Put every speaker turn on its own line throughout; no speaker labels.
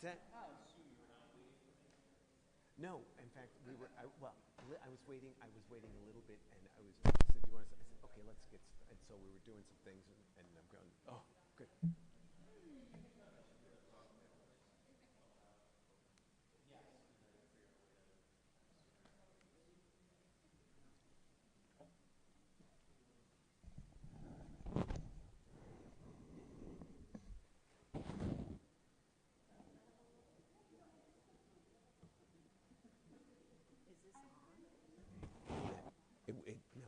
What's that? No, in fact, I was waiting a little bit, and I said, do you want to, I said, okay, let's get, and so we were doing some things, and I'm going, oh, good. No.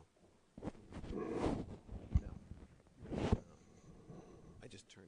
I just turned.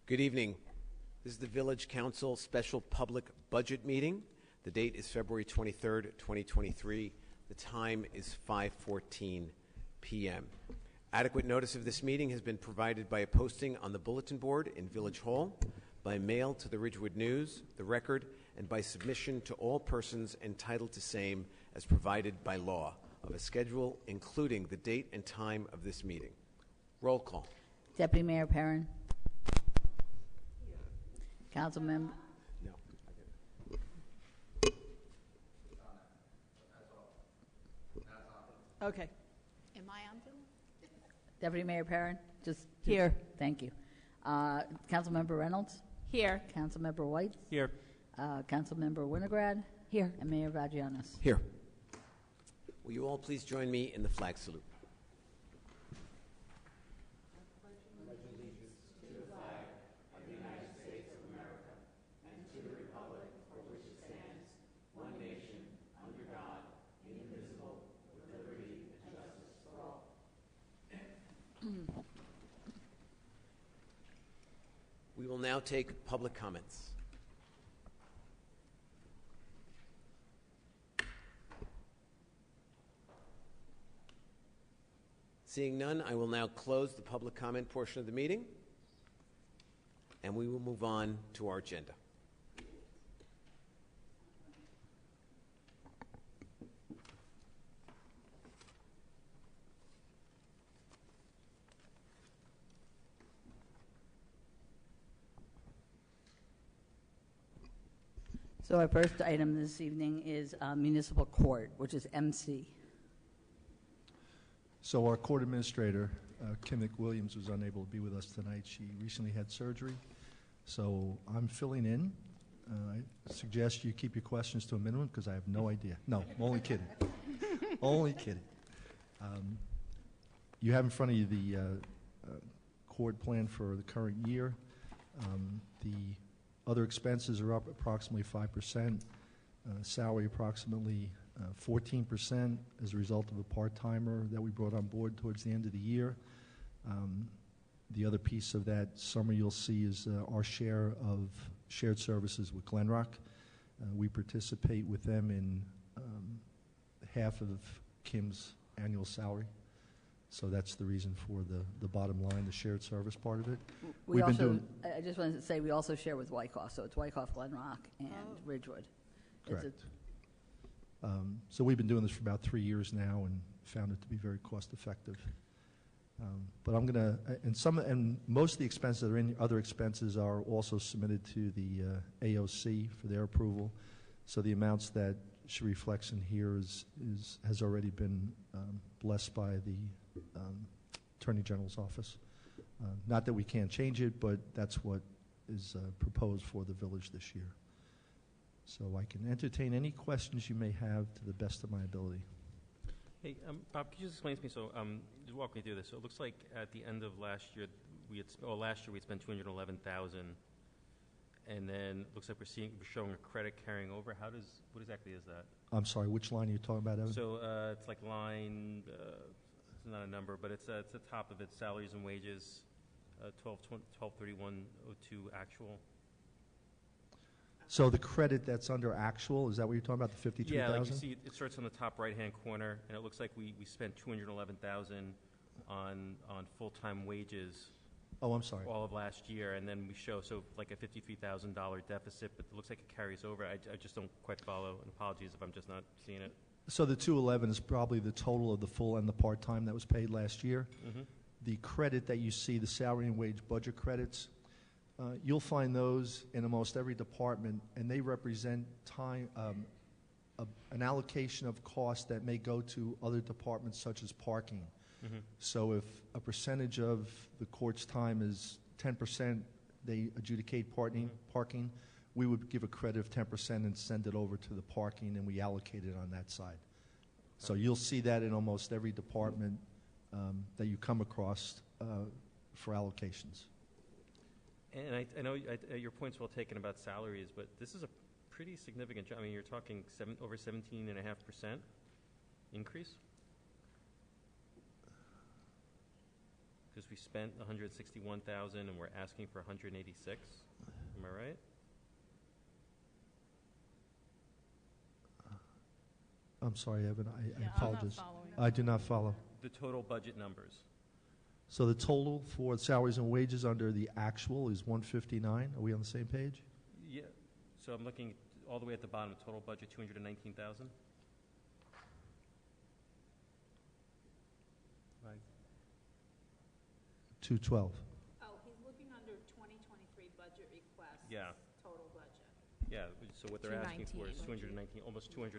Good evening. This is the Village Council Special Public Budget Meeting. The date is February 23rd, 2023. The time is 5:14 p.m. Adequate notice of this meeting has been provided by a posting on the bulletin board in Village Hall, by mail to the Ridgewood News, the Record, and by submission to all persons entitled to same as provided by law of a schedule including the date and time of this meeting. Roll call.
Deputy Mayor Perrin. Council member.
No.
Okay.
Am I on film?
Deputy Mayor Perrin, just here. Thank you. Councilmember Reynolds.
Here.
Councilmember White.
Here.
Councilmember Winograd. Here. And Mayor Vagianos.
Here. Will you all please join me in the flag salute? We will now take public comments. Seeing none, I will now close the public comment portion of the meeting, and we will move on to our agenda.
So our first item this evening is municipal court, which is MC.
So our court administrator, Kim McWilliams, was unable to be with us tonight. She recently had surgery, so I'm filling in. I suggest you keep your questions to a minimum because I have no idea. No, I'm only kidding. Only kidding. You have in front of you the court plan for the current year. The other expenses are up approximately 5%, salary approximately 14% as a result of a part-timer that we brought on board towards the end of the year. The other piece of that summary you'll see is our share of shared services with Glenrock. We participate with them in half of Kim's annual salary. So that's the reason for the bottom line, the shared service part of it.
I just wanted to say we also share with Wyckoff, so it's Wyckoff, Glenrock, and Ridgewood.
Correct. So we've been doing this for about 3 years now and found it to be very cost effective. But I'm going to, and most of the expenses that are in other expenses are also submitted to the AOC for their approval. So the amounts that she reflects in here has already been blessed by the Attorney General's office. Not that we can't change it, but that's what is proposed for the village this year. So I can entertain any questions you may have to the best of my ability.
Hey, Bob, could you just explain to me, just walk me through this. So it looks like at the end of last year, last year we spent $211,000, and then it looks like we're showing a credit carrying over. What exactly is that?
I'm sorry, which line are you talking about, Evan?
So it's like line, it's not a number, but it's the top of it, salaries and wages, 12/31/02 actual.
So the credit that's under actual, is that what you're talking about, the 53,000?
Yeah, like you see, it starts on the top right-hand corner, and it looks like we spent $211,000 on full-time wages
Oh, I'm sorry.
all of last year, and then we show, like a $53,000 deficit, but it looks like it carries over. I just don't quite follow, and apologies if I'm just not seeing it.
So the 211 is probably the total of the full and the part-time that was paid last year.
Mm-hmm.
The credit that you see, the salary and wage budget credits, you'll find those in almost every department, and they represent time, an allocation of costs that may go to other departments such as parking.
Mm-hmm.
So if a percentage of the court's time is 10%, they adjudicate parking, we would give a credit of 10% and send it over to the parking, and we allocate it on that side. So you'll see that in almost every department that you come across for allocations.
And I know your point's well taken about salaries, but this is a pretty significant jump. I mean, you're talking over 17.5% increase? Because we spent $161,000 and we're asking for $186. Am I right?
I'm sorry, Evan, I
Yeah,
apologize.
I'm not following.
I do not follow.
The total budget numbers.
So the total for salaries and wages under the actual is 159. Are we on the same page?
Yeah. So I'm looking all the way at the bottom. Total budget $219,000. Right.
212.
Oh, he's looking under 2023 budget request.
Yeah.
Total budget.
Yeah. So what they're asking for is
219.
almost $220,000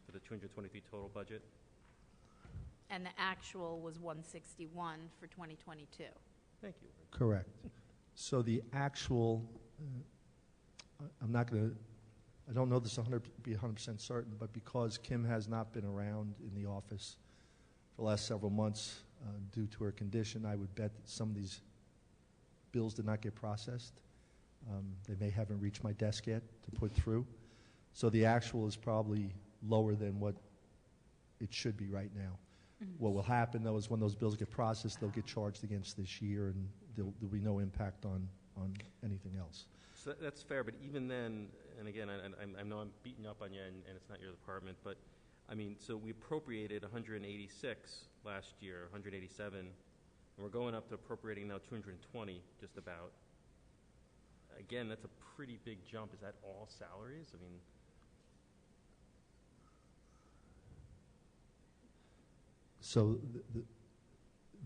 for the 223 total budget.
And the actual was 161 for 2022.
Thank you.
Correct. So the actual, I'm not going to, I don't know this 100% certain, but because Kim has not been around in the office for the last several months due to her condition, I would bet that some of these bills did not get processed. They may haven't reached my desk yet to put through. So the actual is probably lower than what it should be right now. What will happen, though, is when those bills get processed, they'll get charged against this year, and there'll be no impact on anything else.
So that's fair, but even then, and again, I know I'm beating up on you, and it's not your department, but I mean, so we appropriated 186 last year, 187, and we're going up to appropriating now 220, just about. Again, that's a pretty big jump. Is that all salaries? I mean,
So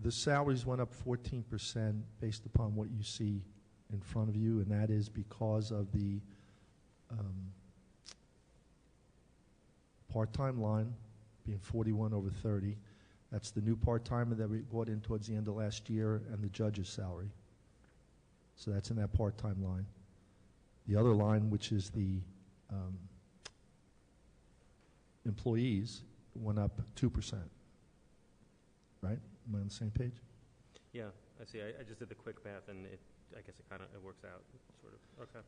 the salaries went up 14% based upon what you see in front of you, and that is because of the part-time line being 41 over 30. That's the new part-timer that we brought in towards the end of last year, and the judge's salary. So that's in that part-time line. The other line, which is the employees, went up 2%. Right? Am I on the same page?
yeah, I see. I just did the quick math, and I guess it works out, sort of. Okay.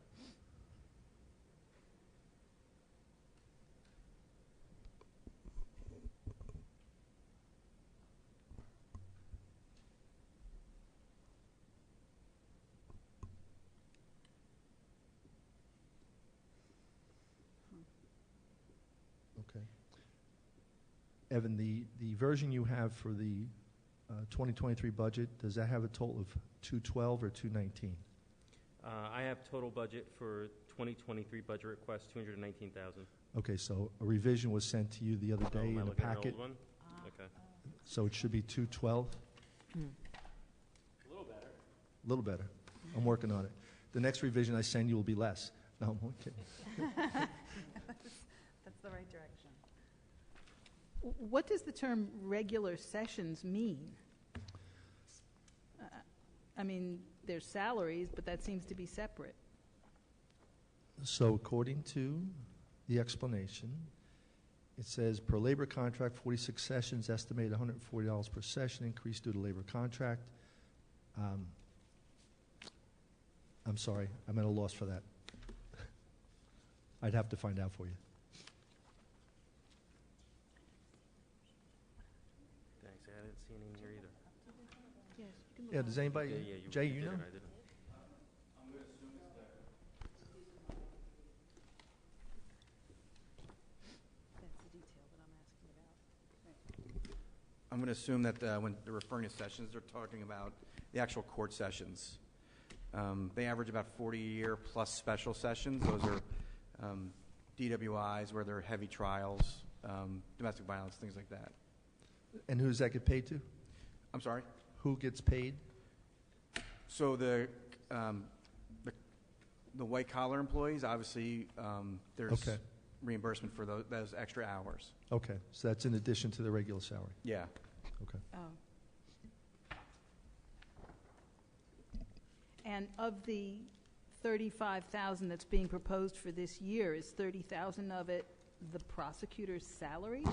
Okay. Evan, the version you have for the 2023 budget, does that have a total of 212 or 219?
I have total budget for 2023 budget request, $219,000.
Okay, so a revision was sent to you the other day
Am I
in a
looking at an
packet,
old one? Okay.
so it should be 212?
A little better.
A little better. I'm working on it. The next revision I send you will be less. No, I'm kidding.
That's the right direction. What does the term regular sessions mean? I mean, there's salaries, but that seems to be separate.
So according to the explanation, it says per labor contract, 46 sessions, estimated $140 per session, increase due to labor contract. I'm sorry, I'm at a loss for that. I'd have to find out for you.
Thanks, I didn't see any in here either.
Yes, you can move
Yeah,
on.
does anybody, Jay, you
did
know?
it, I didn't.
That's the detail that I'm asking about.
I'm going to assume that when they're referring to sessions, they're talking about the actual court sessions. They average about 40 a year plus special sessions. Those are DWIs where they're heavy trials, domestic violence, things like that.
And who does that get paid to?
I'm sorry?
Who gets paid?
So the white collar employees, obviously, there's
Okay.
reimbursement for those extra hours.
Okay, so that's in addition to the regular salary.
Yeah.
Okay.
Oh. And of the 35,000 that's being proposed for this year, is 30,000 of it the prosecutor's salary?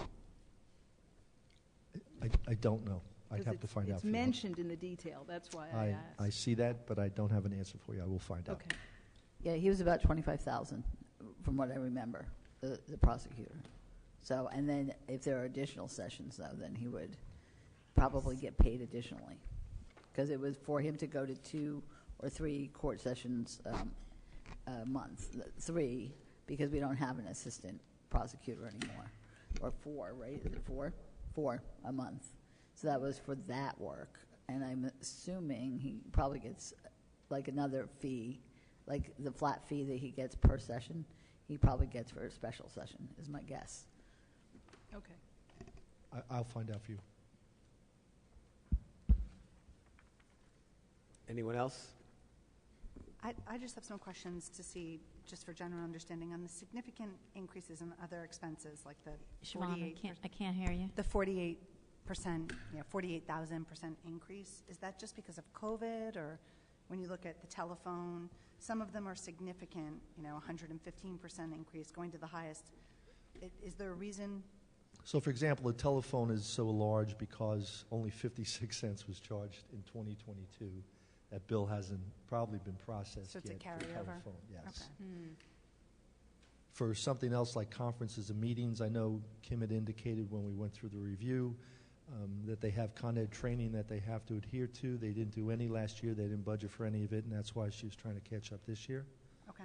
I don't know. I'd
'Cause
have to find out
It's
for you.
mentioned in the detail, that's why I asked.
I see that, but I don't have an answer for you. I will find out.
Okay.
Yeah, he was about 25,000, from what I remember, the prosecutor. So, and then if there are additional sessions, though, then he would probably get paid additionally. Because it was for him to go to 2 or 3 court sessions a month. 3, because we don't have an assistant prosecutor anymore. Or 4, right? Is it 4? 4 a month. So that was for that work. And I'm assuming he probably gets like another fee, like the flat fee that he gets per session, he probably gets for a special session, is my guess.
Okay.
I'll find out for you.
Anyone else?
I just have some questions to see, just for general understanding, on the significant increases in other expenses, like the
Siobhan,
48%.
I can't hear you.
The 48%, 48,000% increase, is that just because of COVID, or when you look at the telephone, some of them are significant, 115% increase, going to the highest. Is there a reason?
So, for example, the telephone is so large because only 56 cents was charged in 2022. That bill hasn't probably been processed
So it's a
yet for
carryover?
telephone. Yes.
Okay.
For something else like conferences and meetings, I know Kim had indicated when we went through the review that they have Con Ed training that they have to adhere to. They didn't do any last year. They didn't budget for any of it, and that's why she was trying to catch up this year.
Okay.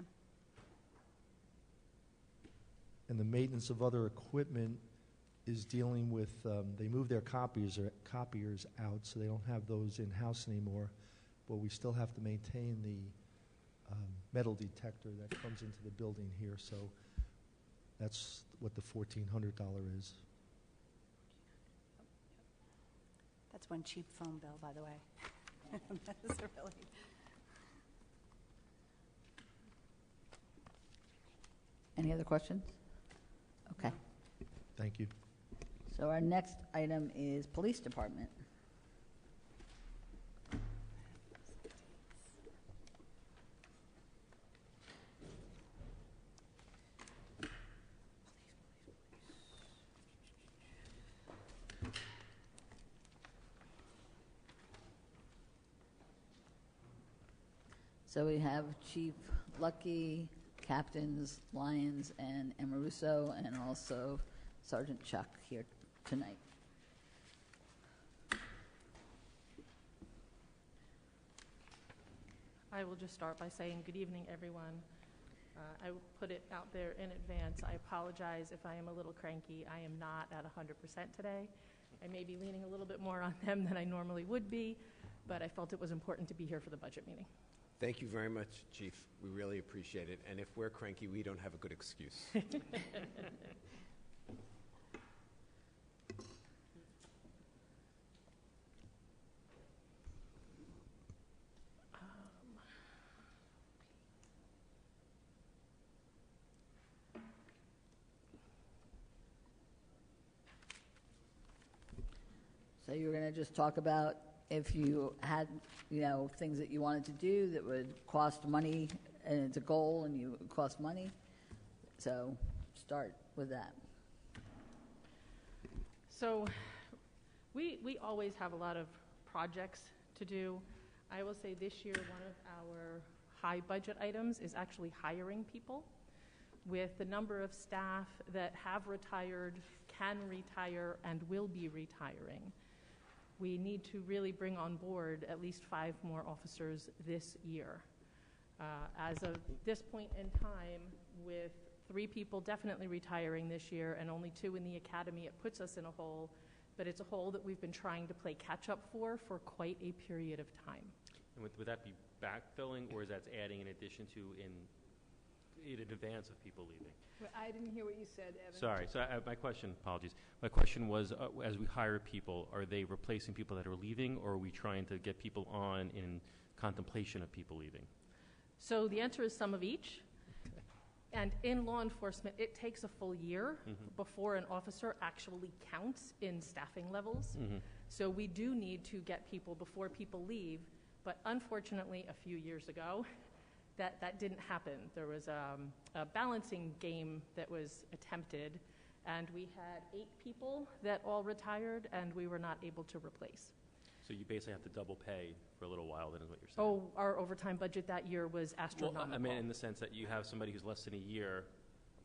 And the maintenance of other equipment is dealing with, they moved their copiers out, so they don't have those in-house anymore, but we still have to maintain the metal detector that comes into the building here, so that's what the $1,400 is.
That's one cheap phone bill, by the way. That is a really...
Any other questions? Okay.
Thank you.
So our next item is Police Department. So we have Chief Lucky, Captains Lyons and Amoruso, and also Sergeant Chuck here tonight.
I will just start by saying good evening, everyone. I will put it out there in advance. I apologize if I am a little cranky. I am not at 100% today. I may be leaning a little bit more on them than I normally would be, but I felt it was important to be here for the budget meeting.
Thank you very much, Chief. We really appreciate it. And if we're cranky, we don't have a good excuse.
So you're going to just talk about if you had, things that you wanted to do that would cost money and it's a goal and it costs money. So start with that.
So we always have a lot of projects to do. I will say this year one of our high budget items is actually hiring people. With the number of staff that have retired, can retire, and will be retiring, we need to really bring on board at least 5 more officers this year. As of this point in time, with 3 people definitely retiring this year and only 2 in the academy, it puts us in a hole, but it's a hole that we've been trying to play catch up for quite a period of time.
And would that be backfilling, or is that adding in addition to in advance of people leaving?
I didn't hear what you said, Evan.
Sorry. So my question, apologies. My question was, as we hire people, are they replacing people that are leaving, or are we trying to get people on in contemplation of people leaving?
So the answer is some of each. And in law enforcement, it takes a full year before an officer actually counts in staffing levels. So we do need to get people before people leave. But unfortunately, a few years ago, that didn't happen. There was a balancing game that was attempted, and we had 8 people that all retired, and we were not able to replace.
So you basically have to double pay for a little while, then is what you're saying?
Oh, our overtime budget that year was astronomical.
Well, I mean, in the sense that you have somebody who's less than a year,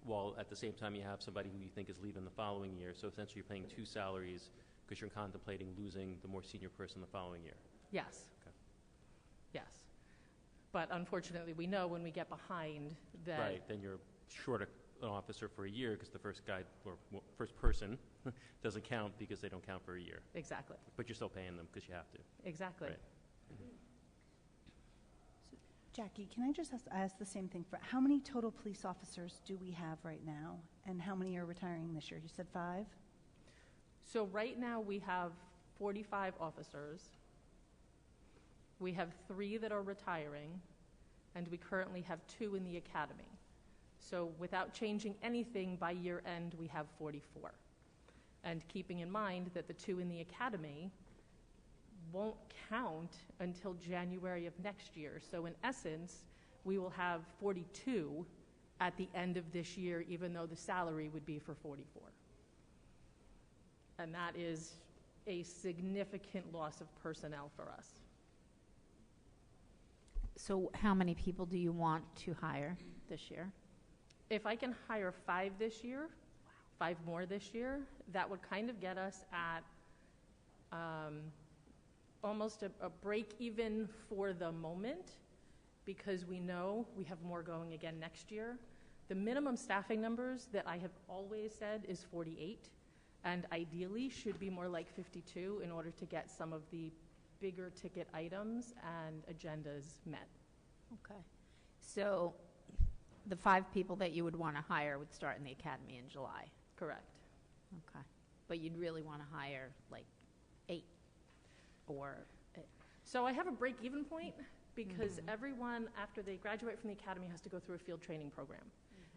while at the same time you have somebody who you think is leaving the following year. So essentially you're paying 2 salaries because you're contemplating losing the more senior person the following year.
Yes.
Okay.
Yes. But unfortunately, we know when we get behind that...
Right, then you're short an officer for a year because the first guy or first person doesn't count because they don't count for a year.
Exactly.
But you're still paying them because you have to.
Exactly.
Right.
Jackie, can I just ask the same thing? For how many total police officers do we have right now, and how many are retiring this year? You said 5?
So right now we have 45 officers. We have 3 that are retiring, and we currently have 2 in the academy. So without changing anything, by year end, we have 44. And keeping in mind that the 2 in the academy won't count until January of next year. So in essence, we will have 42 at the end of this year, even though the salary would be for 44. And that is a significant loss of personnel for us.
So how many people do you want to hire this year?
If I can hire 5 this year, 5 more this year, that would kind of get us at almost a break even for the moment, because we know we have more going again next year. The minimum staffing numbers that I have always said is 48, and ideally should be more like 52 in order to get some of the bigger ticket items and agendas met.
Okay. So the 5 people that you would want to hire would start in the academy in July.
Correct.
Okay. But you'd really want to hire like 8 or...
So I have a break-even point because everyone, after they graduate from the academy, has to go through a field training program.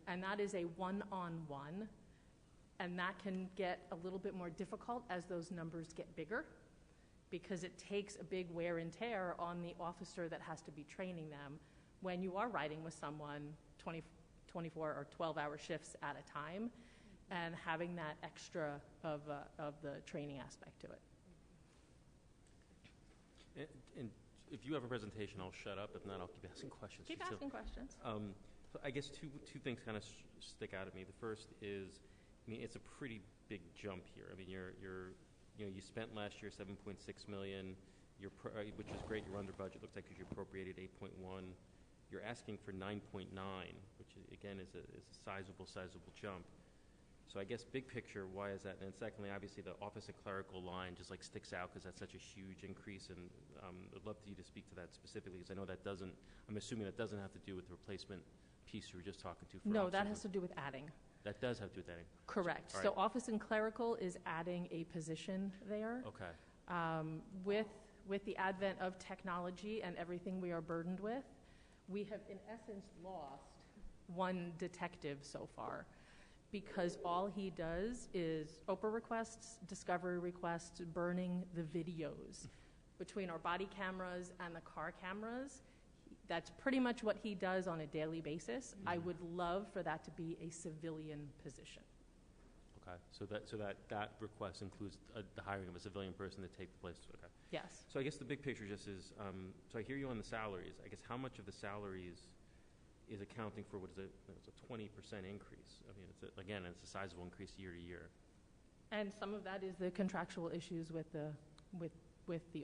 And that is a one-on-one, and that can get a little bit more difficult as those numbers get bigger, because it takes a big wear and tear on the officer that has to be training them when you are riding with someone 24 or 12-hour shifts at a time, and having that extra of the training aspect to it.
And if you have a presentation, I'll shut up. If not, I'll keep asking questions.
Keep asking questions.
So I guess two things kind of stick out at me. The first is, I mean, it's a pretty big jump here. I mean, you spent last year $7.6 million, which is great. You're under budget. Looks like you appropriated 8.1. You're asking for 9.9, which again is a sizable jump. So I guess big picture, why is that? And secondly, obviously the office and clerical line just like sticks out because that's such a huge increase, and I'd love for you to speak to that specifically, because I know that doesn't, I'm assuming that doesn't have to do with the replacement piece you were just talking to.
No, that has to do with adding.
That does have to do with adding.
Correct.
All right.
So office and clerical is adding a position there.
Okay.
With the advent of technology and everything we are burdened with, we have in essence lost one detective so far, because all he does is OPA requests, discovery requests, burning the videos. Between our body cameras and the car cameras, That's pretty much what he does on a daily basis. I would love for that to be a civilian position.
Okay, so that request includes the hiring of a civilian person to take the place, okay.
Yes.
So I guess the big picture just is, so I hear you on the salaries. I guess how much of the salaries is accounting for what is it's a 20% increase? I mean, again, it's a sizable increase year to year.
And some of that is the contractual issues with the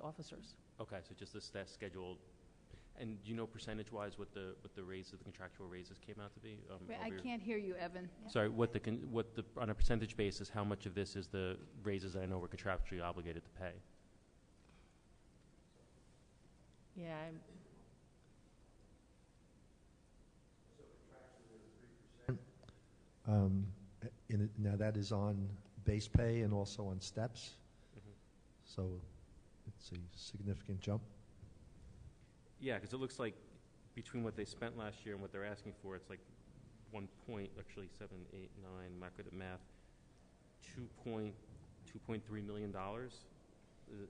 officers.
Okay, so just that scheduled, and do you know percentage-wise what the raises, the contractual raises came out to be?
Wait, I can't hear you, Evan.
Sorry, on a percentage basis, how much of this is the raises that I know we're contractually obligated to pay?
Yeah,
Now, that is on base pay and also on steps, so it's a significant jump.
Yeah, because it looks like between what they spent last year and what they're asking for, it's like 1 point, actually 7, 8, 9, I'm not good at math, $2.3 million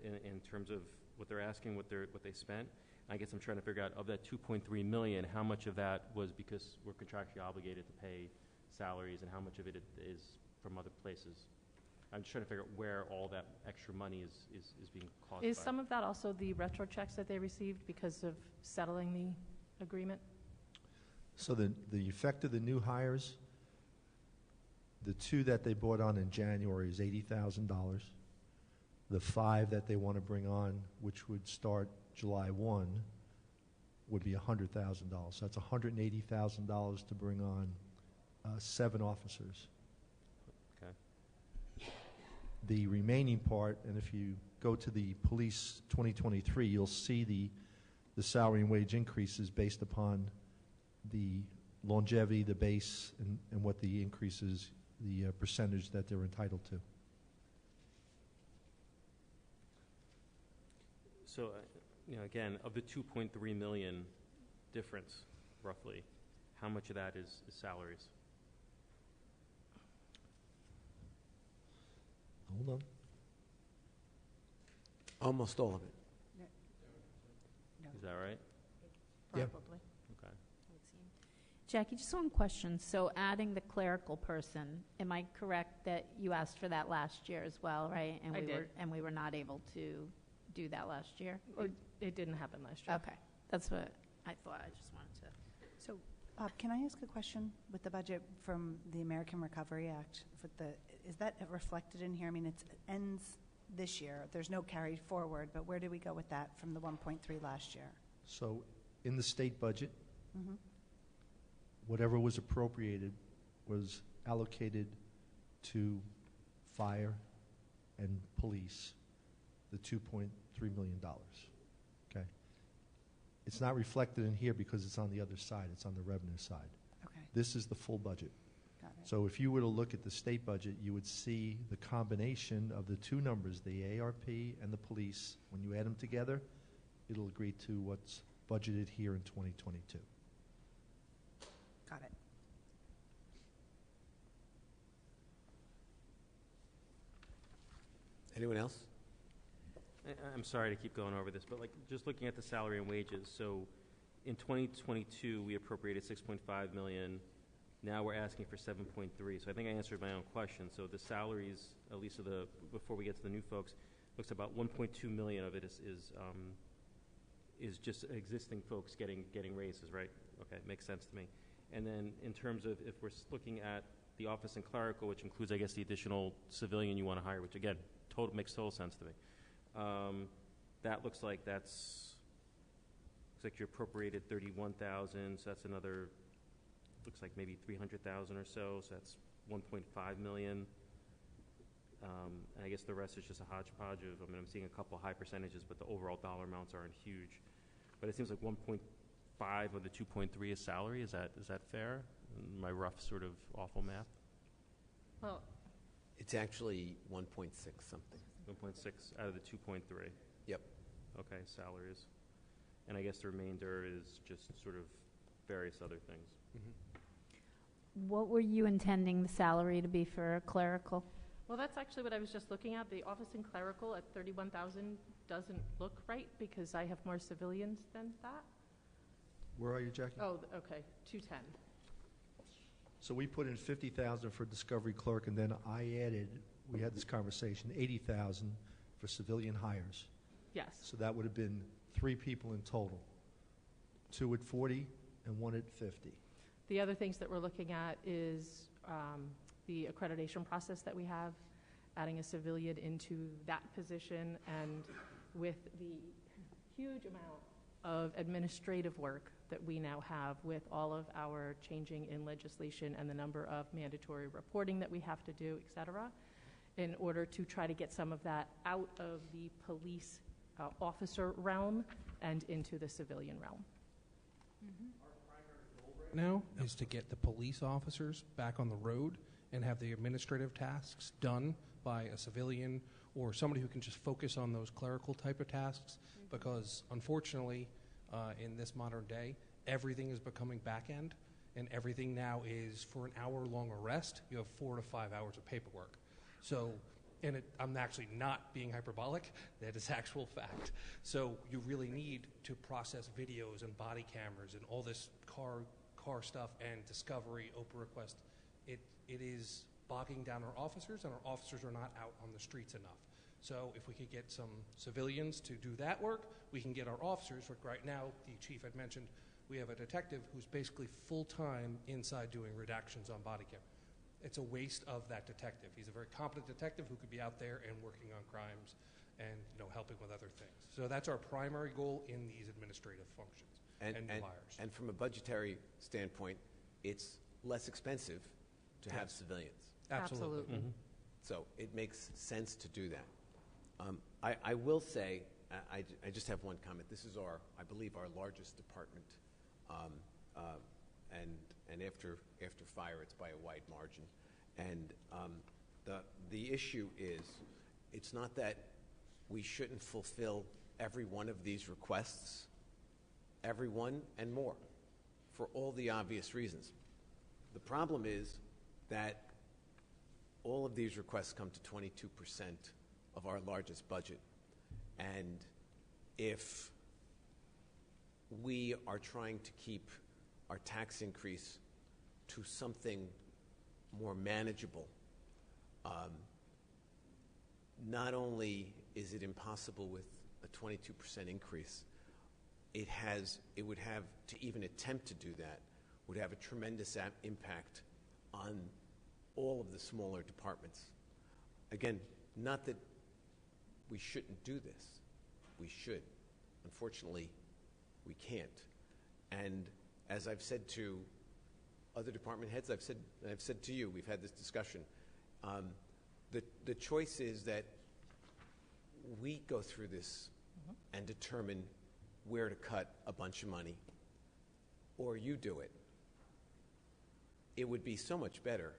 in terms of what they're asking, what they spent. I guess I'm trying to figure out, of that $2.3 million, how much of that was because we're contractually obligated to pay salaries, and how much of it is from other places? I'm just trying to figure out where all that extra money is being caused
is
by.
some of that also the retro checks that they received because of settling the agreement?
So the effect of the new hires, the 2 that they brought on in January is $80,000. The 5 that they want to bring on, which would start July 1, would be $100,000. So that's $180,000 to bring on 7 officers.
Okay.
The remaining part, and if you go to the police 2023, you'll see the salary and wage increases based upon the longevity, the base, and what the increases, the percentage that they're entitled to.
So, again, of the 2.3 million difference, roughly, how much of that is salaries?
Hold on.
Almost all of it.
Is that right?
Yeah.
Probably.
Okay.
Jackie, just one question. So adding the clerical person, am I correct that you asked for that last year as well, right? And
I did.
We were not able to do that last year? Or,
It didn't happen last year.
okay, that's what I thought. I just wanted to.
So, can I ask a question with the budget from the American Recovery Act? Is that reflected in here? I mean, it ends this year. There's no carry forward, but where do we go with that from the 1.3 last year?
So in the state budget,
Mm-hmm.
whatever was appropriated was allocated to fire and police, the $2.3 million. Okay? It's not reflected in here because it's on the other side. It's on the revenue side.
Okay,
This is the full budget.
got it.
So if you were to look at the state budget, you would see the combination of the 2 numbers, the ARP and the police. When you add them together, it'll agree to what's budgeted here in 2022.
Got it.
Anyone else?
I'm sorry to keep going over this, but just looking at the salary and wages, so in 2022, we appropriated 6.5 million. Now we're asking for 7.3. So I think I answered my own question. So the salaries, at least before we get to the new folks, looks about 1.2 million of it is just existing folks getting raises, right? Okay, makes sense to me. And then in terms of if we're looking at the office and clerical, which includes, I guess, the additional civilian you want to hire, which again, makes total sense to me. That looks like you appropriated 31,000, so that's another, looks like maybe 300,000 or so that's 1.5 million. And I guess the rest is just a hodgepodge of, I'm seeing a couple high percentages, but the overall dollar amounts aren't huge. But it seems like 1.5 of the 2.3 is salary. Is that fair? My rough sort of awful math.
Well,
It's actually 1.6 something.
1.6 out of the 2.3.
Yep.
Okay, salaries. And I guess the remainder is just sort of various other things.
What were you intending the salary to be for clerical?
well, that's actually what I was just looking at. The office and clerical at 31,000 doesn't look right because I have more civilians than that.
Where are you, Jackie?
Oh, okay, 210.
So we put in 50,000 for discovery clerk, and then I added, we had this conversation, 80,000 for civilian hires.
Yes.
So that would have been 3 people in total, 2 at 40 and 1 at 50.
The other things that we're looking at is the accreditation process that we have, adding a civilian into that position, and with the huge amount of administrative work that we now have with all of our changing in legislation and the number of mandatory reporting that we have to do, et cetera, in order to try to get some of that out of the police officer realm and into the civilian realm.
Now is to get the police officers back on the road and have the administrative tasks done by a civilian or somebody who can just focus on those clerical type of tasks, because unfortunately in this modern day everything is becoming back end, and everything now is for an hour-long arrest you have 4 to 5 hours of paperwork. So, and I'm actually not being hyperbolic, that is actual fact. So you really need to process videos and body cameras and all this car stuff and discovery, Oprah request. It is bogging down our officers, and our officers are not out on the streets enough. So if we could get some civilians to do that work, we can get our officers. Right now, the chief had mentioned, we have a detective who's basically full-time inside doing redactions on body camera. It's a waste of that detective. He's a very competent detective who could be out there and working on crimes and helping with other things. So that's our primary goal in these administrative functions and new hires.
And from a budgetary standpoint, it's less expensive to have civilians.
Absolutely.
Mm-hmm.
So it makes sense to do that. I will say, I just have one comment. This is I believe, our largest department, and after fire, it's by a wide margin. And the issue is, it's not that we shouldn't fulfill every one of these requests, every one and more, for all the obvious reasons. The problem is that all of these requests come to 22% of our largest budget. And if we are trying to keep our tax increase to something more manageable, not only is it impossible with a 22% increase, it would have, to even attempt to do that, would have a tremendous impact on all of the smaller departments. Again, not that we shouldn't do this. We should. Unfortunately, we can't. And as I've said to other department heads, I've said to you, we've had this discussion, the choice is that we go through this and determine where to cut a bunch of money, or you do it. It would be so much better,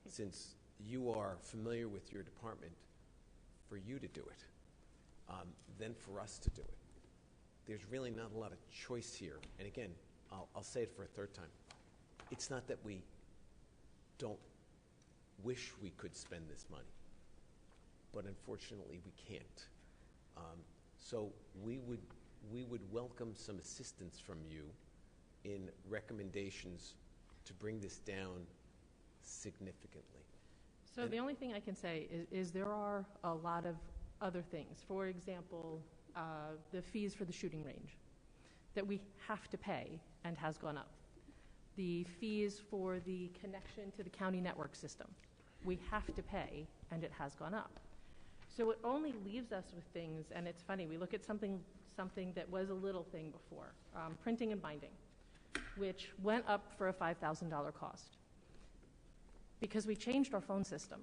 since you are familiar with your department, for you to do it than for us to do it. There's really not a lot of choice here. And again, I'll say it for a third time. It's not that we don't wish we could spend this money, but unfortunately we can't. So we would welcome some assistance from you in recommendations to bring this down significantly.
So the only thing I can say is there are a lot of other things. For example, the fees for the shooting range that we have to pay and has gone up. The fees for the connection to the county network system, we have to pay and it has gone up. So it only leaves us with things, and it's funny, we look at something that was a little thing before, printing and binding, which went up for a $5,000 cost. Because we changed our phone system,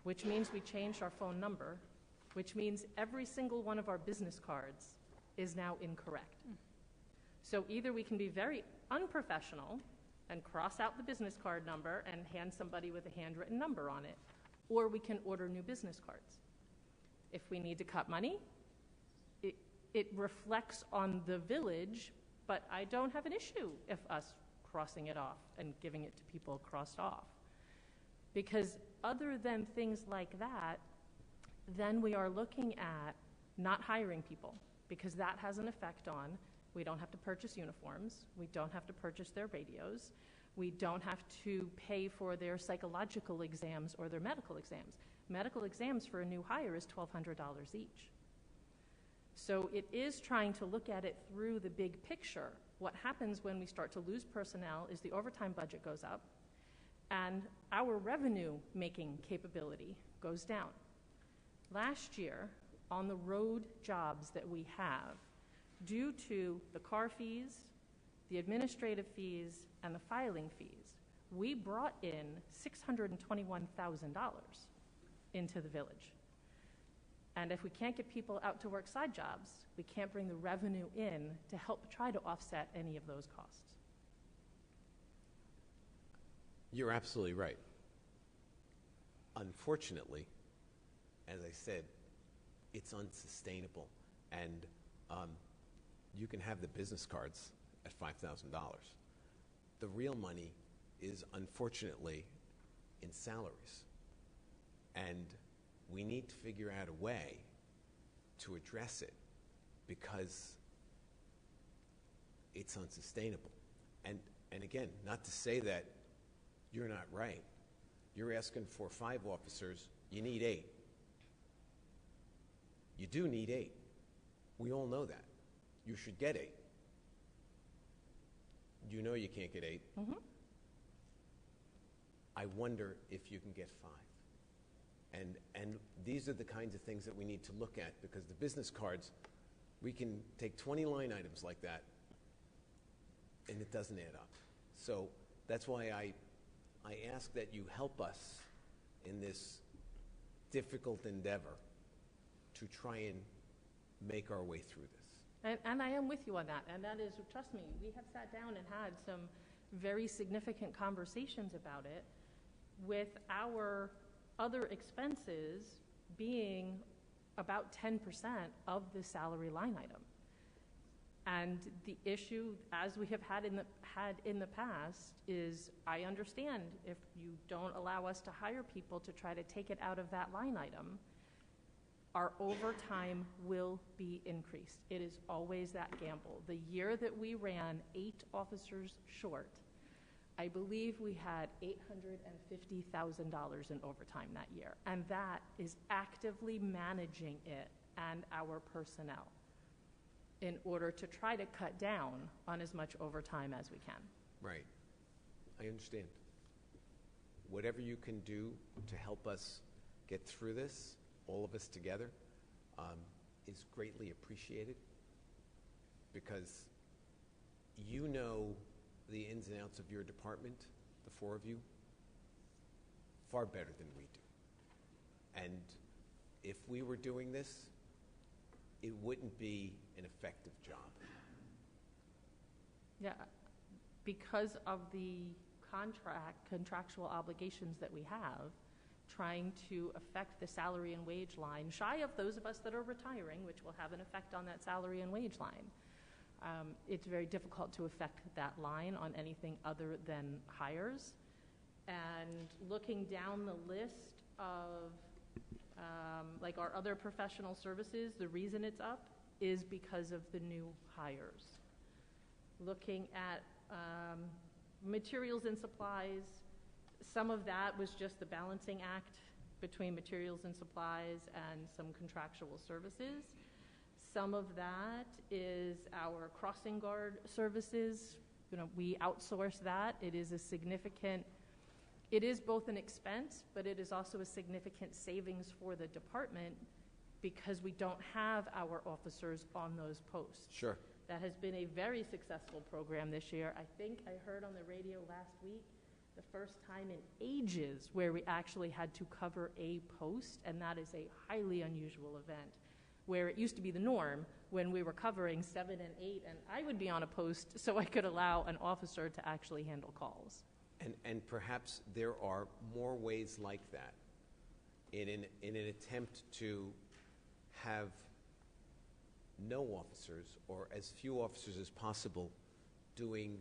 which means we changed our phone number, which means every single one of our business cards is now incorrect. So either we can be very unprofessional and cross out the business card number and hand somebody with a handwritten number on it, or we can order new business cards. If we need to cut money, it reflects on the village, but I don't have an issue if us crossing it off and giving it to people crossed off. Because other than things like that, then we are looking at not hiring people, because that has an effect on We don't have to purchase uniforms. We don't have to purchase their radios. We don't have to pay for their psychological exams or their medical exams. Medical exams for a new hire is $1,200 each. So it is trying to look at it through the big picture. What happens when we start to lose personnel is the overtime budget goes up and our revenue-making capability goes down. Last year, on the road jobs that we have, due to the car fees, the administrative fees, and the filing fees, we brought in $621,000 into the village. And if we can't get people out to work side jobs, we can't bring the revenue in to help try to offset any of those costs.
You're absolutely right. Unfortunately, as I said, it's unsustainable. And you can have the business cards at $5,000. The real money is, unfortunately, in salaries. And we need to figure out a way to address it because it's unsustainable. And again, not to say that you're not right. You're asking for 5 officers, you need 8. You do need 8. We all know that. You should get 8. You know you can't get 8.
Mm-hmm.
I wonder if you can get 5. And these are the kinds of things that we need to look at because the business cards, we can take 20 line items like that and it doesn't add up. So that's why I ask that you help us in this difficult endeavor to try and make our way through this.
And I am with you on that. And that is, trust me, we have sat down and had some very significant conversations about it with our other expenses being about 10% of the salary line item. And the issue, as we have had in the past, is I understand if you don't allow us to hire people to try to take it out of that line item, our overtime will be increased. It is always that gamble. The year that we ran 8 officers short, I believe we had $850,000 in overtime that year. And that is actively managing it and our personnel in order to try to cut down on as much overtime as we can.
Right. I understand. Whatever you can do to help us get through this, all of us together, is greatly appreciated because you know the ins and outs of your department, the 4 of you, far better than we do. And if we were doing this, it wouldn't be an effective job.
Yeah, because of the contractual obligations that we have, trying to affect the salary and wage line, shy of those of us that are retiring, which will have an effect on that salary and wage line. It's very difficult to affect that line on anything other than hires. And looking down the list of like our other professional services, the reason it's up is because of the new hires. Looking at materials and supplies, some of that was just the balancing act between materials and supplies and some contractual services. Some of that is our crossing guard services. You know, we outsource that. It is a significant, it is both an expense, but it is also a significant savings for the department because we don't have our officers on those posts.
Sure.
That has been a very successful program this year. I think I heard on the radio last week the first time in ages where we actually had to cover a post, and that is a highly unusual event, where it used to be the norm when we were covering 7 and 8, and I would be on a post so I could allow an officer to actually handle calls.
And perhaps there are more ways like that in an attempt to have no officers or as few officers as possible doing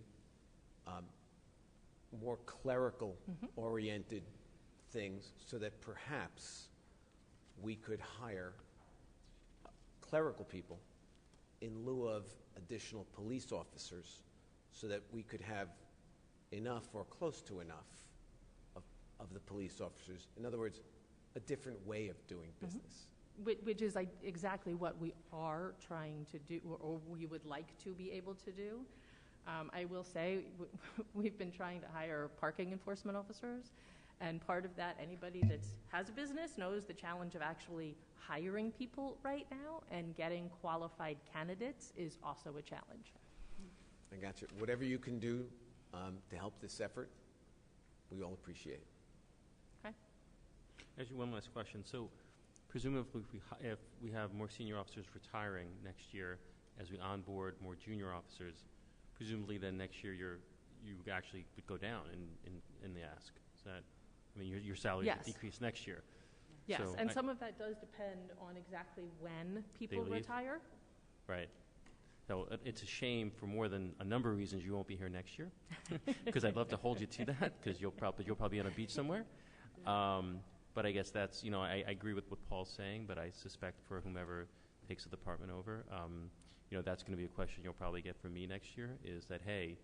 more clerical-oriented things so that perhaps we could hire clerical people in lieu of additional police officers so that we could have enough or close to enough of the police officers. In other words, a different way of doing business.
Which is exactly what we are trying to do, or we would like to be able to do. I will say, we've been trying to hire parking enforcement officers, and part of that, anybody that has a business knows the challenge of actually hiring people right now, and getting qualified candidates is also a challenge.
I got you. Whatever you can do to help this effort, we all appreciate.
Okay.
Actually, one last question. So, presumably, if we have more senior officers retiring next year, as we onboard more junior officers, presumably then next year you actually would go down in the ask. Is that? I mean, your salary
Yes.
would decrease next year.
Yes,
So
and some of that does depend on exactly when people
leave?
retire.
Right. So it's a shame for more than a number of reasons you won't be here next year, because I'd love to hold you to that, because you'll probably be on a beach somewhere. But I guess that's, I agree with what Paul's saying, but I suspect for whomever takes the department over, that's going to be a question you'll probably get from me next year, is that, hey,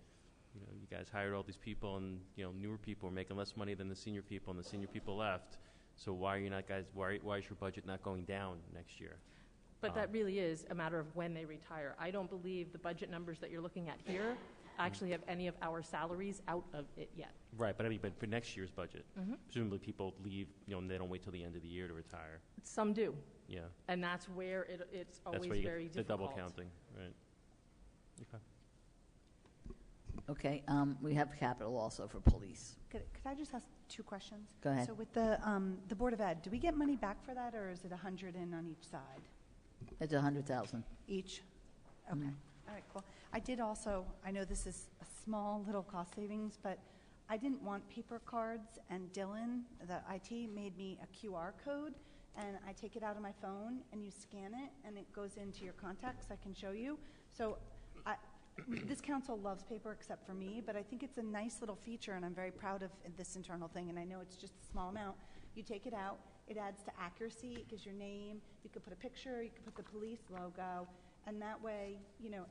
you guys hired all these people, and newer people are making less money than the senior people, and the senior people left. So why are you not, guys? Why is your budget not going down next year?
But that really is a matter of when they retire. I don't believe the budget numbers that you're looking at here actually have any of our salaries out of it yet.
Right, but I mean, but for next year's budget, presumably people leave, and they don't wait till the end of the year to retire.
Some do,
Yeah,
and that's where it's
that's
always
where you
very
get the double
difficult.
counting, right? Okay.
Okay, we have capital also for police.
Could I just ask two questions?
Go ahead.
So with the Board of Ed, do we get money back for that, or is it 100 in on each side?
It's 100,000.
Each? Okay.
Mhm.
All right, cool. I did also, I know this is a small little cost savings, but I didn't want paper cards, and Dylan, the IT, made me a QR code, and I take it out of my phone, and you scan it, and it goes into your contacts. I can show you. So this council loves paper except for me, but I think it's a nice little feature, and I'm very proud of this internal thing, and I know it's just a small amount. You take it out, it adds to accuracy, it gives your name, you could put a picture, you could put the police logo, and that way,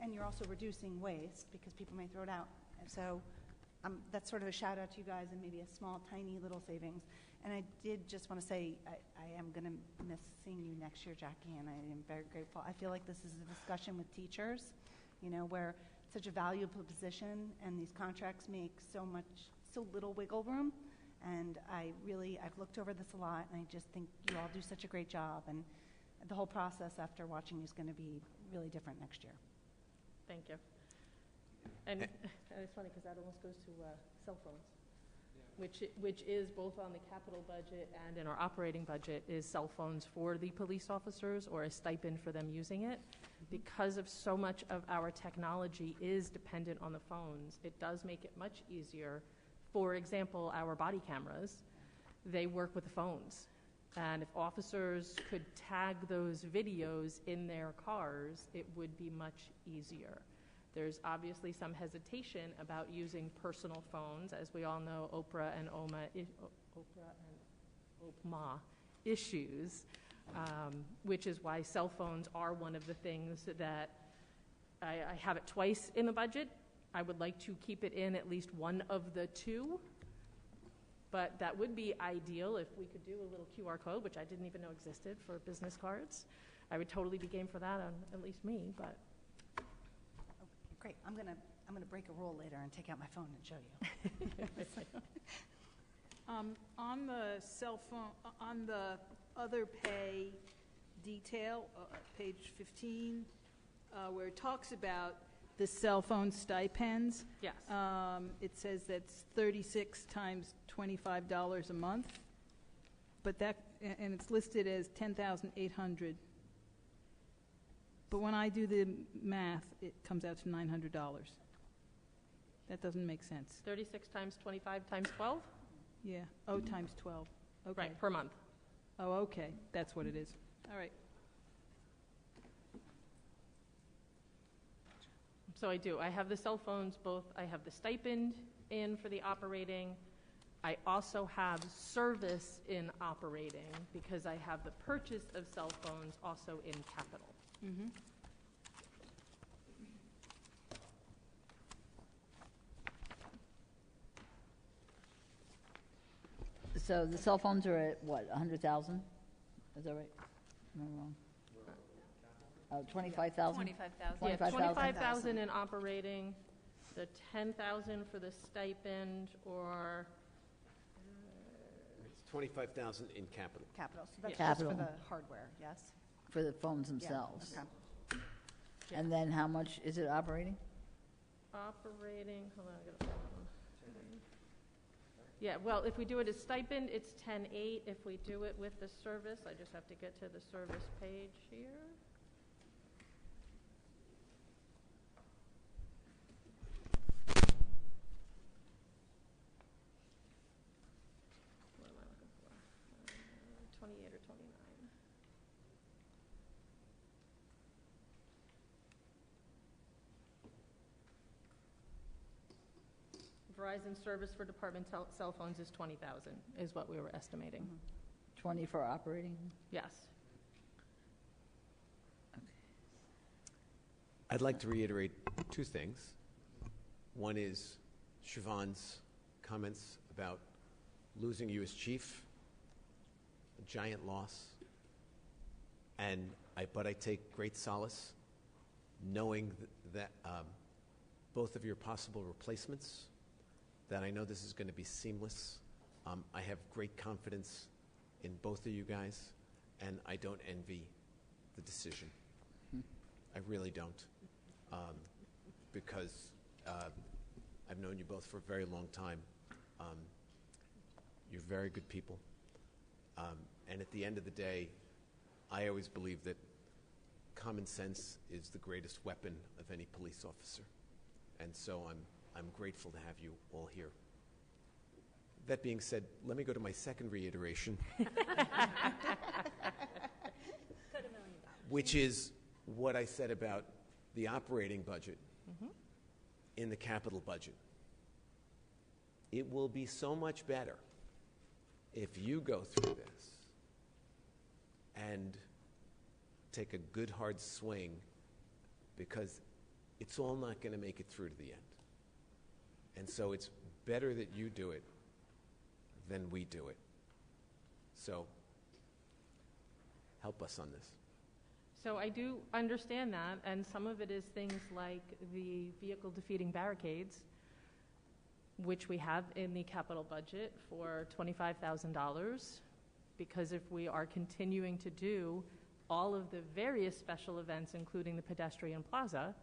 and you're also reducing waste because people may throw it out. And so that's sort of a shout out to you guys, and maybe a small, tiny little savings. And I did just want to say, I am going to miss seeing you next year, Jackie, and I am very grateful. I feel like this is a discussion with teachers, where it's such a valuable position, and these contracts make so little wiggle room. And I've looked over this a lot, and I just think you all do such a great job. And the whole process after watching you is going to be really different next year.
Thank you. And it's funny because that almost goes to cell phones, which is both on the capital budget and in our operating budget, is cell phones for the police officers, or a stipend for them using it. Because of so much of our technology is dependent on the phones, it does make it much easier. For example, our body cameras, they work with the phones. And if officers could tag those videos in their cars, it would be much easier. There's obviously some hesitation about using personal phones. As we all know, Oprah and Oma issues, which is why cell phones are one of the things that I have it twice in the budget. I would like to keep it in at least one of the two, but that would be ideal if we could do a little QR code, which I didn't even know existed, for business cards. I would totally be game for that, on at least me, but.
Okay, great. I'm gonna break a rule later and take out my phone and show you.
On the cell phone, on the other pay detail, page 15, where it talks about the cell phone stipends,
Yes.
it says that's 36 times $25 a month, but and it's listed as 10,800. But when I do the math, it comes out to $900. That doesn't make sense.
36 times 25 times 12?
Yeah. Oh, times 12. Okay.
Right, per month.
Oh, okay. That's what it is. All right.
So I do. I have the cell phones both. I have the stipend in for the operating. I also have service in operating because I have the purchase of cell phones also in capital.
Mm-hmm.
So the cell phones are at what, 100,000? Is that right? Am I wrong? 25,000?
25,000.
25,000.
25,000 in operating, the 10,000 for the stipend, or,
It's 25,000 in capital.
Capital, so that's just
Capital.
for the hardware, yes?
For the phones
Yeah,
themselves.
okay.
And then how much is it operating?
operating, hold on, I gotta find one. Yeah, well, if we do it as stipend, it's 10.8. If we do it with the service, I just have to get to the service page here. What am I looking for? 28 or 29? Verizon service for department cell phones is 20,000, is what we were estimating.
20 for operating?
Yes.
I'd like to reiterate two things. One is Siobhan's comments about losing you as chief, a giant loss. But I take great solace knowing that both of your possible replacements, that I know this is going to be seamless. I have great confidence in both of you guys, and I don't envy the decision. I really don't, because I've known you both for a very long time. You're very good people. And at the end of the day, I always believe that common sense is the greatest weapon of any police officer. And so I'm grateful to have you all here. That being said, let me go to my second reiteration, which is what I said about the operating budget in the capital budget. It will be so much better if you go through this and take a good hard swing, because it's all not going to make it through to the end. And so it's better that you do it than we do it. So help us on this.
So I do understand that, and some of it is things like the vehicle defeating barricades, which we have in the capital budget for $25,000, because if we are continuing to do all of the various special events, including the pedestrian plaza,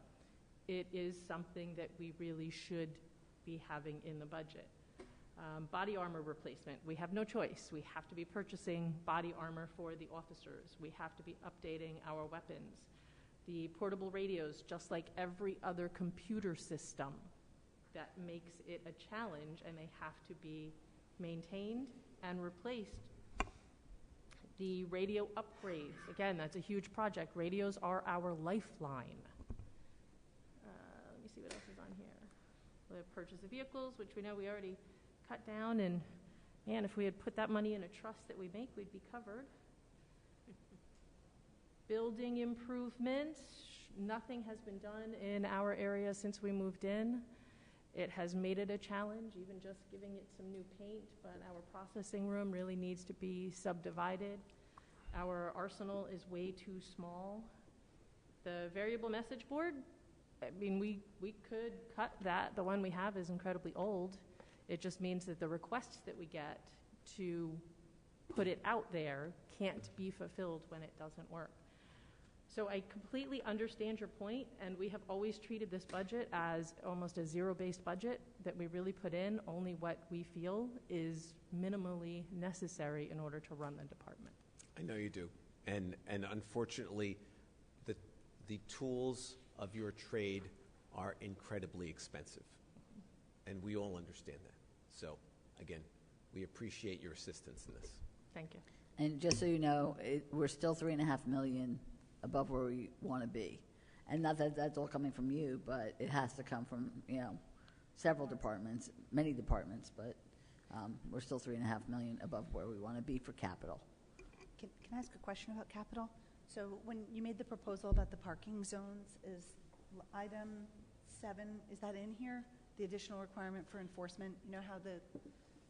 it is something that we really should be having in the budget. Body armor replacement, we have no choice. We have to be purchasing body armor for the officers. We have to be updating our weapons. The portable radios, just like every other computer system, that makes it a challenge, and they have to be maintained and replaced. The radio upgrades, again, that's a huge project. Radios are our lifeline. Let me see what else is on here. The purchase of vehicles, which we know we already cut down, and man, if we had put that money in a trust that we make, we'd be covered. Building improvements, nothing has been done in our area since we moved in. It has made it a challenge, even just giving it some new paint, but our processing room really needs to be subdivided. Our arsenal is way too small. The variable message board, I mean, we could cut that. The one we have is incredibly old. It just means that the requests that we get to put it out there can't be fulfilled when it doesn't work. So I completely understand your point, and we have always treated this budget as almost a zero-based budget, that we really put in only what we feel is minimally necessary in order to run the department.
I know you do. And unfortunately, the tools of your trade are incredibly expensive. And we all understand that. So, again, we appreciate your assistance in this.
Thank you.
And just so you know, we're still $3.5 million above where we want to be. And not that that's all coming from you, but it has to come from, several departments, many departments, but we're still $3.5 million above where we want to be for capital.
Can I ask a question about capital? So when you made the proposal about the parking zones, is item 7, is that in here? The additional requirement for enforcement? You know how the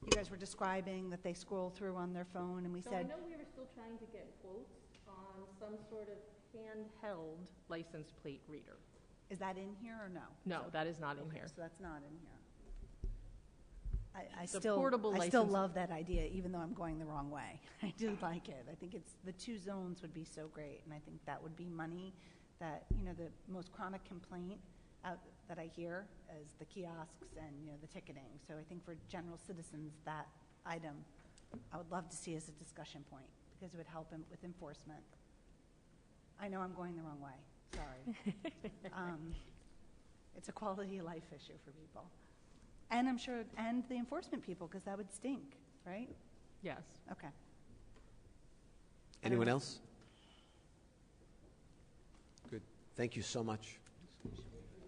you guys were describing that they scroll through on their phone, and we
So I
said,
know we were still trying to get quotes on some sort of handheld license plate reader.
is that in here or no?
No, that is not in
Okay,
here.
so that's not in here. I
The
still,
portable
I still
license-
love that idea, even though I'm going the wrong way. I do like it. I think it's, the 2 zones would be so great, and I think that would be money that, you know, the most chronic complaint out, that I hear is the kiosks and, you know, the ticketing. So I think for general citizens, that item, I would love to see as a discussion point, because it would help with enforcement. I know I'm going the wrong way, sorry. It's a quality of life issue for people. And I'm sure, and the enforcement people, because that would stink, right?
Yes.
Okay.
Anyone else? Good. Thank you so much.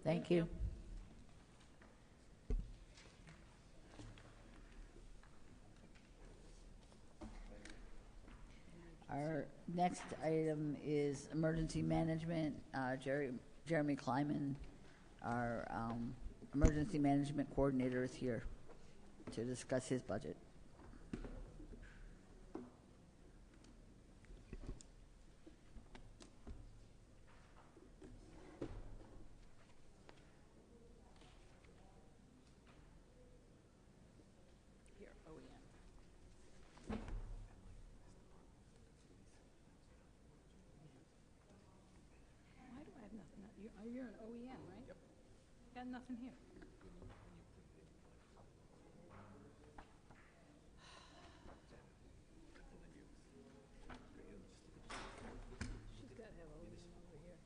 Thank you. Our next item is emergency management. Jeremy Kleiman, our emergency management coordinator, is here to discuss his budget.
Why do I have nothing? You're an OEM, right? Yep. Got nothing here. She's got to have OEM over here.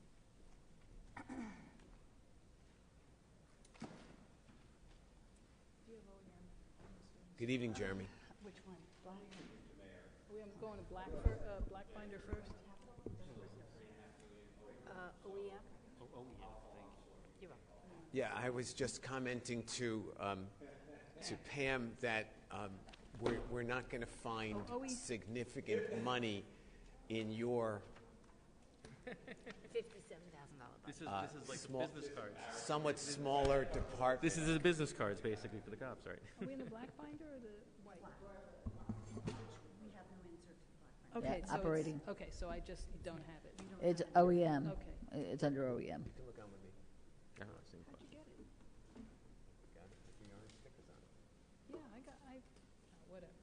Do you have OEM?
Good evening, Jeremy.
Which one? Black?
OEM going to Black Binder first?
OEM?
Yeah, I was just commenting to Pam that we're not going to find significant money in your
This is like
small-
the business cards.
somewhat smaller department.
This is the business cards, basically, for the cops, right?
Are we in the Black Binder or the white?
We have no insert to the Black Binder.
Okay,
Yeah,
so it's-
operating.
Okay, so I just don't have it.
It's OEM.
Okay.
It's under OEM.
You can look on with me.
Same
How'd you get it?
Got it? With the orange stickers on it.
Yeah, whatever.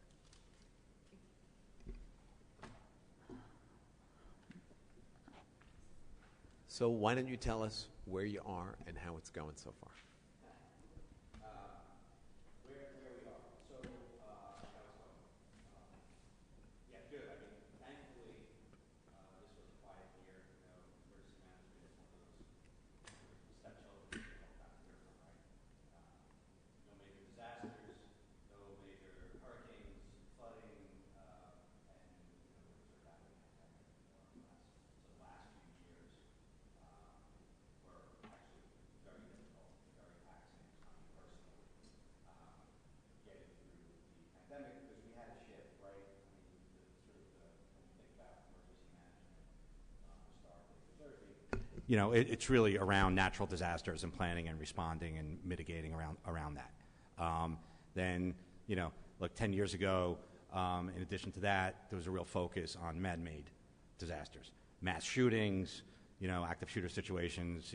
So why don't you tell us where you are and how it's going so far?
You know, it's really around natural disasters and planning and responding and mitigating around that. Then, you know, look, 10 years ago, in addition to that, there was a real focus on man-made disasters, mass shootings, you know, active shooter situations,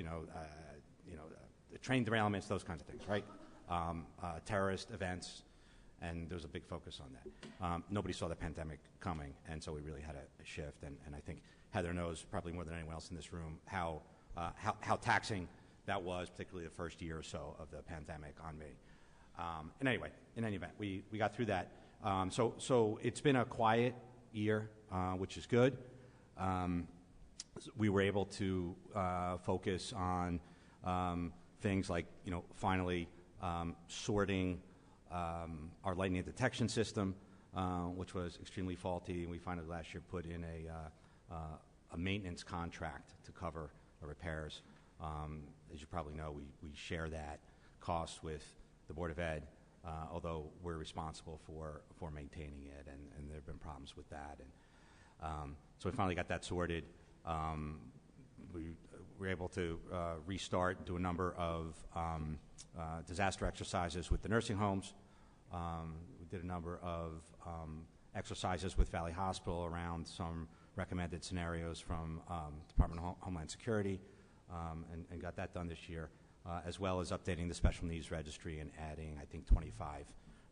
train derailments, those kinds of things, right? Terrorist events, and there was a big focus on that. Nobody saw the pandemic coming, and so we really had a shift, and I think Heather knows probably more than anyone else in this room how taxing that was, particularly the first year or so of the pandemic on me. And anyway, in any event, we got through that. So it's been a quiet year, which is good. We were able to focus on things like, you know, finally sorting our lightning detection system, which was extremely faulty, and we finally last year put in a maintenance contract to cover the repairs. As you probably know, we share that cost with the Board of Ed, although we're responsible for maintaining it, and there have been problems with that. And so we finally got that sorted. We were able to restart, do a number of disaster exercises with the nursing homes. We did a number of exercises with Valley Hospital around some recommended scenarios from Department of Homeland Security, and got that done this year, as well as updating the special needs registry and adding, I think, 25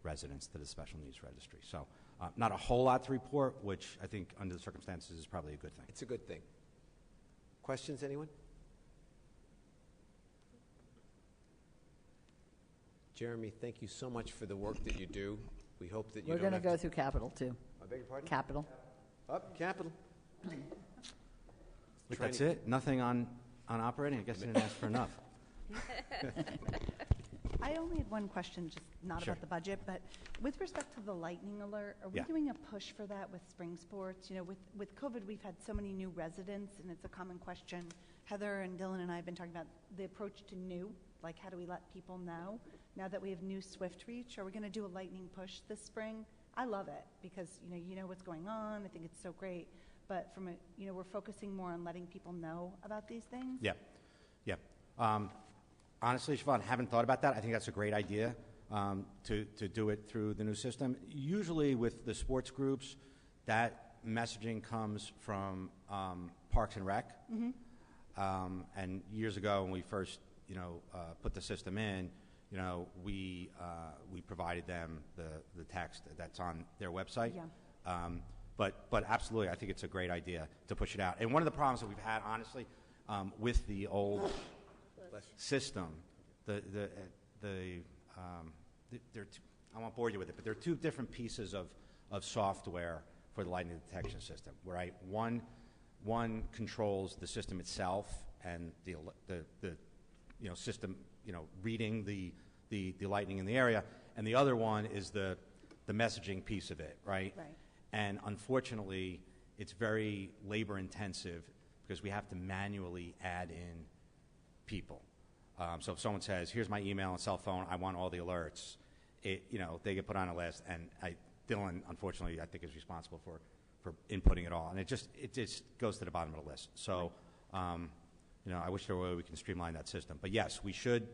residents to the special needs registry. So not a whole lot to report, which I think under the circumstances is probably a good thing.
It's a good thing. Questions, anyone? Jeremy, thank you so much for the work that you do. We hope that you
We're
don't
going to
have
go through capital, too.
I beg your pardon?
Capital.
Up, capital.
Wait, that's it? Nothing on operating? I guess I didn't ask for enough.
I only had one question, just not
Sure.
about the budget, but with respect to the lightning alert, are we
Yeah.
doing a push for that with spring sports? You know, with COVID, we've had so many new residents, and it's a common question. Heather and Dylan and I have been talking about the approach to new, like how do we let people know? Now that we have new Swift Reach, are we going to do a lightning push this spring? I love it because, you know what's going on. I think it's so great. But from we're focusing more on letting people know about these things.
Yeah, yeah. Honestly, Siobhan, haven't thought about that. I think that's a great idea to do it through the new system. Usually with the sports groups, that messaging comes from Parks and Rec.
Mm-hmm.
And years ago when we first, put the system in, we provided them the text that's on their website.
Yeah.
But absolutely, I think it's a great idea to push it out. And one of the problems that we've had, honestly, with the old system, there are two, I won't bore you with it, but there are two different pieces of software for the lightning detection system. Where one controls the system itself and the system reading the lightning in the area, and the other one is the messaging piece of it, right?
Right.
And unfortunately, it's very labor intensive because we have to manually add in people. So if someone says, "Here's my email and cell phone, I want all the alerts," they get put on a list, and Dylan, unfortunately, I think is responsible for inputting it all, and it just goes to the bottom of the list. So, I wish there were a way we can streamline that system. But yes, we should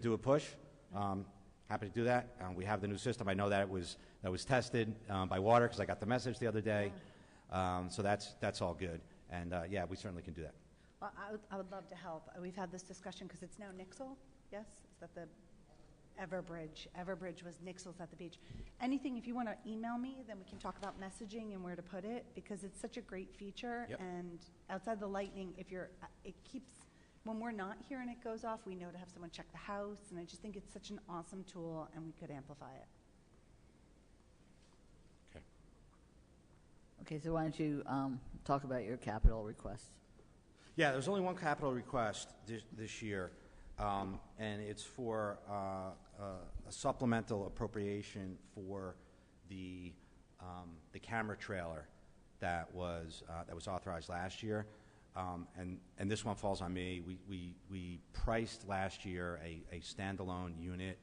do a push. Happy to do that. We have the new system. I know that was tested by water because I got the message the other day. So that's all good, and yeah, we certainly can do that.
Well, I would love to help. We've had this discussion because it's now Nixle, yes? Is that the Everbridge? Everbridge was Nixle's at the beach. Anything, if you want to email me, then we can talk about messaging and where to put it because it's such a great feature.
Yep.
And outside the lightning, it keeps, when we're not here and it goes off, we know to have someone check the house. And I just think it's such an awesome tool and we could amplify it.
Okay, so why don't you talk about your capital requests?
Yeah, there's only one capital request this year, and it's for a supplemental appropriation for the camera trailer that was authorized last year, and this one falls on me. We priced last year a standalone unit,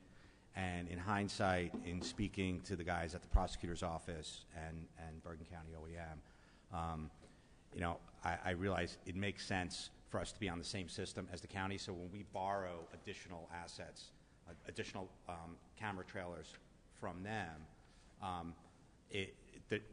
and in hindsight, in speaking to the guys at the prosecutor's office and Bergen County OEM, I realize it makes sense for us to be on the same system as the county. So when we borrow additional assets, additional camera trailers from them,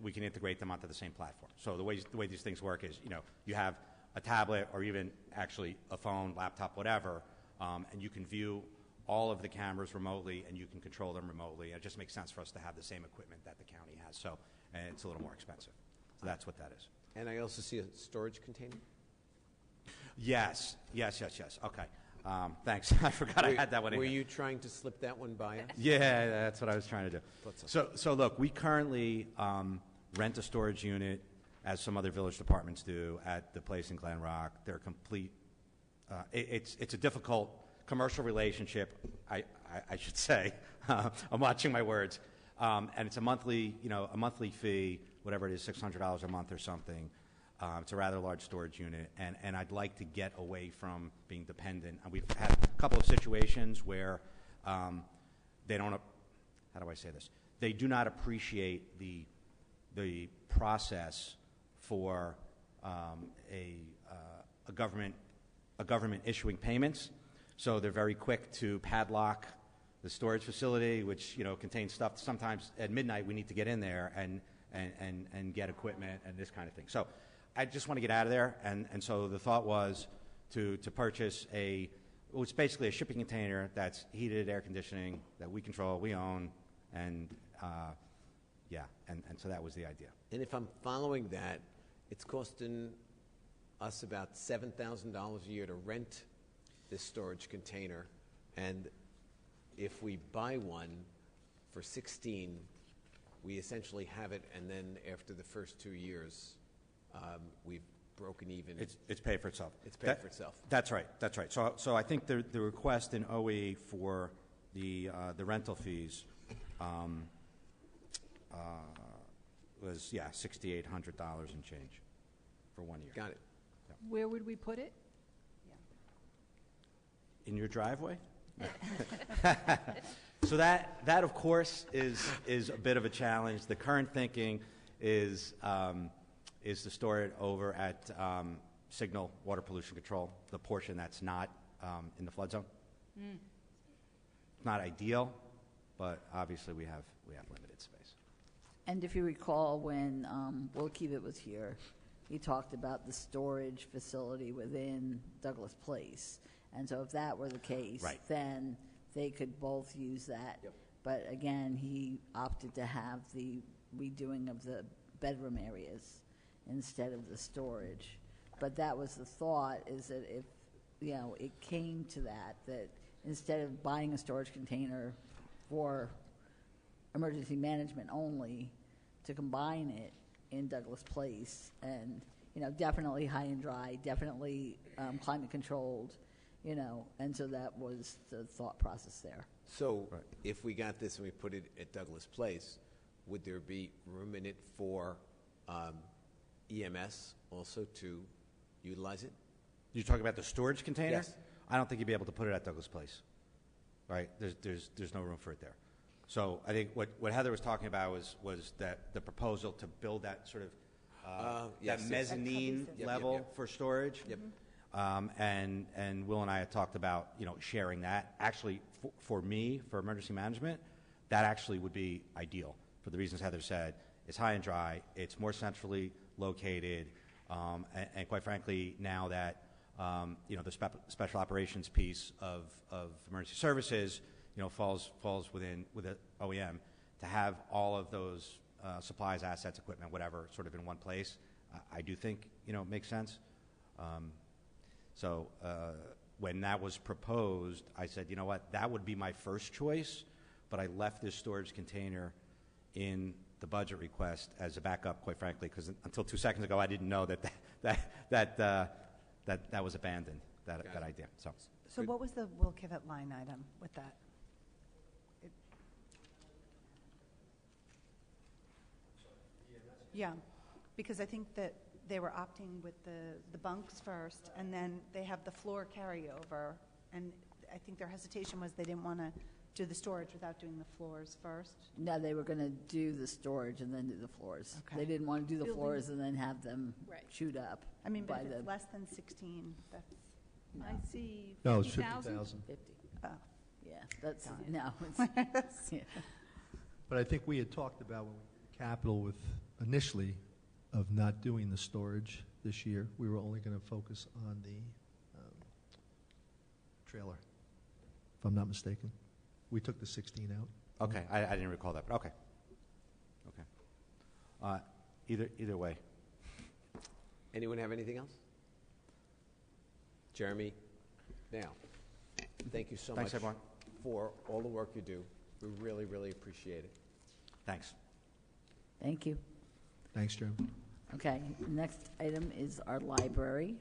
we can integrate them onto the same platform. So the way these things work is, you have a tablet or even actually a phone, laptop, whatever, and you can view all of the cameras remotely and you can control them remotely. It just makes sense for us to have the same equipment that the county has. So, and it's a little more expensive. So that's what that is.
And I also see a storage container.
Yes. Okay. Thanks. I forgot I had that one in
Were
here.
you trying to slip that one by us?
Yeah, that's what I was trying to do. So look, we currently rent a storage unit, as some other village departments do, at the place in Glen Rock. They're complete. It's a difficult commercial relationship, I should say. I'm watching my words. And it's a monthly fee, whatever it is, $600 a month or something. It's a rather large storage unit, and I'd like to get away from being dependent. And we've had a couple of situations where they don't. How do I say this? They do not appreciate the process for a government issuing payments. So they're very quick to padlock the storage facility, which, contains stuff. Sometimes at midnight we need to get in there and get equipment and this kind of thing. So I just want to get out of there, and so the thought was to purchase it's basically a shipping container that's heated, air conditioning, that we control, we own, and so that was the idea.
And if I'm following that, it's costing us about $7,000 a year to rent this storage container, and if we buy one for 16, we essentially have it, and then after the first 2 years, we've broken even.
It's paid for itself.
It's paid for itself.
That's right. That's right. So I think the request in OE for the rental fees was $6,800 and change for 1 year.
Got it.
Where would we put it?
In your driveway? So that of course is a bit of a challenge. The current thinking is to store it over at Signal Water Pollution Control, the portion that's not in the flood zone. It's not ideal, but obviously we have limited space.
And if you recall, when Will Keevitt was here, he talked about the storage facility within Douglas Place. And so if that were the case,
Right.
then they could both use that.
Yep.
But again, he opted to have the redoing of the bedroom areas instead of the storage. But that was the thought, is that if, it came to that instead of buying a storage container for emergency management only, to combine it in Douglas Place, and definitely high and dry, definitely climate controlled, and so that was the thought process there.
So
Right.
if we got this and we put it at Douglas Place, would there be room in it for EMS also to utilize it?
You're talking about the storage container?
Yes.
I don't think you'd be able to put it at Douglas Place. Right? There's no room for it there. So I think what Heather was talking about was that the proposal to build that sort of
Yes,
that
yes.
mezzanine
Yep,
level
yep.
for storage.
Yep.
And Will and I had talked about sharing that. Actually, for me, for emergency management, that actually would be ideal for the reasons Heather said. It's high and dry. It's more centrally located, and quite frankly, now that the special operations piece of emergency services falls within OEM, to have all of those supplies, assets, equipment, whatever, sort of in one place, I do think makes sense. So when that was proposed, I said, you know what, that would be my first choice, but I left this storage container in the budget request as a backup, quite frankly, because until 2 seconds ago, I didn't know that was abandoned, that idea.
So what was the Will Keevitt line item with that? Yeah, because I think that they were opting with the bunks first, and then they have the floor carryover, and I think their hesitation was they didn't want to do the storage without doing the floors first.
No, they were going to do the storage and then do the floors.
Okay.
They didn't want to do the
Building-
floors and then have them
Right.
shoot up.
I mean, but
by
if it's
the
less than 16, that's,
I see
No, it's
50,000.
50,000.
50.
oh.
Yeah, that's,
Got it.
no, it's, yeah.
But I think we had talked about when we did capital with initially of not doing the storage this year. We were only going to focus on the trailer, if I'm not mistaken. We took the 16 out.
Okay, I didn't recall that, but okay. Either way.
Anyone have anything else? Jeremy, now, thank you so
Thanks,
much
everyone.
for all the work you do. We really, really appreciate it.
Thanks.
Thank you.
Thanks, Jeremy.
Okay, next item is our library.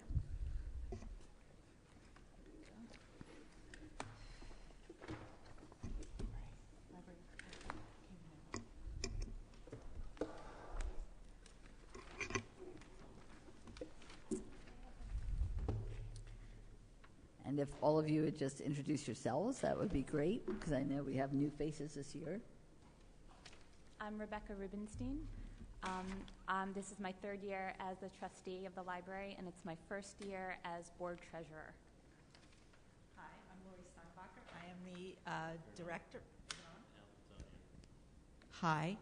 And if all of you would just introduce yourselves, that would be great, because I know we have new faces this year.
I'm Rebecca Rubenstein. This is my third year as the trustee of the library, and it's my first year as board treasurer.
Hi, I'm Lori Steinbacher. I am the director. Hi.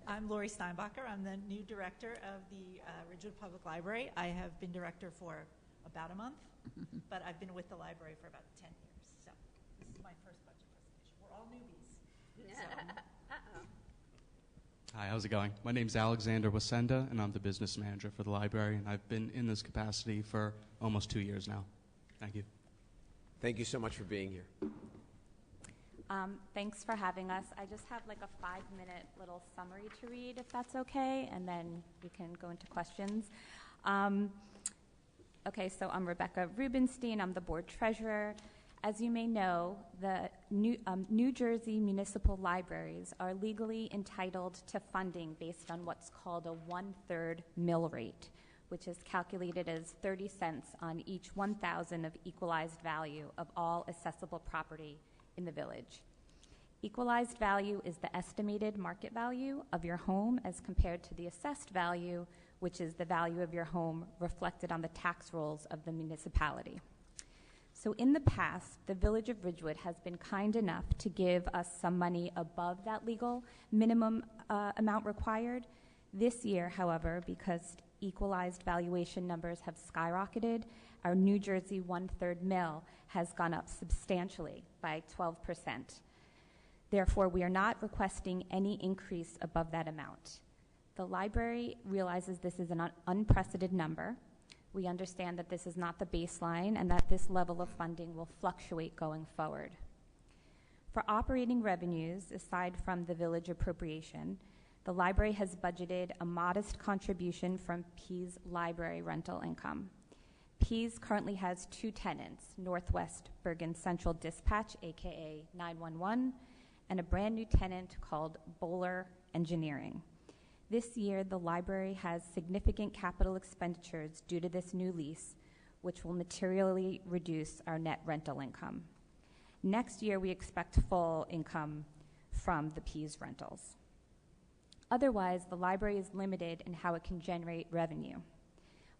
I'm Lori Steinbacher. I'm the new director of the Ridgewood Public Library. I have been director for about a month, but I've been with the library for about 10 years. So this is my first budget presentation. We're all newbies. So.
Hi, how's it going? My name's Alexander Wasenda, and I'm the business manager for the library, and I've been in this capacity for almost 2 years now. Thank you.
Thank you so much for being here.
Thanks for having us. I just have like a 5-minute little summary to read, if that's okay, and then we can go into questions. Okay, so I'm Rebecca Rubenstein. I'm the board treasurer. As you may know, the New Jersey municipal libraries are legally entitled to funding based on what's called a 1/3 mill rate, which is calculated as 30 cents on each 1,000 of equalized value of all accessible property in the village. Equalized value is the estimated market value of your home as compared to the assessed value, which is the value of your home reflected on the tax rolls of the municipality. So in the past, the Village of Ridgewood has been kind enough to give us some money above that legal minimum amount required. This year, however, because equalized valuation numbers have skyrocketed, our New Jersey 1/3 mill has gone up substantially by 12%. Therefore, we are not requesting any increase above that amount. The library realizes this is an unprecedented number. We understand that this is not the baseline and that this level of funding will fluctuate going forward. For operating revenues, aside from the village appropriation, the library has budgeted a modest contribution from Pease library rental income. Pease currently has 2 tenants, Northwest Bergen Central Dispatch, aka 911, and a brand new tenant called Bowler Engineering. This year, the library has significant capital expenditures due to this new lease, which will materially reduce our net rental income. Next year, we expect full income from the Pease rentals. Otherwise, the library is limited in how it can generate revenue.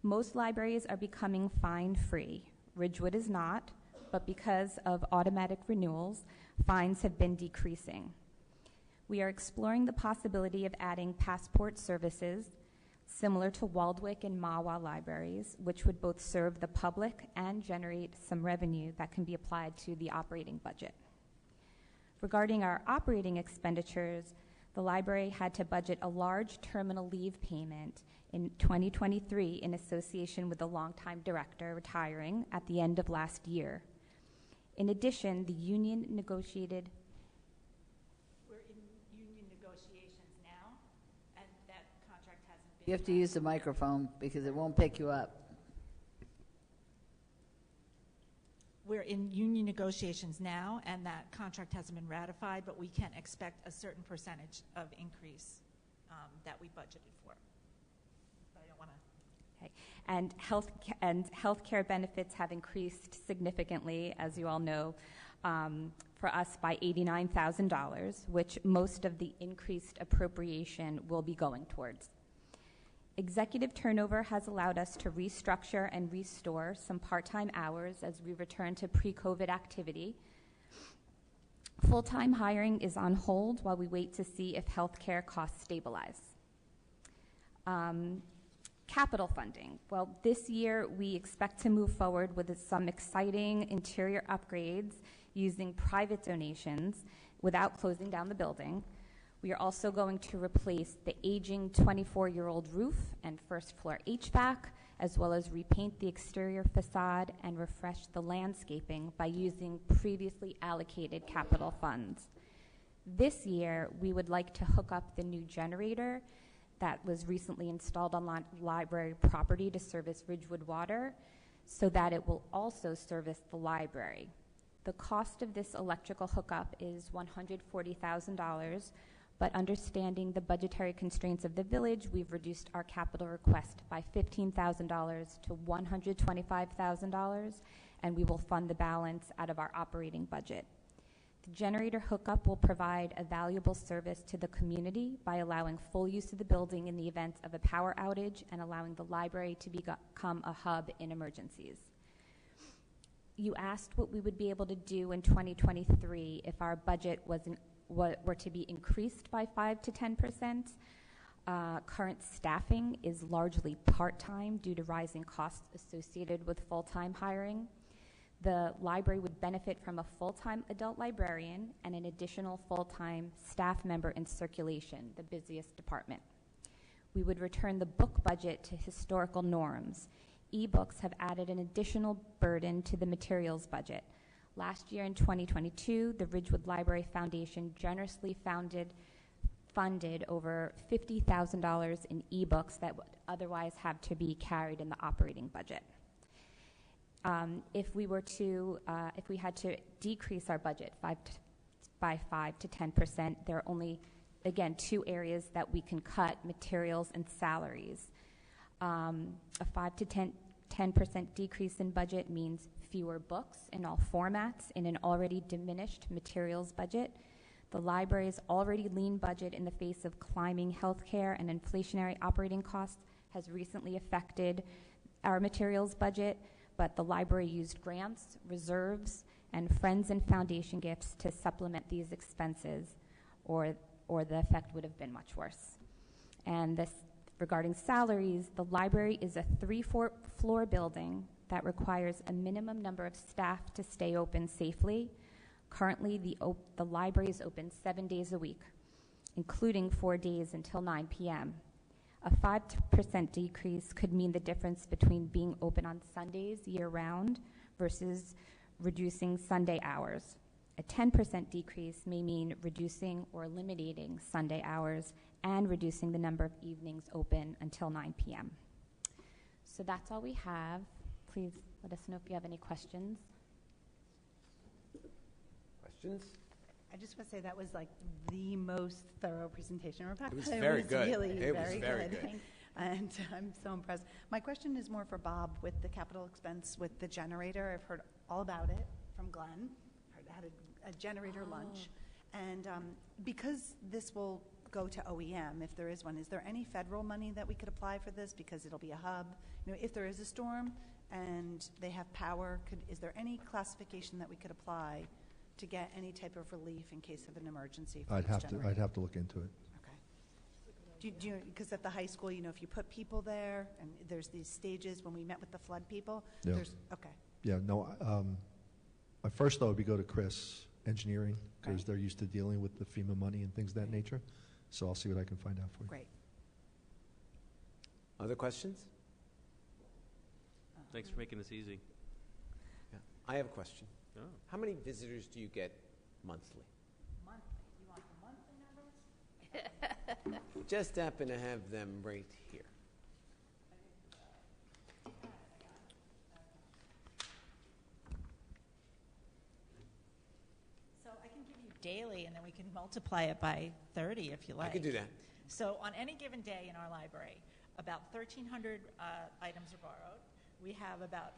Most libraries are becoming fine-free. Ridgewood is not, but because of automatic renewals, fines have been decreasing. We are exploring the possibility of adding passport services similar to Waldwick and Mahwah libraries, which would both serve the public and generate some revenue that can be applied to the operating budget. Regarding our operating expenditures, the library had to budget a large terminal leave payment in 2023 in association with the longtime director retiring at the end of last year. In addition, the union negotiated.
We're in union negotiations now, and that contract hasn't been.
You have to use the microphone because it won't pick you up.
We're in union negotiations now, and that contract hasn't been ratified, but we can expect a certain percentage of increase that we budgeted for. But I don't want to.
Okay. And healthcare benefits have increased significantly, as you all know, for us by $89,000, which most of the increased appropriation will be going towards. Executive turnover has allowed us to restructure and restore some part-time hours as we return to pre-COVID activity. Full-time hiring is on hold while we wait to see if healthcare costs stabilize. Capital funding. Well, this year we expect to move forward with some exciting interior upgrades using private donations without closing down the building. We are also going to replace the aging 24-year-old roof and first floor HVAC, as well as repaint the exterior facade and refresh the landscaping by using previously allocated capital funds. This year, we would like to hook up the new generator that was recently installed on library property to service Ridgewood Water so that it will also service the library. The cost of this electrical hookup is $140,000, but understanding the budgetary constraints of the village, we've reduced our capital request by $15,000 to $125,000, and we will fund the balance out of our operating budget. The generator hookup will provide a valuable service to the community by allowing full use of the building in the event of a power outage and allowing the library to become a hub in emergencies. You asked what we would be able to do in 2023 if our budget were to be increased by 5 to 10%. Current staffing is largely part-time due to rising costs associated with full-time hiring. The library would benefit from a full-time adult librarian and an additional full-time staff member in circulation, the busiest department. We would return the book budget to historical norms. E-books have added an additional burden to the materials budget. Last year in 2022, the Ridgewood Library Foundation generously funded over $50,000 in e-books that would otherwise have to be carried in the operating budget. If we had to decrease our budget by 5 to 10%, there are only, again, 2 areas that we can cut: materials and salaries. A 5 to 10% decrease in budget means fewer books in all formats in an already diminished materials budget. The library's already lean budget in the face of climbing healthcare and inflationary operating costs has recently affected our materials budget, but the library used grants, reserves, and friends and foundation gifts to supplement these expenses, or the effect would have been much worse. And this, regarding salaries, the library is a 3-floor building that requires a minimum number of staff to stay open safely. Currently, the library is open 7 days a week, including 4 days until 9 p.m. A 5% decrease could mean the difference between being open on Sundays year-round versus reducing Sunday hours. A 10% decrease may mean reducing or eliminating Sunday hours and reducing the number of evenings open until 9 p.m. So that's all we have. Please let us know if you have any questions.
Questions?
I just want to say that was like the most thorough presentation, Rebecca.
It was very good.
Really
It was
very
very
good.
good.
And I'm so impressed. My question is more for Bob with the capital expense with the generator. I've heard all about it from Glenn. I had a generator lunch. And because this will go to OEM, if there is one, is there any federal money that we could apply for this? Because it'll be a hub. You know, if there is a storm and they have power, is there any classification that we could apply to get any type of relief in case of an emergency for
I'd
this
have
generator?
to look into it.
Okay. Because at the high school, you know, if you put people there, and there's these stages when we met with the flood people,
Yeah.
okay.
Yeah, no, my first thought would be go to Chris Engineering, because
Right.
they're used to dealing with the FEMA money and things of that nature. So I'll see what I can find out for you.
Great.
Other questions?
Thanks for making this easy.
Yeah. I have a question.
Oh.
How many visitors do you get monthly?
Monthly. You want the monthly numbers?
Just happen to have them right here.
So I can give you daily, and then we can multiply it by 30 if you like.
I could do that.
So on any given day in our library, about 1,300 items are borrowed. We have about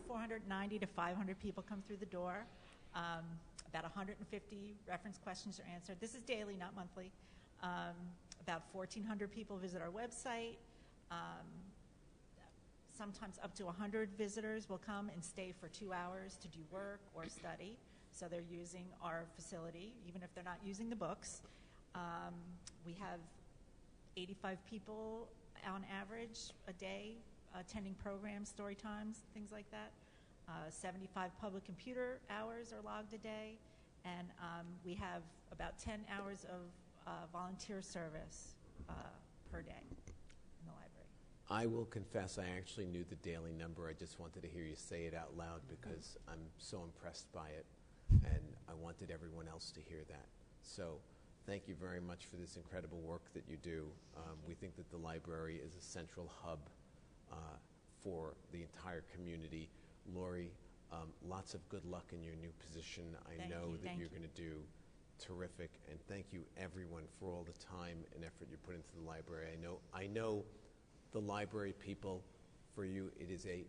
490 to 500 people come through the door. About 150 reference questions are answered. This is daily, not monthly. About 1,400 people visit our website. Sometimes up to 100 visitors will come and stay for 2 hours to do work or study. So they're using our facility, even if they're not using the books. We have 85 people on average a day attending programs, story times, things like that. 75 public computer hours are logged a day. And we have about 10 hours of volunteer service per day in the library.
I will confess I actually knew the daily number. I just wanted to hear you say it out loud because I'm so impressed by it, and I wanted everyone else to hear that. So thank you very much for this incredible work that you do. We think that the library is a central hub for the entire community. Lori, lots of good luck in your new position. I know that you're going to do terrific, and thank you everyone for all the time and effort you put into the library. I know the library people, for you, it is a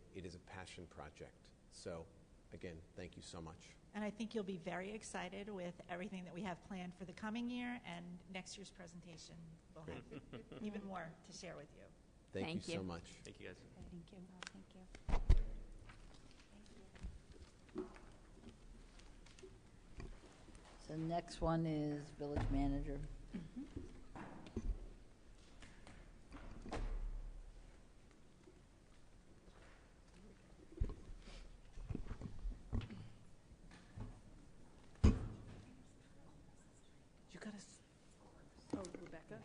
passion project. So again, thank you so much.
And I think you'll be very excited with everything that we have planned for the coming year, and next year's presentation will have even more to share with you.
Thank you so much.
Thank you, guys.
Thank you. Thank you.
the next one is village manager.
You got us. Oh, Rebecca?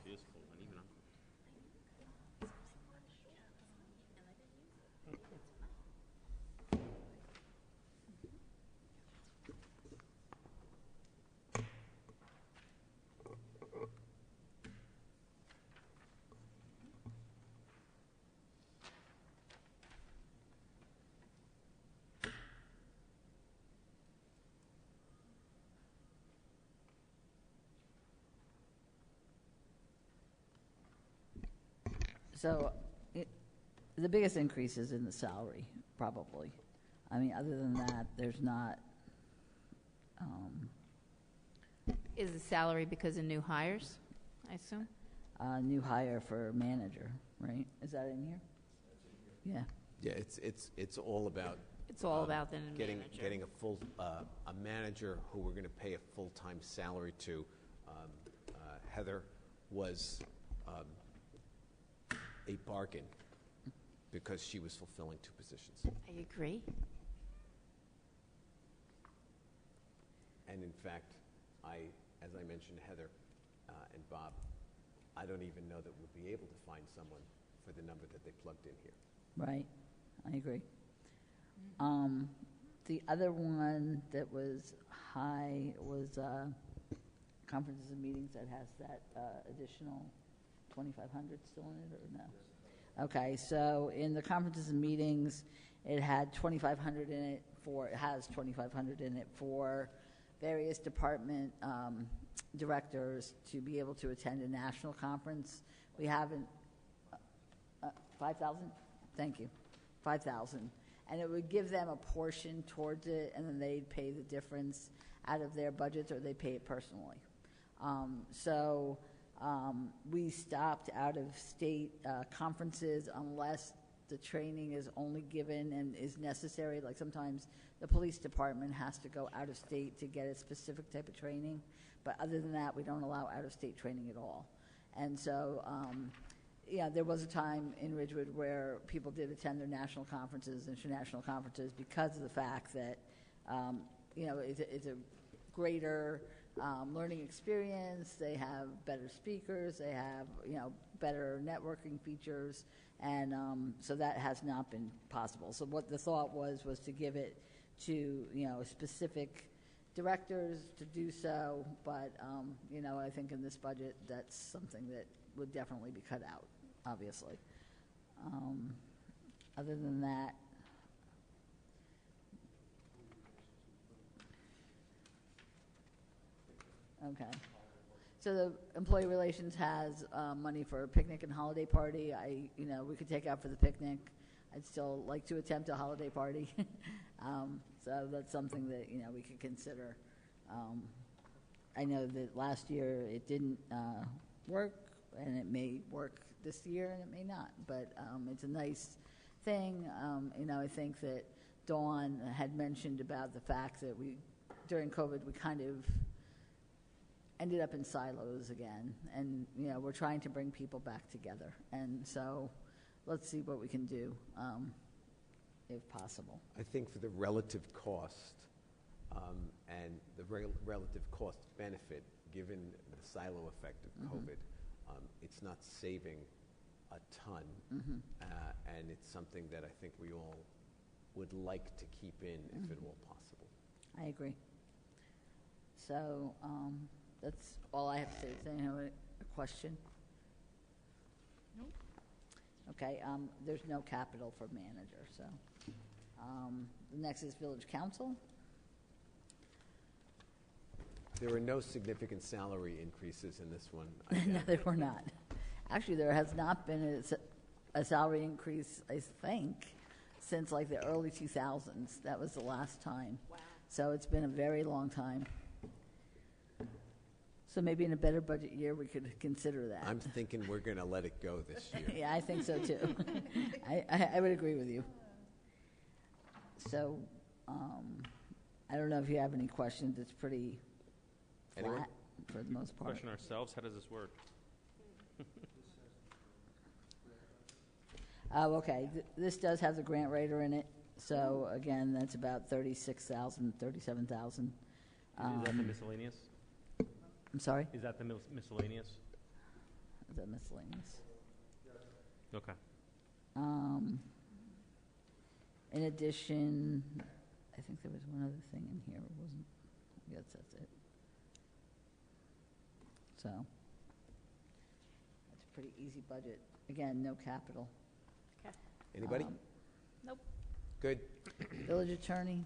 So the biggest increase is in the salary, probably. I mean, other than that, there's not,
Is the salary because of new hires, I assume?
a new hire for manager, right? Is that in here? Yeah.
Yeah, it's all about
It's all about the
getting
manager.
a full a manager who we're going to pay a full-time salary to. Heather was a bargain because she was fulfilling two positions.
I agree.
And in fact, as I mentioned, Heather and Bob, I don't even know that we'll be able to find someone for the number that they plugged in here.
Right, I agree. The other one that was high was conferences and meetings that has that additional 2,500 still in it, or no? Okay, so in the conferences and meetings, it had 2,500 in it it has 2,500 in it for various department directors to be able to attend a national conference. We haven't, 5,000? Thank you, 5,000. And it would give them a portion towards it, and then they'd pay the difference out of their budgets, or they pay it personally. We stopped out-of-state conferences unless the training is only given and is necessary. Like sometimes the police department has to go out of state to get a specific type of training. But other than that, we don't allow out-of-state training at all. And so, there was a time in Ridgewood where people did attend their national conferences, international conferences, because of the fact that, it's a greater learning experience. They have better speakers. They have, better networking features. And so that has not been possible. So what the thought was to give it to, specific directors to do so. But, I think in this budget, that's something that would definitely be cut out, obviously. Other than that, okay. So the employee relations has money for a picnic and holiday party. We could take out for the picnic. I'd still like to attempt a holiday party. So that's something that, we could consider. I know that last year it didn't work, and it may work this year, and it may not. But it's a nice thing. I think that Dawn had mentioned about the fact that during COVID, we kind of ended up in silos again, and we're trying to bring people back together, and so let's see what we can do, if possible.
I think for the relative cost and the relative cost benefit, given the silo effect of COVID, it's not saving a ton, and it's something that I think we all would like to keep in if at all possible.
I agree. So that's all I have to say. Does anyone have a question?
Nope.
Okay, there's no capital for manager, so. The next is village council.
There were no significant salary increases in this one.
No, there were not. Actually, there has not been a salary increase, I think, since like the early 2000s. That was the last time.
Wow.
So it's been a very long time. So maybe in a better budget year, we could consider that.
I'm thinking we're going to let it go this year.
Yeah, I think so too. I would agree with you. So I don't know if you have any questions. It's pretty
Anyone?
flat for the most part.
Question ourselves, how does this work?
Oh, okay. This does have the grant writer in it. So again, that's about 36,000, 37,000.
Is that the miscellaneous?
I'm sorry?
Is that the miscellaneous?
Is that miscellaneous?
Okay.
In addition, I think there was one other thing in here, wasn't? Yes, that's it. So, that's a pretty easy budget. Again, no capital.
Anybody?
Nope.
Good.
Village attorney?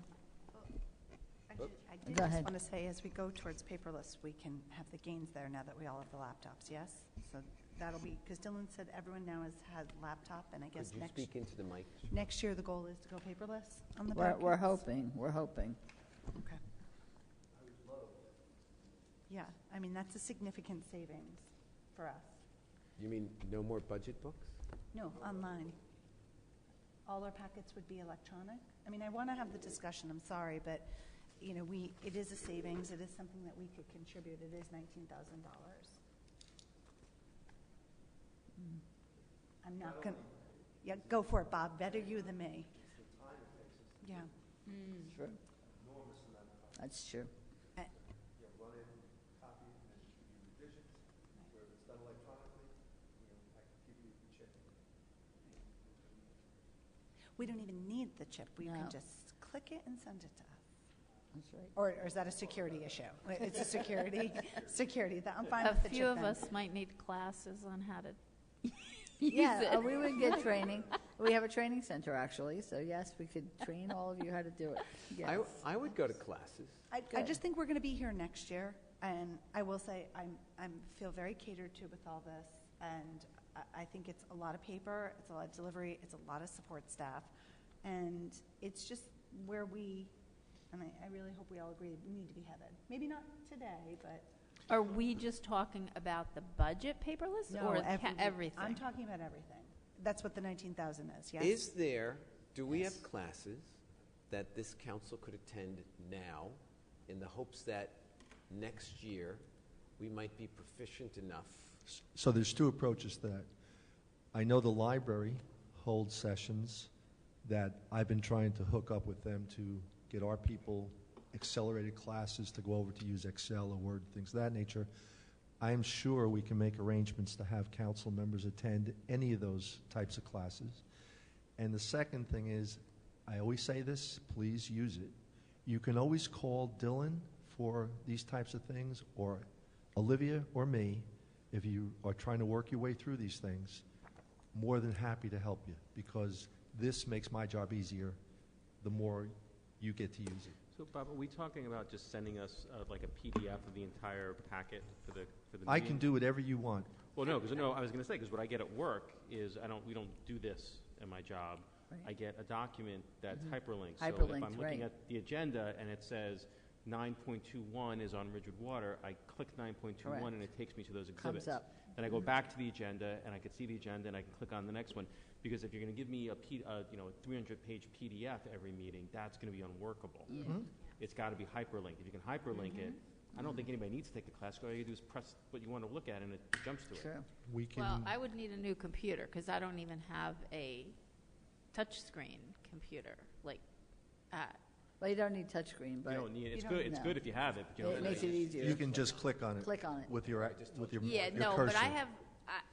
I
Go
did
ahead.
just want to say, as we go towards paperless, we can have the gains there now that we all have the laptops, yes? So that'll be, because Dylan said everyone now has had laptop, and I guess
Could you speak into the mic?
next year the goal is to go paperless on the
We're
packets?
hoping, we're hoping.
Okay. Yeah, I mean, that's a significant savings for us.
You mean no more budget books?
No, online. All our packets would be electronic. I mean, I want to have the discussion, I'm sorry, but, you know, it is a savings, it is something that we could contribute, it is $19,000. I'm not going to, yeah, go for it, Bob, better you than me. Yeah.
True. That's true.
We don't even need the chip, we
No.
can just click it and send it to us.
That's right.
Or is that a security issue? It's a security, I'm fine
A
with the chip
few of
then.
us might need classes on how to
Yeah,
use it.
we would get training. We have a training center, actually, so yes, we could train all of you how to do it. Yes.
I would go to classes.
I just think we're going to be here next year, and I will say I'm feel very catered to with all this, and I think it's a lot of paper, it's a lot of delivery, it's a lot of support staff, and it's just where and I really hope we all agree we need to be headed. Maybe not today, but
Are we just talking about the budget paperless
no,
or
everything.
everything?
I'm talking about everything. That's what the 19,000 is. Yes.
Do we have classes that this council could attend now in the hopes that next year we might be proficient enough?
So there's two approaches to that. I know the library holds sessions that I've been trying to hook up with them to get our people accelerated classes to go over to use Excel or Word, things of that nature. I am sure we can make arrangements to have council members attend any of those types of classes. And the second thing is, I always say this, please use it. You can always call Dylan for these types of things, or Olivia or me, if you are trying to work your way through these things. More than happy to help you, because this makes my job easier the more you get to use it.
So, Bob, are we talking about just sending us like a PDF of the entire packet for the
I
meeting?
can do whatever you want.
Well, no, because I was going to say, because what I get at work is we don't do this at my job.
Right.
I get a document that's hyperlinked. So if
Hyperlinked,
I'm looking
right.
at the agenda and it says 9.21 is on Ridgewood Water, I click 9.21
Correct.
and it takes me to those exhibits.
Comes up.
Then I go back to the agenda and I can see the agenda and I can click on the next one. Because if you're going to give me a 300-page PDF every meeting, that's going to be unworkable. It's got to be hyperlinked. If you can hyperlink it, I don't think anybody needs to take the class. All you do is press what you want to look at and it jumps to it.
True.
We can.
Well, I would need a new computer because I don't even have a touchscreen computer.
Well, you don't need touchscreen, but
You don't need it. It's
you
good.
don't
It's
know.
good if you have it. But you
It
don't
makes
need
it easier.
You can just click on it.
Click on it.
with your
Yeah,
your
no,
cursor.
but I have.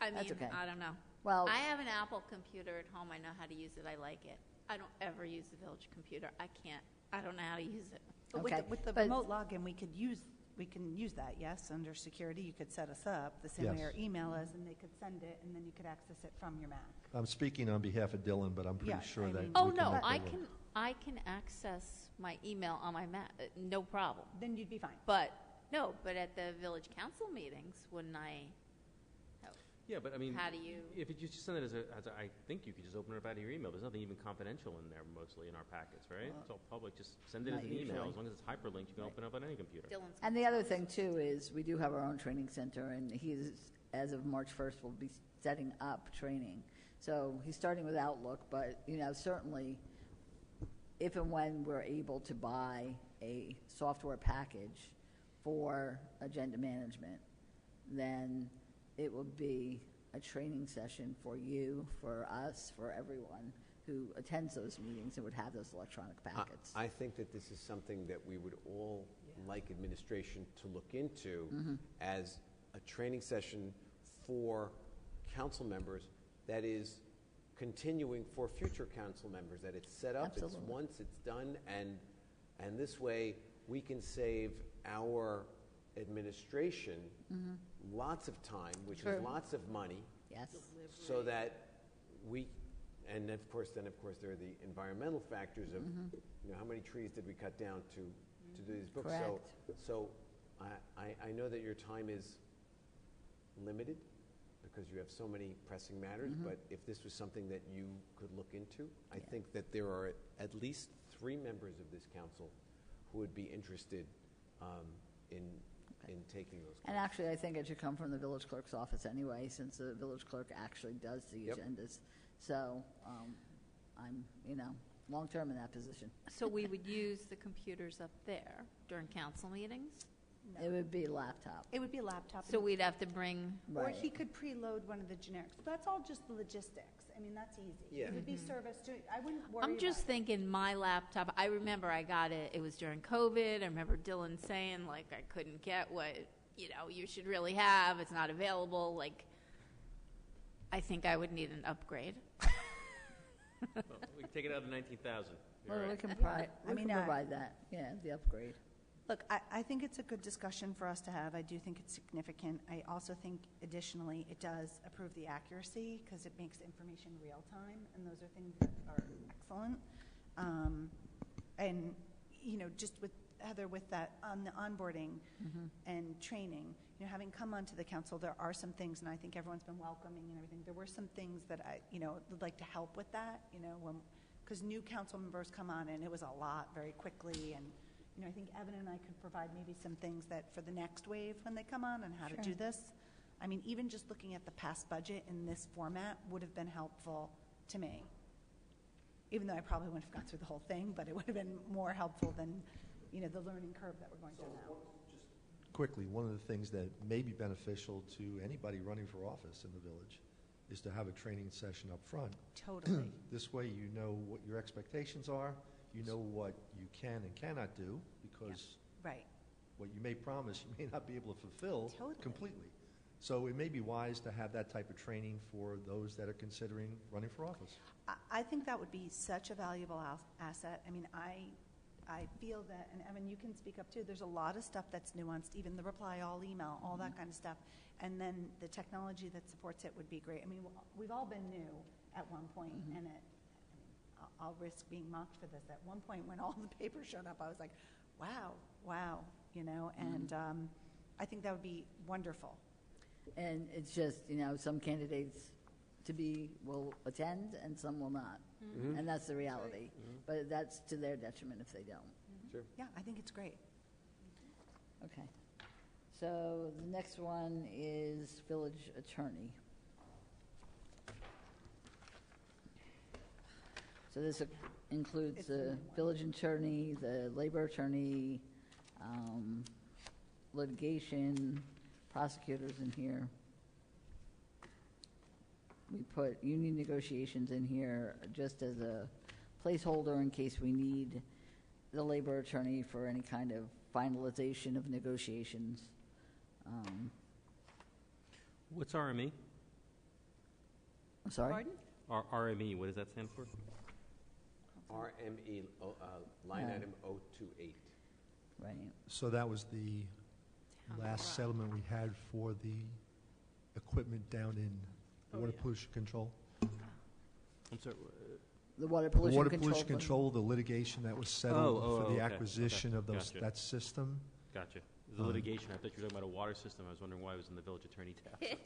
I mean,
That's okay.
I don't know.
Well,
I have an Apple computer at home. I know how to use it. I like it. I don't ever use the village computer. I can't. I don't know how to use it.
But
Okay,
with the
but-
remote login, we can use that, yes, under security. You could set us up the same way
Yes.
our email is, and they could send it, and then you could access it from your Mac.
I'm speaking on behalf of Dylan, but I'm pretty
Yeah,
sure
I
that
mean-
Oh
we can
no,
make
I
that work.
can access my email on my Mac. No problem.
Then you'd be fine.
But at the village council meetings, wouldn't I?
Yeah, but I mean,
How do you?
if you just send it I think you could just open it up out of your email. There's nothing even confidential in there mostly in our packets, right? It's all public. Just send it
Not
as an email.
usually.
As long as it's hyperlinked, you can open it up on any computer.
Dylan's
and the other thing too is we do have our own training center, and he's, as of March 1st, will be setting up training. So he's starting with Outlook, but certainly, if and when we're able to buy a software package for agenda management, then it would be a training session for you, for us, for everyone who attends those meetings and would have those electronic packets.
I think that this is something that we would all like administration to look into as a training session for council members that is continuing for future council members, that it's set up,
Absolutely.
it's once, it's done, and this way we can save our administration lots of time, which
Sure.
is lots of money,
Yes.
so that we, and of course, there are the environmental factors of, how many trees did we cut down to do these books? So I know that your time is limited because you have so many pressing matters, but if this was something that you could look into, I think that there are at least 3 members of this council who would be interested in taking those.
And actually, I think it should come from the village clerk's office anyway, since the village clerk actually does the
Yep.
agendas. So I'm, long-term in that position.
So we would use the computers up there during council meetings?
It would be laptop.
It would be a laptop.
So we'd have to bring,
Or
Right.
he could preload one of the generics. That's all just the logistics. I mean, that's easy.
Yeah.
It would be service to, I wouldn't worry
I'm just
about it.
thinking my laptop, I remember I got it, it was during COVID. I remember Dylan saying, like, I couldn't get what, you should really have. It's not available. Like, I think I would need an upgrade.
Well, we can take it out of 19,000. You're
Well,
right.
we can provide,
I mean,
provide that, the upgrade.
Look, I think it's a good discussion for us to have. I do think it's significant. I also think additionally, it does improve the accuracy because it makes information real time, and those are things that are excellent. And, just with Heather, with that on the onboarding and training, having come onto the council, there are some things, and I think everyone's been welcoming and everything. There were some things that I, would like to help with that, because new council members come on, and it was a lot very quickly, and I think Evan and I could provide maybe some things that for the next wave when they come on and how to do this. I mean, even just looking at the past budget in this format would have been helpful to me. Even though I probably wouldn't have gone through the whole thing, but it would have been more helpful than, the learning curve that we're going through now.
Quickly, one of the things that may be beneficial to anybody running for office in the village is to have a training session up front.
Totally.
This way you know what your expectations are, you know what you can and cannot do, because
Right.
what you may promise, you may not be able to fulfill
Totally.
completely. So it may be wise to have that type of training for those that are considering running for office.
I think that would be such a valuable asset. I mean, I feel that, and Evan, you can speak up too, there's a lot of stuff that's nuanced, even the reply all email, all that kind of stuff. And then the technology that supports it would be great. I mean, we've all been new at one point, and I'll risk being mocked for this. At one point when all the papers showed up, I was like, wow, and I think that would be wonderful.
And it's just, some candidates will attend and some will not. And that's the reality. But that's to their detriment if they don't.
Sure.
Yeah, I think it's great.
Okay. So the next one is village attorney. So this includes
It's
the
the
village attorney, the labor attorney, litigation, prosecutors in here. We put union negotiations in here just as a placeholder in case we need the labor attorney for any kind of finalization of negotiations.
What's RME?
I'm sorry?
Pardon?
RME, what does that stand for?
RME, line
Yeah.
item 028.
Right.
So that was the last settlement we had for the equipment down in water pollution control.
I'm sorry.
The water
The
pollution
water
control.
pollution control, the litigation that was settled for the
okay,
acquisition of those,
gotcha.
that system.
Gotcha. The litigation, I thought you were talking about a water system. I was wondering why it was in the village attorney tab.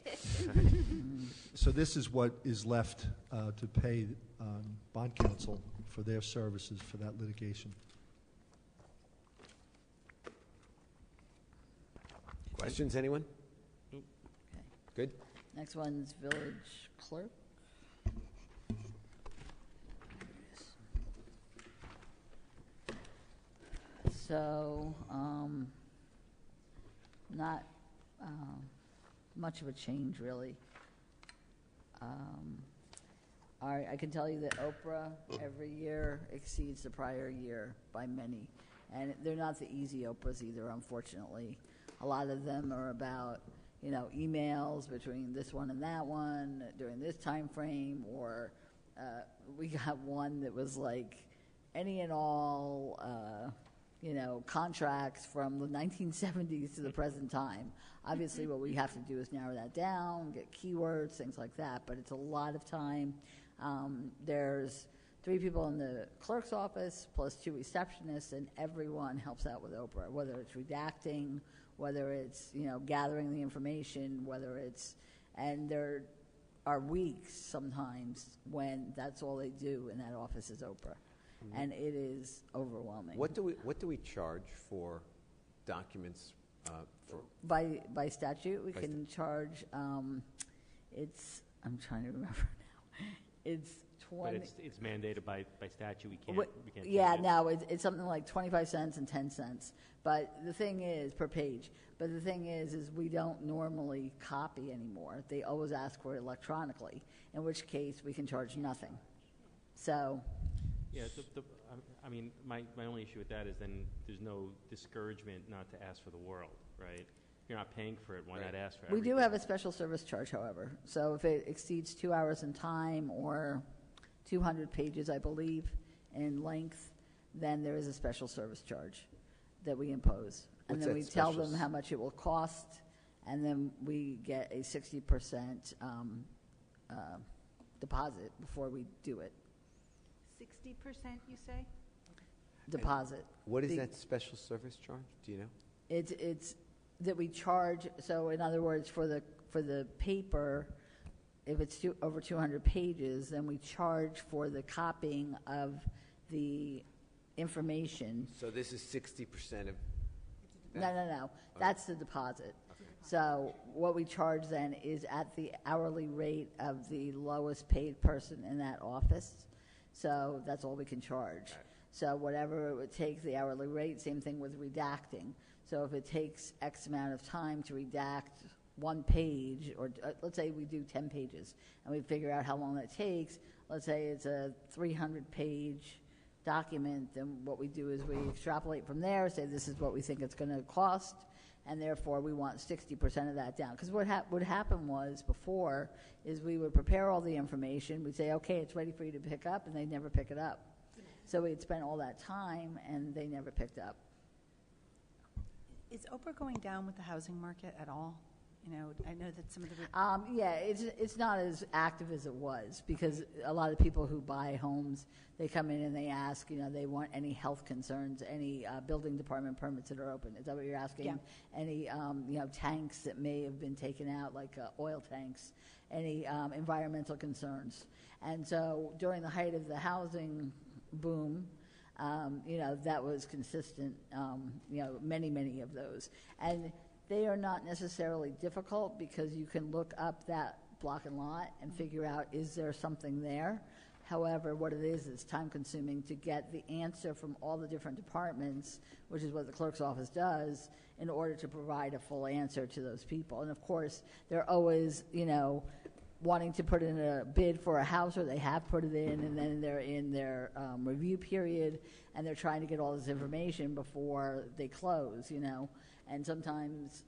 So this is what is left to pay bond counsel for their services for that litigation.
Questions, anyone?
Nope.
Okay.
Good?
Next one's village clerk. So, not much of a change, really. I can tell you that Oprah every year exceeds the prior year by many. And they're not the easy Oprahs either, unfortunately. A lot of them are about, emails between this one and that one during this time frame, or we got one that was like any and all, contracts from the 1970s to the present time. Obviously, what we have to do is narrow that down, get keywords, things like that, but it's a lot of time. There's 3 people in the clerk's office plus 2 receptionists, and everyone helps out with Oprah, whether it's redacting, whether it's, gathering the information, whether it's, and there are weeks sometimes when that's all they do in that office is Oprah. And it is overwhelming.
What do we charge for documents for?
By statute, we can charge, I'm trying to remember now. It's 20.
But it's mandated by statute. We can't
Yeah,
change it.
no, it's something like 25 cents and 10 cents. But the thing is, per page. But the thing is we don't normally copy anymore. They always ask for it electronically, in which case we can charge nothing. So.
Yeah, my only issue with that is then there's no discouragement not to ask for the world, right? If you're not paying for it, why not ask for it?
We do have a special service charge, however. So if it exceeds 2 hours in time or 200 pages, I believe, in length, then there is a special service charge that we impose. And
What's
then we
that
tell
special
them how much it will cost, and then we get a 60% deposit before we do it.
60%, you say?
Deposit.
What is that special service charge? Do you know?
It's that we charge. So in other words, for the paper, if it's over 200 pages, then we charge for the copying of the information.
So this is 60% of
that? No. That's the deposit. So what we charge then is at the hourly rate of the lowest paid person in that office. So that's all we can charge.
Right.
So whatever it would take, the hourly rate, same thing with redacting. So if it takes X amount of time to redact 1 page, or let's say we do 10 pages, and we figure out how long that takes, let's say it's a 300-page document, then what we do is we extrapolate from there, say this is what we think it's going to cost, and therefore we want 60% of that down. Because what happened was before is we would prepare all the information, we'd say, okay, it's ready for you to pick up, and they'd never pick it up. So we'd spent all that time, and they never picked up.
Is Oprah going down with the housing market at all? I know that some of the...
Yeah, it's not as active as it was, because a lot of people who buy homes, they come in and they ask, they want any health concerns, any building department permits that are open. Is that what you're asking?
Yeah.
Any, tanks that may have been taken out, like oil tanks, any environmental concerns. And so during the height of the housing boom, that was consistent, many of those. And they are not necessarily difficult because you can look up that block and lot and figure out, is there something there? However, what it is time consuming to get the answer from all the different departments, which is what the clerk's office does, in order to provide a full answer to those people. And of course, they're always, wanting to put in a bid for a house, or they have put it in, and then they're in their review period, and they're trying to get all this information before they close, and sometimes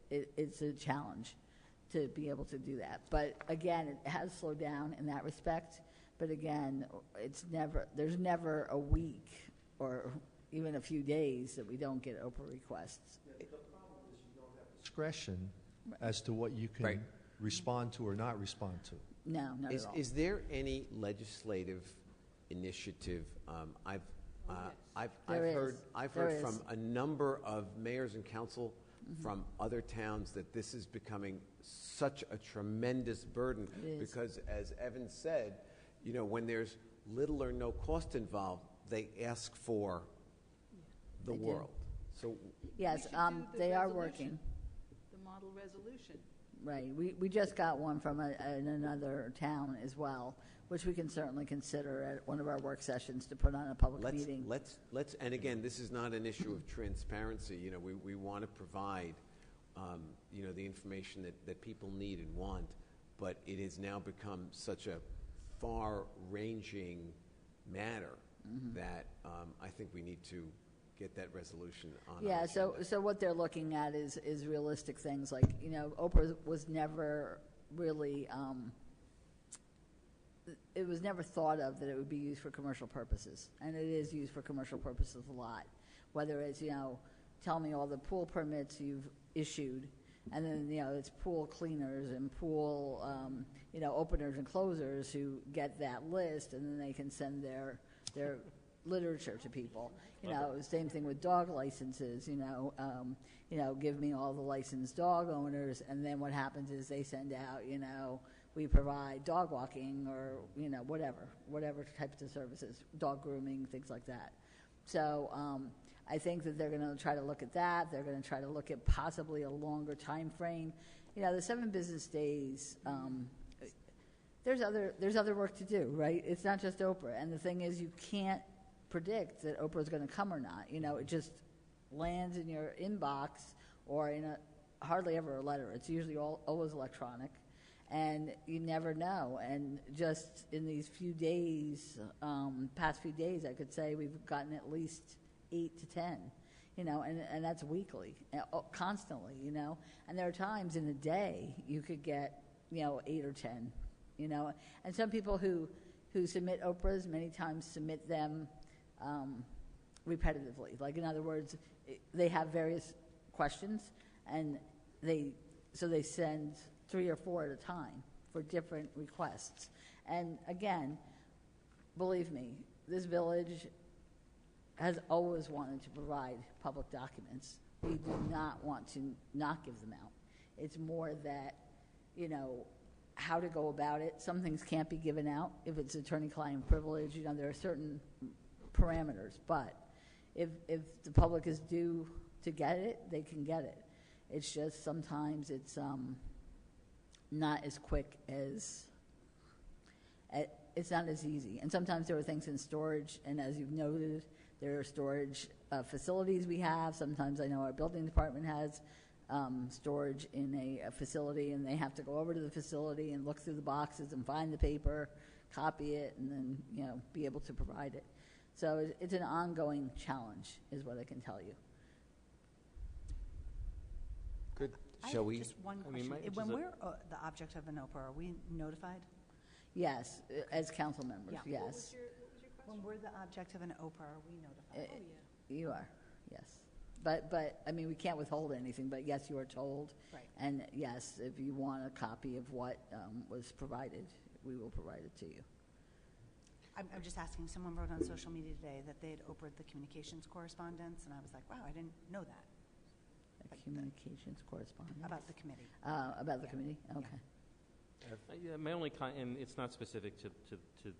it's a challenge to be able to do that. But again, it has slowed down in that respect, but again, there's never a week or even a few days that we don't get Oprah requests.
The problem is you don't have discretion as to what you can respond to or not respond to.
No, not at all.
Is there any legislative initiative? I've heard from a number of mayors and council from other towns that this is becoming such a tremendous burden because, as Evan said, when there's little or no cost involved, they ask for the world. So
yes, they are working.
The model resolution.
Right. We just got one from another town as well, which we can certainly consider at one of our work sessions to put on a public meeting.
Let's and again, this is not an issue of transparency. We want to provide the information that people need and want, but it has now become such a far-ranging matter that I think we need to get that resolution on.
Yeah,
our
so
agenda.
what they're looking at is realistic things like, Oprah was never really, it was never thought of that it would be used for commercial purposes, and it is used for commercial purposes a lot. Whether it's, tell me all the pool permits you've issued, and then, it's pool cleaners and pool, openers and closers who get that list, and then they can send their literature to people. Same thing with dog licenses, give me all the licensed dog owners, and then what happens is they send out, we provide dog walking or, whatever types of services, dog grooming, things like that. So I think that they're going to try to look at that. They're going to try to look at possibly a longer time frame. The 7 business days, there's other work to do, right? It's not just Oprah. And the thing is, you can't predict that Oprah's going to come or not. It just lands in your inbox or in hardly ever a letter. It's usually always electronic. And you never know. And just in these few days, past few days, I could say we've gotten at least 8 to 10, and that's weekly, constantly, And there are times in a day you could get, 8 or 10, And some people who submit Oprahs many times submit them repetitively. Like, in other words, they have various questions, and they send 3 or 4 at a time for different requests. And again, believe me, this village has always wanted to provide public documents. We do not want to not give them out. It's more that, how to go about it. Some things can't be given out if it's attorney-client privilege. There are certain parameters. But if the public is due to get it, they can get it. It's just sometimes it's not as quick as it's not as easy. And sometimes there are things in storage, and as you've noted, there are storage facilities we have. Sometimes I know our building department has storage in a facility, and they have to go over to the facility and look through the boxes and find the paper, copy it, and then be able to provide it. So it's an ongoing challenge, is what I can tell you.
Good.
I
Shall
have
we?
just one
I mean,
question. When we're the object of an Oprah, are we notified?
Yes, as council members,
Yeah.
yes.
When we're the object of an Oprah, are we notified?
You are, yes. But I mean, we can't withhold anything, but yes, you are told.
Right.
And yes, if you want a copy of what was provided, we will provide it to you.
I'm just asking, someone wrote on social media today that they had Oprah'd the communications correspondence, and I was like, wow, I didn't know that.
Communications correspondence?
About the committee.
About the committee? Okay.
Yeah, my only and it's not specific to the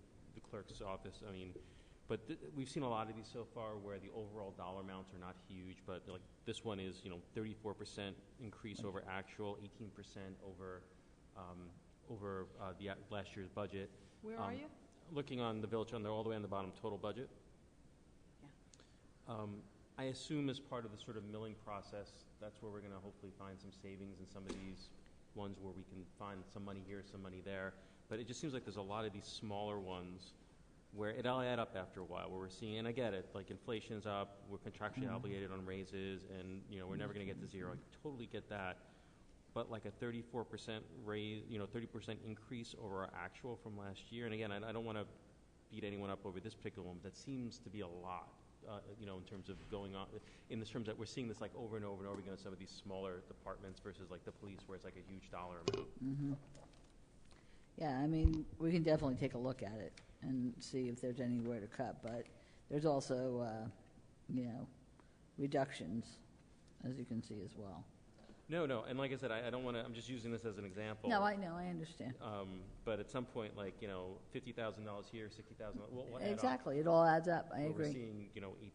clerk's office. I mean, but we've seen a lot of these so far where the overall dollar amounts are not huge, but like this one is 34% increase over actual, 18% over the last year's budget.
Where are you?
Looking on the village, all the way on the bottom, total budget.
Yeah.
I assume as part of the sort of milling process, that's where we're going to hopefully find some savings in some of these ones where we can find some money here, some money there. But it just seems like there's a lot of these smaller ones where it'll add up after a while, where we're seeing, and I get it, like inflation's up, we're contractually obligated on raises, and we're never going to get to zero. I totally get that. But like a 34% raise, 30% increase over our actual from last year. And again, I don't want to beat anyone up over this particular one, but that seems to be a lot. In terms of going on, in the terms that we're seeing this like over and over and over again in some of these smaller departments versus like the police where it's like a huge dollar amount.
Mm-hmm. Yeah, I mean, we can definitely take a look at it and see if there's anywhere to cut, but there's also, reductions, as you can see as well.
No, and like I said, I don't want to, I'm just using this as an example.
No, I know, I understand.
But at some point, like, $50,000 here, $60,000, we'll add
exactly, it all adds up, I
up.
agree.
We're seeing,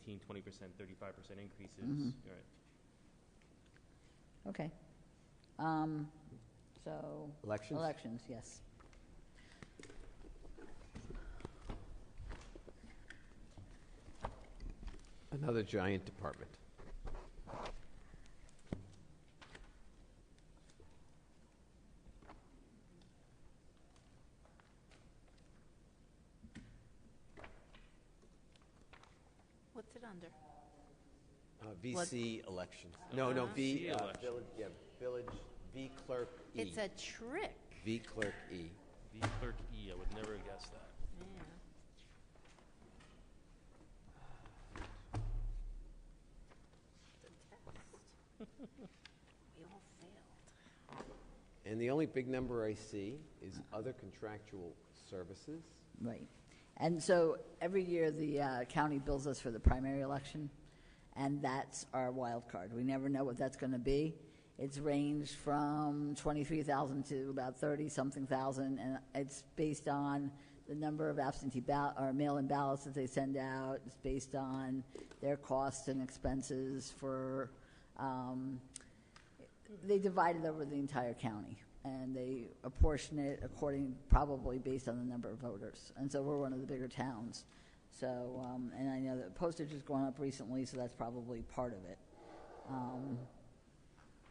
18, 20%, 35% increases.
Mm-hmm.
Right.
Okay. So.
Elections?
Elections, yes.
Another giant department.
What's it under?
VC elections. No, V,
VC election.
village, village, V clerk E.
It's a trick.
V clerk E.
V clerk E, I would never have guessed that.
Yeah. The test. We all failed.
And the only big number I see is other contractual services.
Right. And so every year the county bills us for the primary election, and that's our wild card. We never know what that's going to be. It's ranged from 23,000 to about 30-something thousand, and it's based on the number of absentee or mail-in ballots that they send out. It's based on their costs and expenses for. They divide it over the entire county, and they apportion it probably based on the number of voters. And so we're one of the bigger towns. So, and I know that postage has gone up recently, so that's probably part of it.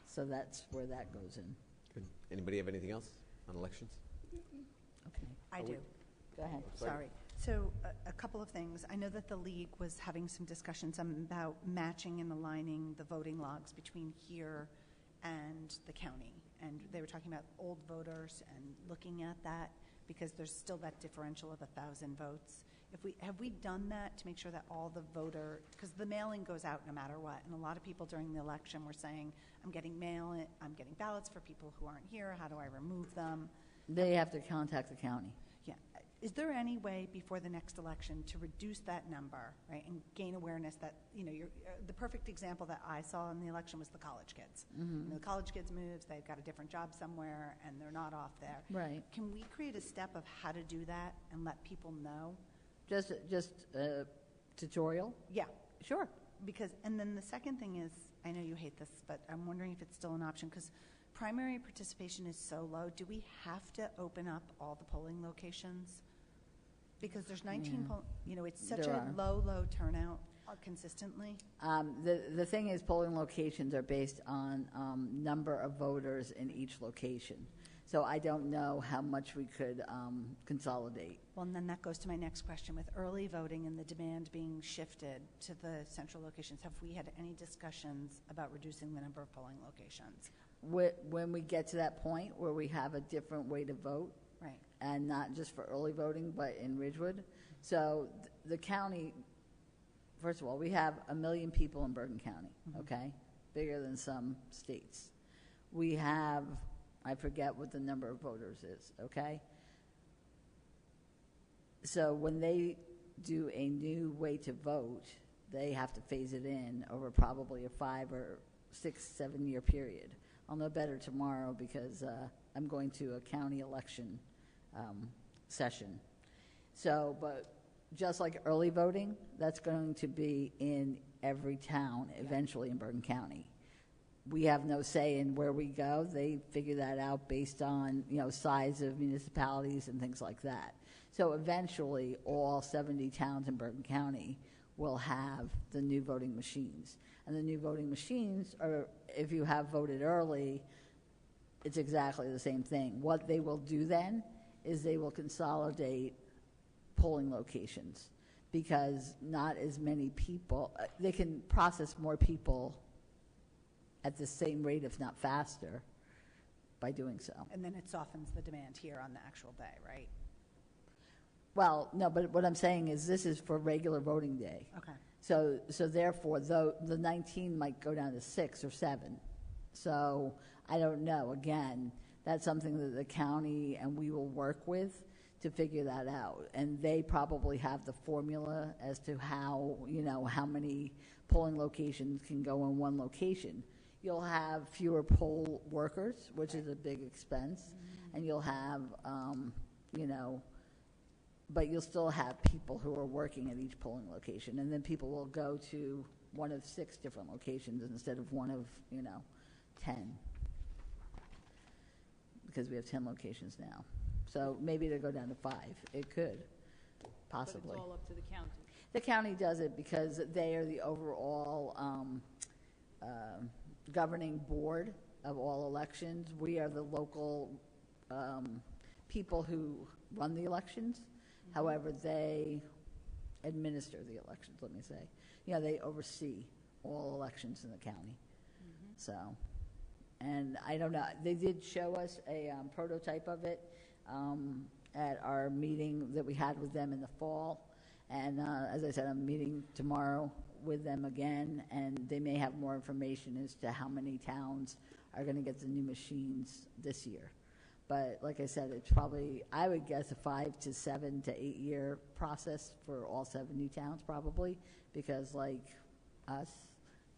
So that's where that goes in.
Good. Anybody have anything else on elections?
Okay.
I do.
Go ahead.
Sorry. So a couple of things. I know that the league was having some discussions about matching and aligning the voting logs between here and the county. And they were talking about old voters and looking at that because there's still that differential of 1,000 votes. Have we done that to make sure that all the because the mailing goes out no matter what, and a lot of people during the election were saying, I'm getting ballots for people who aren't here, how do I remove them?
They have to contact the county.
Yeah. Is there any way before the next election to reduce that number, right, and gain awareness that, the perfect example that I saw in the election was the college kids.
Mm-hmm.
The college kids moves, they've got a different job somewhere, and they're not off there.
Right.
Can we create a step of how to do that and let people know?
Just tutorial?
Yeah.
Sure.
And then the second thing is, I know you hate this, but I'm wondering if it's still an option, because primary participation is so low. Do we have to open up all the polling locations? Because there's 19, it's such
There
a
are.
low turnout consistently.
The thing is, polling locations are based on number of voters in each location. So I don't know how much we could consolidate.
Well, and then that goes to my next question. With early voting and the demand being shifted to the central locations, have we had any discussions about reducing the number of polling locations?
When we get to that point where we have a different way to vote,
Right.
and not just for early voting, but in Ridgewood. So the county, first of all, we have 1 million people in Bergen County, okay? Bigger than some states. We have, I forget what the number of voters is, okay? So when they do a new way to vote, they have to phase it in over probably a 5 or 6, 7 year period. I'll know better tomorrow because I'm going to a county election session. So, but just like early voting, that's going to be in every town eventually in Bergen County. We have no say in where we go. They figure that out based on, size of municipalities and things like that. So eventually all 70 towns in Bergen County will have the new voting machines. And the new voting machines are, if you have voted early, it's exactly the same thing. What they will do then is they will consolidate polling locations because not as many people, they can process more people at the same rate, if not faster, by doing so.
And then it softens the demand here on the actual day, right?
Well, no, but what I'm saying is this is for regular voting day.
Okay.
So therefore, though the 19 might go down to 6 or 7. So I don't know. Again, that's something that the county and we will work with to figure that out. And they probably have the formula as to how, how many polling locations can go in one location. You'll have fewer poll workers, which is a big expense, and you'll have, but you'll still have people who are working at each polling location, and then people will go to one of 6 different locations instead of one of, 10, because we have 10 locations now. So maybe they'll go down to 5. It could, possibly.
But it's all up to the county.
The county does it because they are the overall governing board of all elections. We are the local people who run the elections. However, they administer the elections, let me say. they oversee all elections in the county. So, and I don't know, they did show us a prototype of it at our meeting that we had with them in the fall. And as I said, I'm meeting tomorrow with them again, and they may have more information as to how many towns are going to get the new machines this year. But like I said, it's probably, I would guess, a 5 to 7 to 8 year process for all 7 new towns probably, because like us,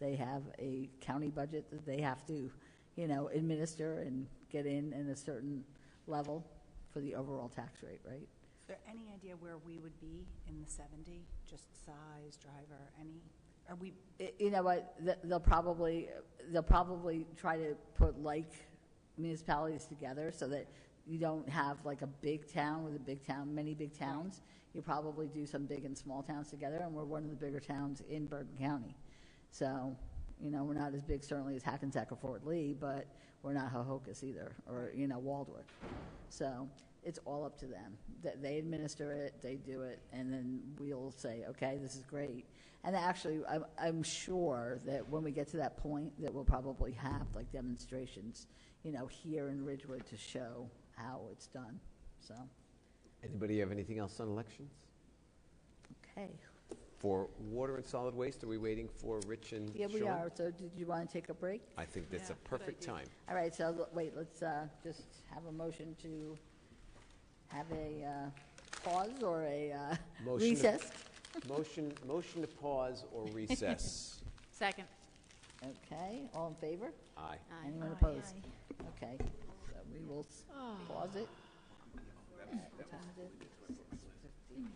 they have a county budget that they have to, administer and get in a certain level for the overall tax rate, right?
Is there any idea where we would be in the 70? Just size, driver, any? Are we?
You know what? They'll probably try to put like municipalities together so that you don't have like a big town with many big towns. You probably do some big and small towns together, and we're one of the bigger towns in Bergen County. So, we're not as big certainly as Hackensack or Fort Lee, but we're not Hohokus either, or, Waldwick. So it's all up to them. They administer it, they do it, and then we'll say, okay, this is great. And actually, I'm sure that when we get to that point, that we'll probably have like demonstrations, here in Ridgewood to show how it's done. So.
Anybody have anything else on elections?
Okay.
For water and solid waste, are we waiting for Rich and
Yeah, we
Sean?
are. So did you want to take a break?
I think that's a perfect time.
All right, so wait, let's just have a motion to have a pause or a
Motion to-
recess.
Motion to pause or recess.
Second.
Okay, all in favor?
Aye.
Anyone opposed? Okay, so we will pause it. What time is it? 6:50.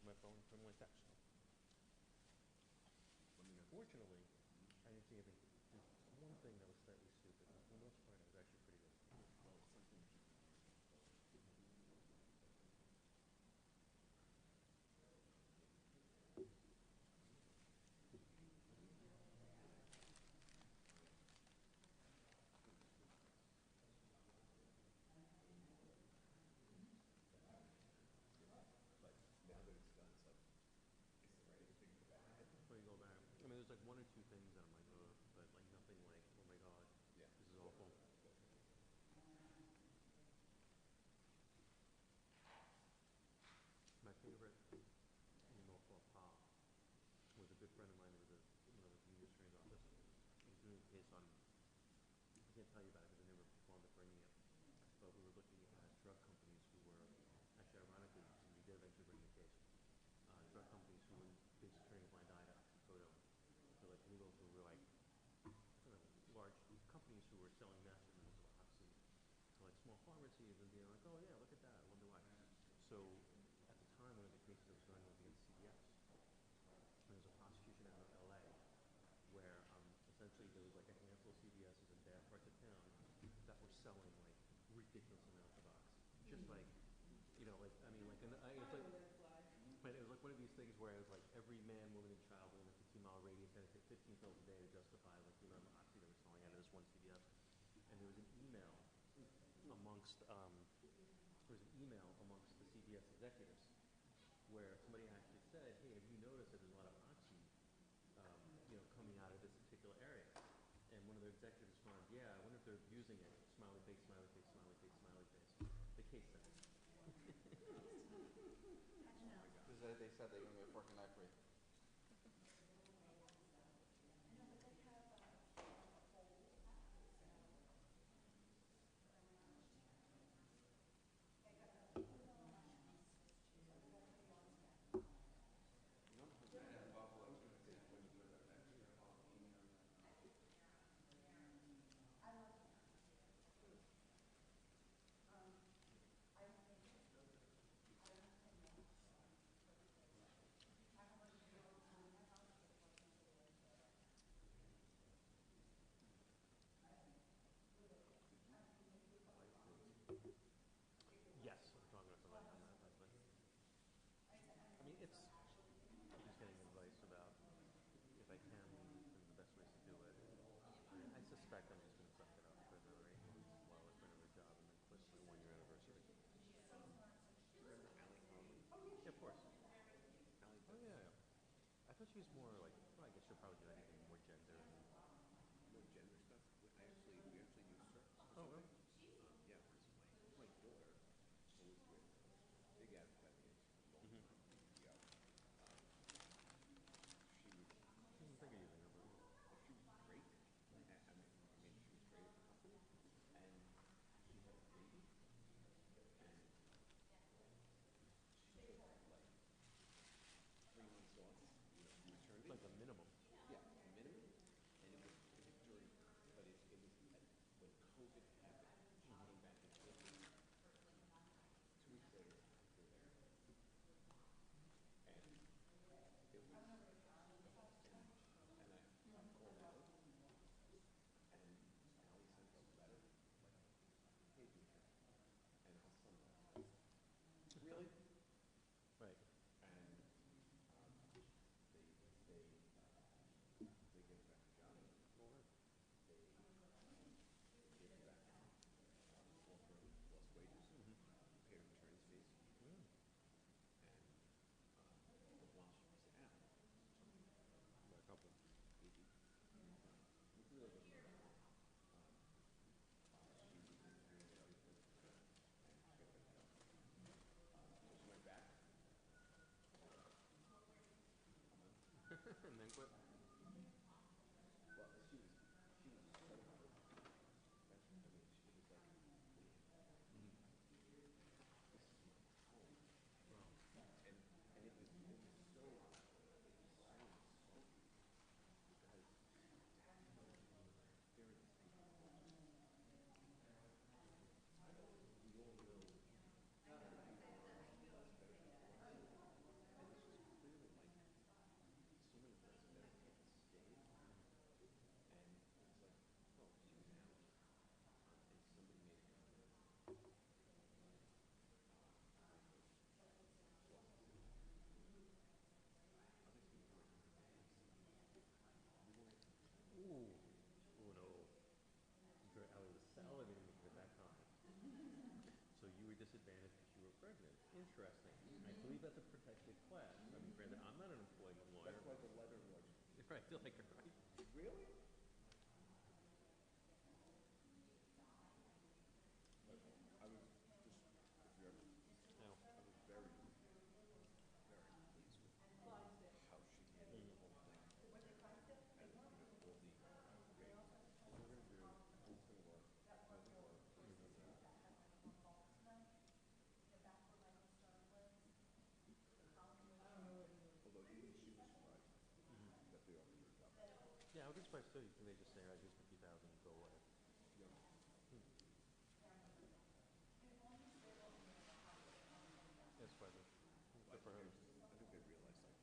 my phone from my text. Unfortunately, I didn't see anything. There's one thing that was slightly stupid. For the most part, it was actually pretty good. Before you go back, I mean, there's like one or two things that I'm like, ugh, but like nothing like, oh my god, this is awful. My favorite email for Pop was a good friend of mine who was one of the junior attorney's office. He was doing a case on, I can't tell you about it because I never performed it for any of but we were looking at drug companies who were, actually ironically, we did eventually bring the case, drug companies who were basically turning a blind eye to oxycodone. So like legal who were like, large companies who were selling massive amounts of oxy to like small pharmacies and being like, oh yeah, look at that, I wonder why. So at the time, one of the cases that was going on was against CVS. There was a prosecution out of LA where essentially there was like a handful of CVS's in bad parts of town that were selling like ridiculous amounts of oxy. Just like, like, I mean, like, it's like, but it was like one of these things where it was like every man, woman, and child within a 15-mile radius had to take 15 pills a day to justify like the amount of oxy they were selling out of this one CVS. And there was an email amongst the CVS executives where somebody actually said, hey, have you noticed that there's a lot of oxy, coming out of this particular area? And one of their executives responded, yeah, I wonder if they're abusing it. Smiley face, smiley face, smiley face, smiley face. The case settled.
They said they're going to get a fork and knife for you.
Yes, I'm talking about the life on that. I mean, it's just getting advice about if I can leave and the best ways to do it. I suspect I'm just going to suck it up for another 8 months while I look for another job and then quit my 1-year anniversary. Yeah, of course. Oh, yeah. I thought she was more like, well, I guess she'll probably do anything more gender.
No gender stuff. We actually use her.
Oh, really?
Yeah, because my daughter was with big advertising agency for a long time. Yeah. She was.
I didn't think of using her, but
She was great. I mean, she was great at the company, and she had a baby, and she took like 3 months off, maternity.
it's like the minimum.
Yeah, minimum, and it was during, but it was when COVID happened.
disadvantaged because you were pregnant. Interesting. I believe that's a protected class. I mean, granted, I'm not an employment lawyer. That's like the letter was. Right, I feel like you're right.
Really? I was just, if you ever,
No.
I was very, very pleased with how she handled the whole thing. And, all the rates. What we're gonna do, who's gonna work, doesn't work, who's gonna do. Although even she was surprised that they offered her a job.
Yeah, I would be surprised too. Can they just say, all right, here's 50,000, go away?
Yeah.
That's pleasant. Good for her.
I think they realized like,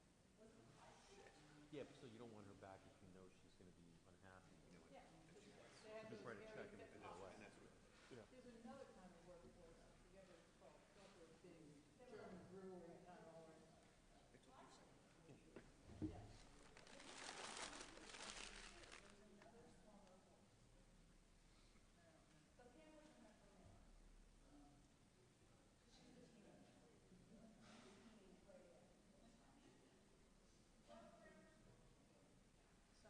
shit.
Yeah, but still, you don't want her back if you know she's going to be unhappy.
You know, and she was.
You just write a check and go away.
And that's what.
Yeah.
There's another kind of workforce, I forget what it's called, a big German brewery kind of all right.
It's what you said.
So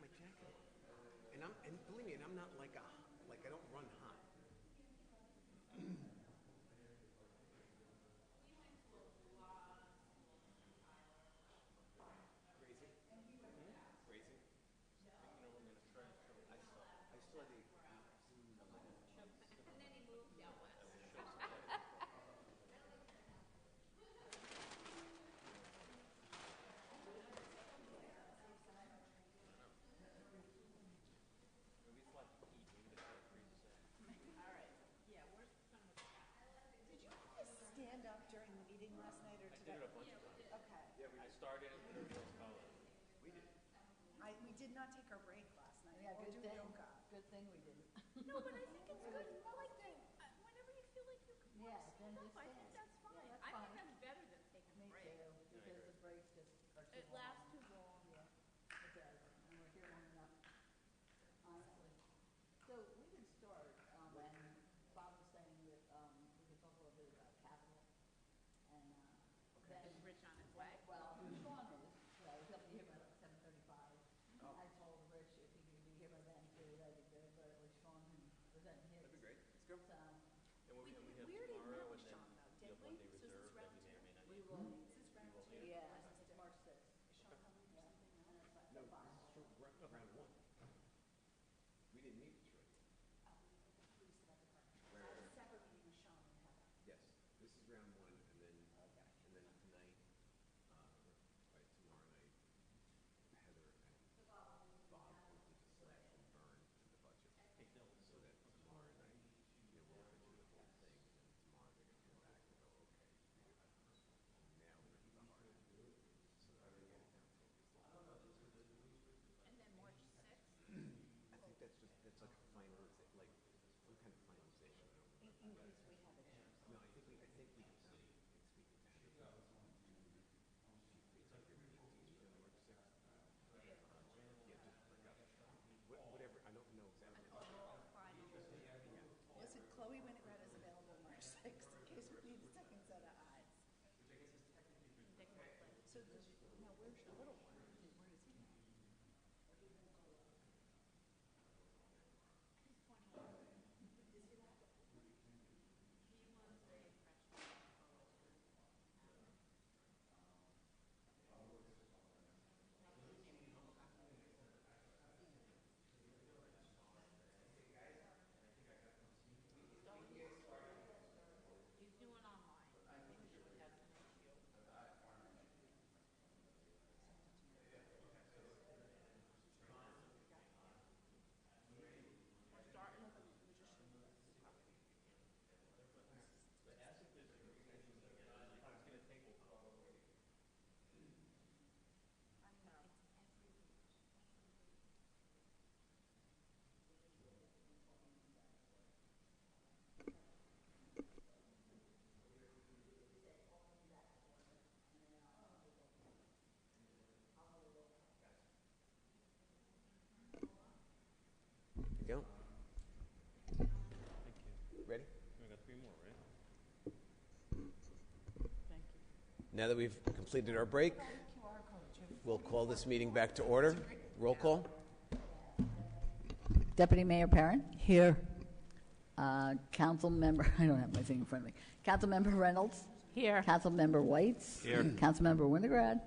my jacket. And believe me, and I'm not like I don't run hot. Crazy? Crazy? I saw the.
And then he moved out west.
Stand up during the meeting last night or today?
did it a bunch of times.
Okay.
I started and everybody else followed.
We did not take our break last night
Yeah,
or
good
do
thing.
yoga.
Good thing we didn't.
No, but I think it's good. I like that. Whenever you feel like you can
Yeah,
stand
then
up,
just
I think
stand.
that's fine.
Yeah, that's
I think
fine.
that's better than taking
Me
a break.
too, because the breaks just are too
It
long.
lasts too long.
Yeah, it does, and we're here long enough, honestly. So we can start, and Bob was saying that, we could talk a little bit about capital, and, then.
Is Rich on his way?
Well, Sean is, so he'll be here by like 7:35. I told Rich if he could be here by then too, that'd be good, but at least Sean can present his.
That'd be great. Let's go.
So,
And we have
We already
tomorrow
met
and
with
then
Sean though,
you
didn't
have one
we?
day
So this is
reserved that
round
we may or may not
we
use.
will,
Is this round two?
yeah,
Or is this
it's March 6th.
Is Sean coming or
Yeah,
something?
and it's like
No,
five.
this is round one. We didn't meet with Troy.
Police and other department. So I have a separate meeting with Sean and Heather.
Yes, this is round one, and then tonight, right, tomorrow night, Heather and Bob will do the slash and burn to the budget. So that tomorrow night, we'll look into the whole thing, and tomorrow they're gonna come back and go, okay, now we're gonna do the hard end. So that we get it down focused.
And then March 6th?
I think that's like a finalization, like some kind of finalization. I don't know.
In case we have issues.
No, I think we can see in speaking to Heather. It's like your meeting on March 6th. Yeah, just bring up, whatever, I don't know exactly.
Listen, Chloe Winograd is available March 6th in case we need a second set of eyes. So, now where's your little one? Where is he?
He's doing online. I think he has an issue. We're starting with a magician.
There you go.
Thank you.
Ready?
We got 3 more, right?
Thank you.
Now that we've completed our break, we'll call this meeting back to order. Roll call.
Deputy Mayor Perrin? Here. Council member, I don't have my thing in front of me. Council member Reynolds?
Here.
Council member Whites?
Here.
Council member Winograd?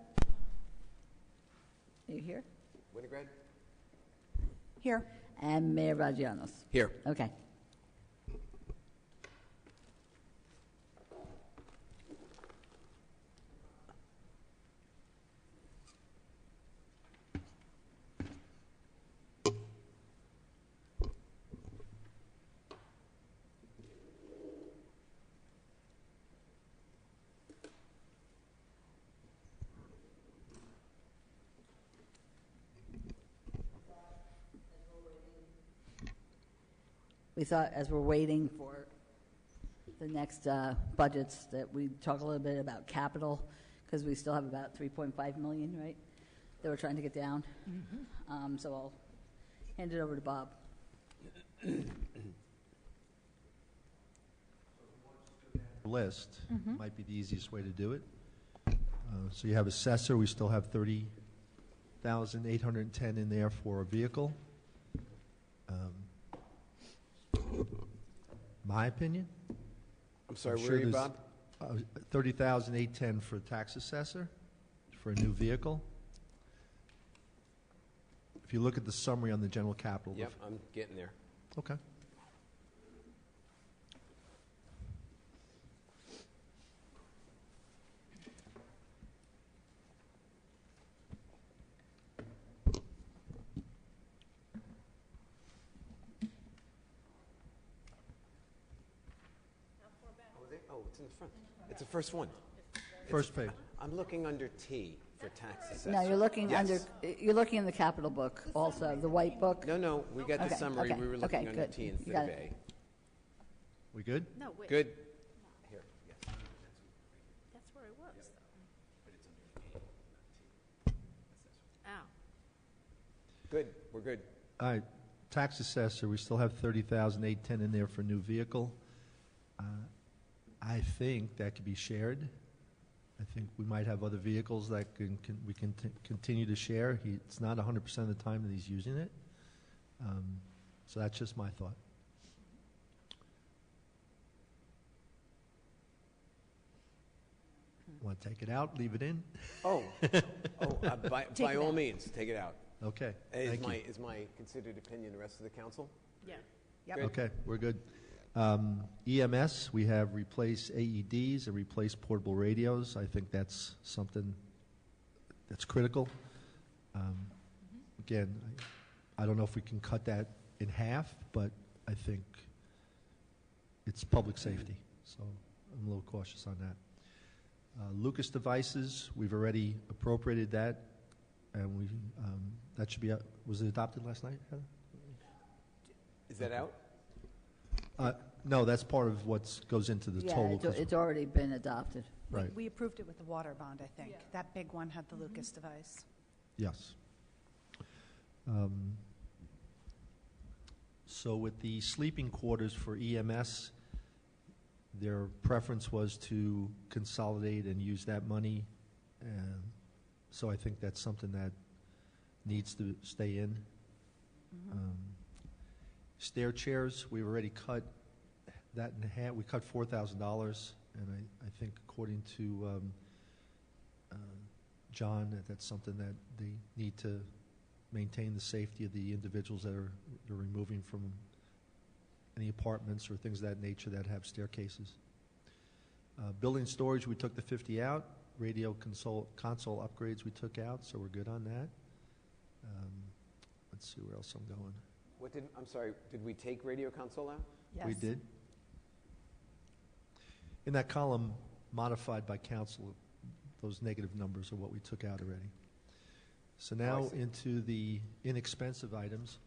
Are you here?
Winograd?
Here.
And Mayor Vagianos?
Here.
Okay. We thought, as we're waiting for the next budgets, that we talk a little bit about capital, because we still have about 3.5 million, right, that we're trying to get down. So I'll hand it over to Bob.
List might be the easiest way to do it. So you have assessor, we still have $30,810 in there for a vehicle. My opinion?
I'm sorry,
I'm
where
sure
are you,
there's,
Bob?
$30,810 for tax assessor for a new vehicle. If you look at the summary on the general capital.
Yep, I'm getting there.
Okay.
Oh, it's in the front. It's the first one.
First page.
I'm looking under T for tax assessor.
No, you're looking
Yes.
you're looking in the capital book also, the white book.
No, we got the
Okay,
summary.
okay,
We were looking
okay,
under
good.
T
You
instead
got
of
it.
A.
We good?
No, wait.
Good? Here, yes.
That's where it was, though. Oh.
Good, we're good.
All right, tax assessor, we still have $30,810 in there for new vehicle. I think that could be shared. I think we might have other vehicles that we can continue to share. It's not 100% of the time that he's using it. So that's just my thought. Want to take it out, leave it in?
By all means, take it out.
Okay, thank you.
Is my considered opinion the rest of the council?
Yeah.
Yep.
Good.
Okay, we're good. EMS, we have replaced AEDs and replaced portable radios. I think that's something that's critical. Again, I don't know if we can cut that in half, but I think it's public safety, so I'm a little cautious on that. Lucas devices, we've already appropriated that, and that should be, was it adopted last night, Heather?
Is that out?
No, that's part of what goes into the total.
Yeah, it's already been adopted.
Right.
We approved it with the water bond, I think.
Yeah.
That big one had the Lucas device.
Yes. So with the sleeping quarters for EMS, their preference was to consolidate and use that money. And so I think that's something that needs to stay in. Stair chairs, we've already cut that in half. We cut $4,000, and I think according to John, that's something that they need to maintain the safety of the individuals that they're removing from any apartments or things of that nature that have staircases. Building storage, we took the 50 out. Radio console upgrades we took out, so we're good on that. Let's see where else I'm going.
I'm sorry, did we take radio console out?
Yes.
We did. In that column, modified by council, those negative numbers are what we took out already. So now into the inexpensive items.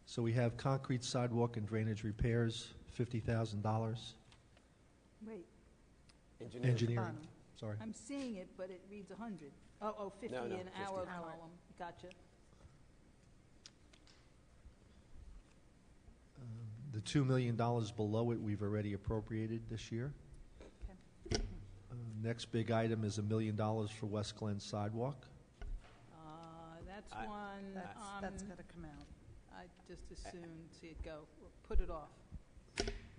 So we have concrete sidewalk and drainage repairs, $50,000.
Wait,
Engineering,
Bottom.
sorry.
I'm seeing it, but it reads 100. Oh, 50
No,
in
50.
our column. Gotcha.
The $2 million below it, we've already appropriated this year.
Okay.
Next big item is $1 million for West Glen sidewalk.
That's
I-
one,
That's got to come out.
I just as soon see it go. Put it off.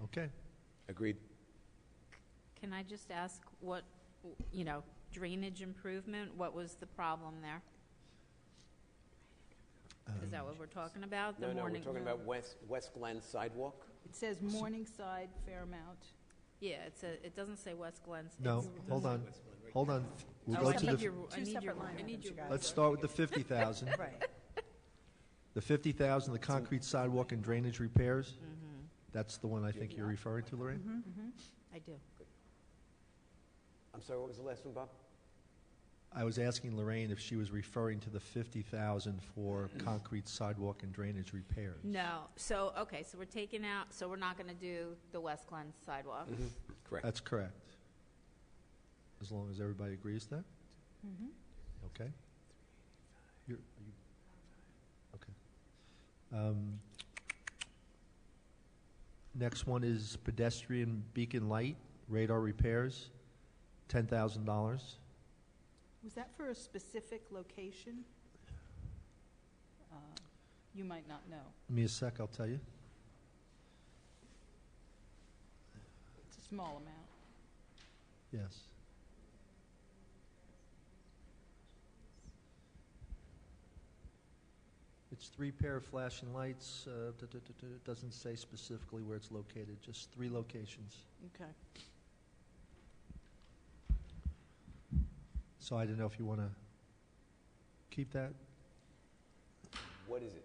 Okay.
Agreed.
Can I just ask what, drainage improvement, what was the problem there? Is that what we're talking about? The
No, we're
morning-
talking about West Glen sidewalk.
It says Morningside, Fairmount.
Yeah, it doesn't say West Glen.
No,
It's-
hold on. We'll
Oh,
go
I
to
need
the,
your-
Two separate line items, you guys.
let's start with the 50,000.
Right.
The 50,000, the concrete sidewalk and drainage repairs. That's the one I think you're referring to, Lorraine?
I do.
I'm sorry, what was the last one, Bob?
I was asking Lorraine if she was referring to the 50,000 for concrete sidewalk and drainage repairs.
No, so we're taking out, so we're not going to do the West Glen sidewalk.
Correct.
That's correct. As long as everybody agrees to that? Okay. Okay. Next one is pedestrian beacon light, radar repairs, $10,000.
Was that for a specific location? you might not know.
Give me a sec, I'll tell you.
It's a small amount.
Yes. It's 3 pair of flashing lights. It doesn't say specifically where it's located, just 3 locations.
Okay.
So I didn't know if you want to keep that.
What is it?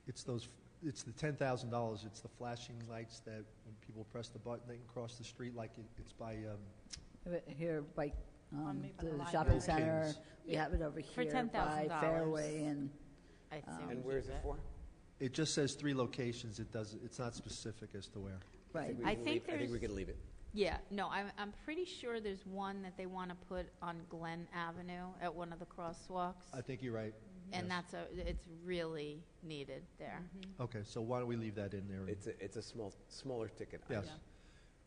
It's those. It's the $10,000. It's the flashing lights that when people press the button, they can cross the street like it's by.
Here by
On Maple
the
Library.
shopping center,
Kings.
we have it over
For
here by
$10,000.
Fairway and.
I'd say
And
we
where is
keep
it for?
It just says 3 locations. It does. It's not specific as to where.
Right.
we
I
can
think
leave- I think we
there's-
can leave it.
Yeah, no, I'm pretty sure there's one that they want to put on Glen Avenue at one of the crosswalks.
I think you're right.
And
yes.
it's really needed there.
Okay, so why don't we leave that in there? and-
It's a smaller ticket.
Yes.
item.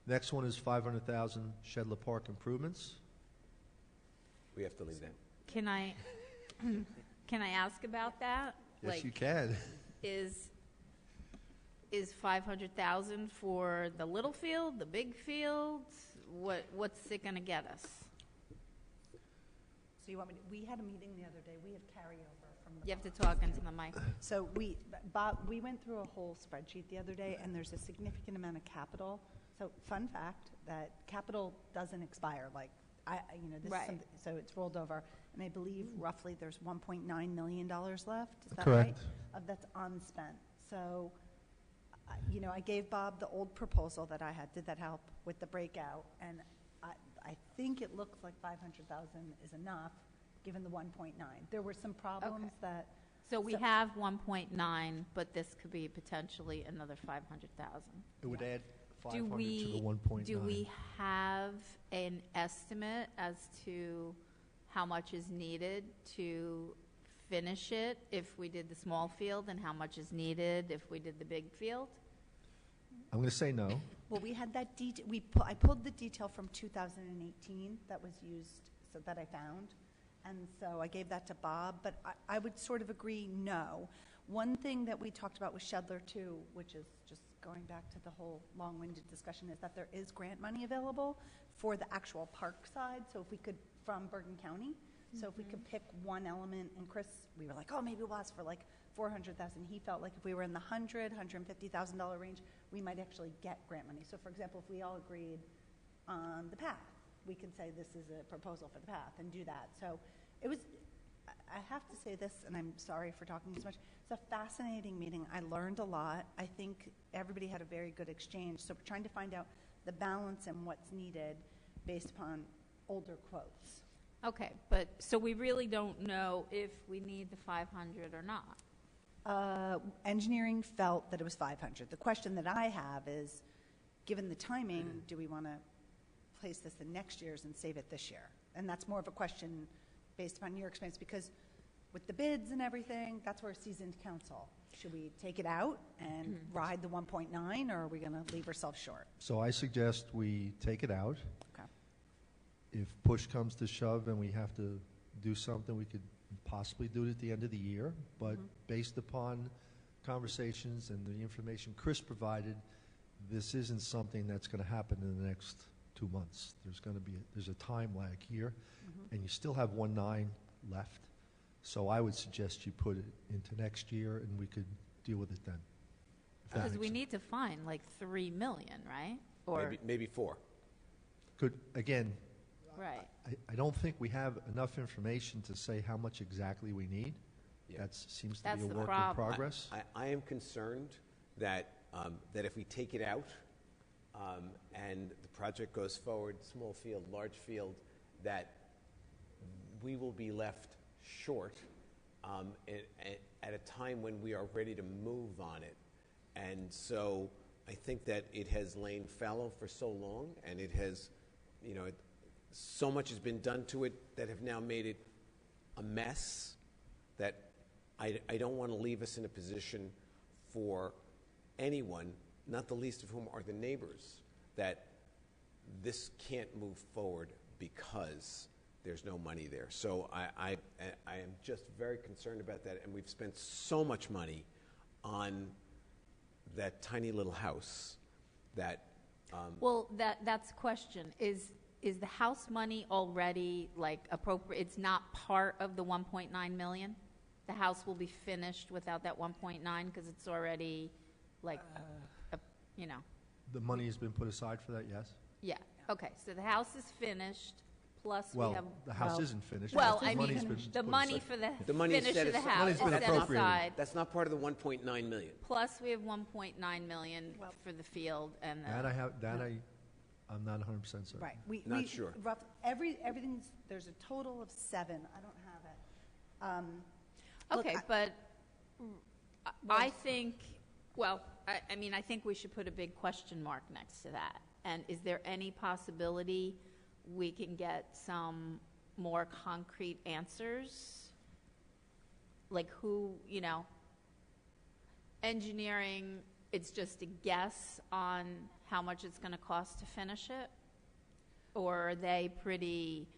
Next one is 500,000 Shedler Park improvements.
We have to leave that.
Can I ask about that?
Yes, you can.
Is 500,000 for the little field, the big field? What's it going to get us?
So you want me to, we had a meeting the other day, we have carryover from the.
You have to talk into the mic.
So Bob, we went through a whole spreadsheet the other day, and there's a significant amount of capital. So fun fact, that capital doesn't expire, like, this is
Right.
something, so it's rolled over. And I believe roughly there's $1.9 million left, is that right?
Correct.
That's unspent. So, I gave Bob the old proposal that I had. Did that help with the breakout? And I think it looks like 500,000 is enough, given the 1.9. There were some problems that.
So we have 1.9, but this could be potentially another 500,000.
It would add
Do
500 to the
we,
1.9.
do we have an estimate as to how much is needed to finish it if we did the small field, and how much is needed if we did the big field?
I'm going to say no.
Well, we had that detail, I pulled the detail from 2018 that was used, so that I found, and so I gave that to Bob, but I would sort of agree, no. One thing that we talked about with Shedler too, which is just going back to the whole long-winded discussion, is that there is grant money available for the actual park side, so if we could, from Bergen County, so if we could pick one element, and Chris, we were like, oh, maybe we'll ask for like 400,000. He felt like if we were in the $150,000 range, we might actually get grant money. So for example, if we all agreed on the path, we could say this is a proposal for the path and do that. So it was, I have to say this, and I'm sorry for talking so much, it's a fascinating meeting. I learned a lot. I think everybody had a very good exchange. So we're trying to find out the balance and what's needed based upon older quotes.
Okay, but, so we really don't know if we need the 500 or not.
Engineering felt that it was 500. The question that I have is, given the timing, do we want to place this in next year's and save it this year? And that's more of a question based upon your experience, because with the bids and everything, that's where seasoned counsel. Should we take it out and ride the 1.9, or are we going to leave ourselves short?
So I suggest we take it out.
Okay.
If push comes to shove and we have to do something, we could possibly do it at the end of the year. But based upon conversations and the information Chris provided, this isn't something that's going to happen in the next 2 months. There's a time lag here, and you still have 1.9 left. So I would suggest you put it into next year, and we could deal with it then. if that
Because
makes
we
sense.
need to find like 3 million, right? Or,
Maybe 4.
Could, again,
right.
I don't think we have enough information to say how much exactly we need.
Yeah.
That seems to
That's
be a
the
work in
problem.
progress.
I am concerned that, that if we take it out and the project goes forward, small field, large field, that we will be left short at a time when we are ready to move on it. And so I think that it has lain fallow for so long, and it has, so much has been done to it that have now made it a mess, that I don't want to leave us in a position for anyone, not the least of whom are the neighbors, that this can't move forward because there's no money there. So I am just very concerned about that, and we've spent so much money on that tiny little house that.
Well, that's a question. Is the house money already like appropriate? It's not part of the 1.9 million? The house will be finished without that 1.9 because it's already like, you know.
The money has been put aside for that, yes?
Yeah, okay, so the house is finished, plus we
Well,
have.
the house isn't finished.
Well,
The
I
money's
mean,
been
the
put
money
aside.
for the
The money is
finish
set
of the
aside.
house
Money's
is
been
set
appropriated.
aside.
That's not part of the 1.9 million.
Plus, we have 1.9 million for the field and
That
the,
I'm not 100% certain.
Right.
Not sure.
Everything's, there's a total of 7. I don't have it. Look,
okay, but I think, well, I mean, I think we should put a big question mark next to that. And is there any possibility we can get some more concrete answers? Like who, you know, engineering, it's just a guess on how much it's going to cost to finish it? Or are they pretty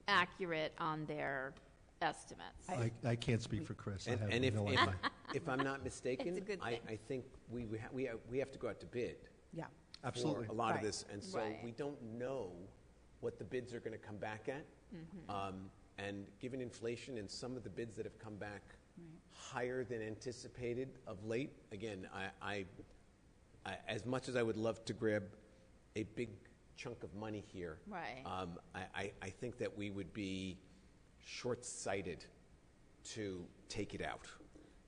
accurate on their estimates?
I can't speak for Chris. I have
And
no idea.
if I'm not mistaken,
It's a good thing.
I think we have to go out to bid.
Yeah.
Absolutely.
For a lot of
Right.
this, and so
Right.
we don't know what the bids are going to come back at. And given inflation and some of the bids that have come back higher than anticipated of late, again, I as much as I would love to grab a big chunk of money here,
Right.
I think that we would be short-sighted to take it out.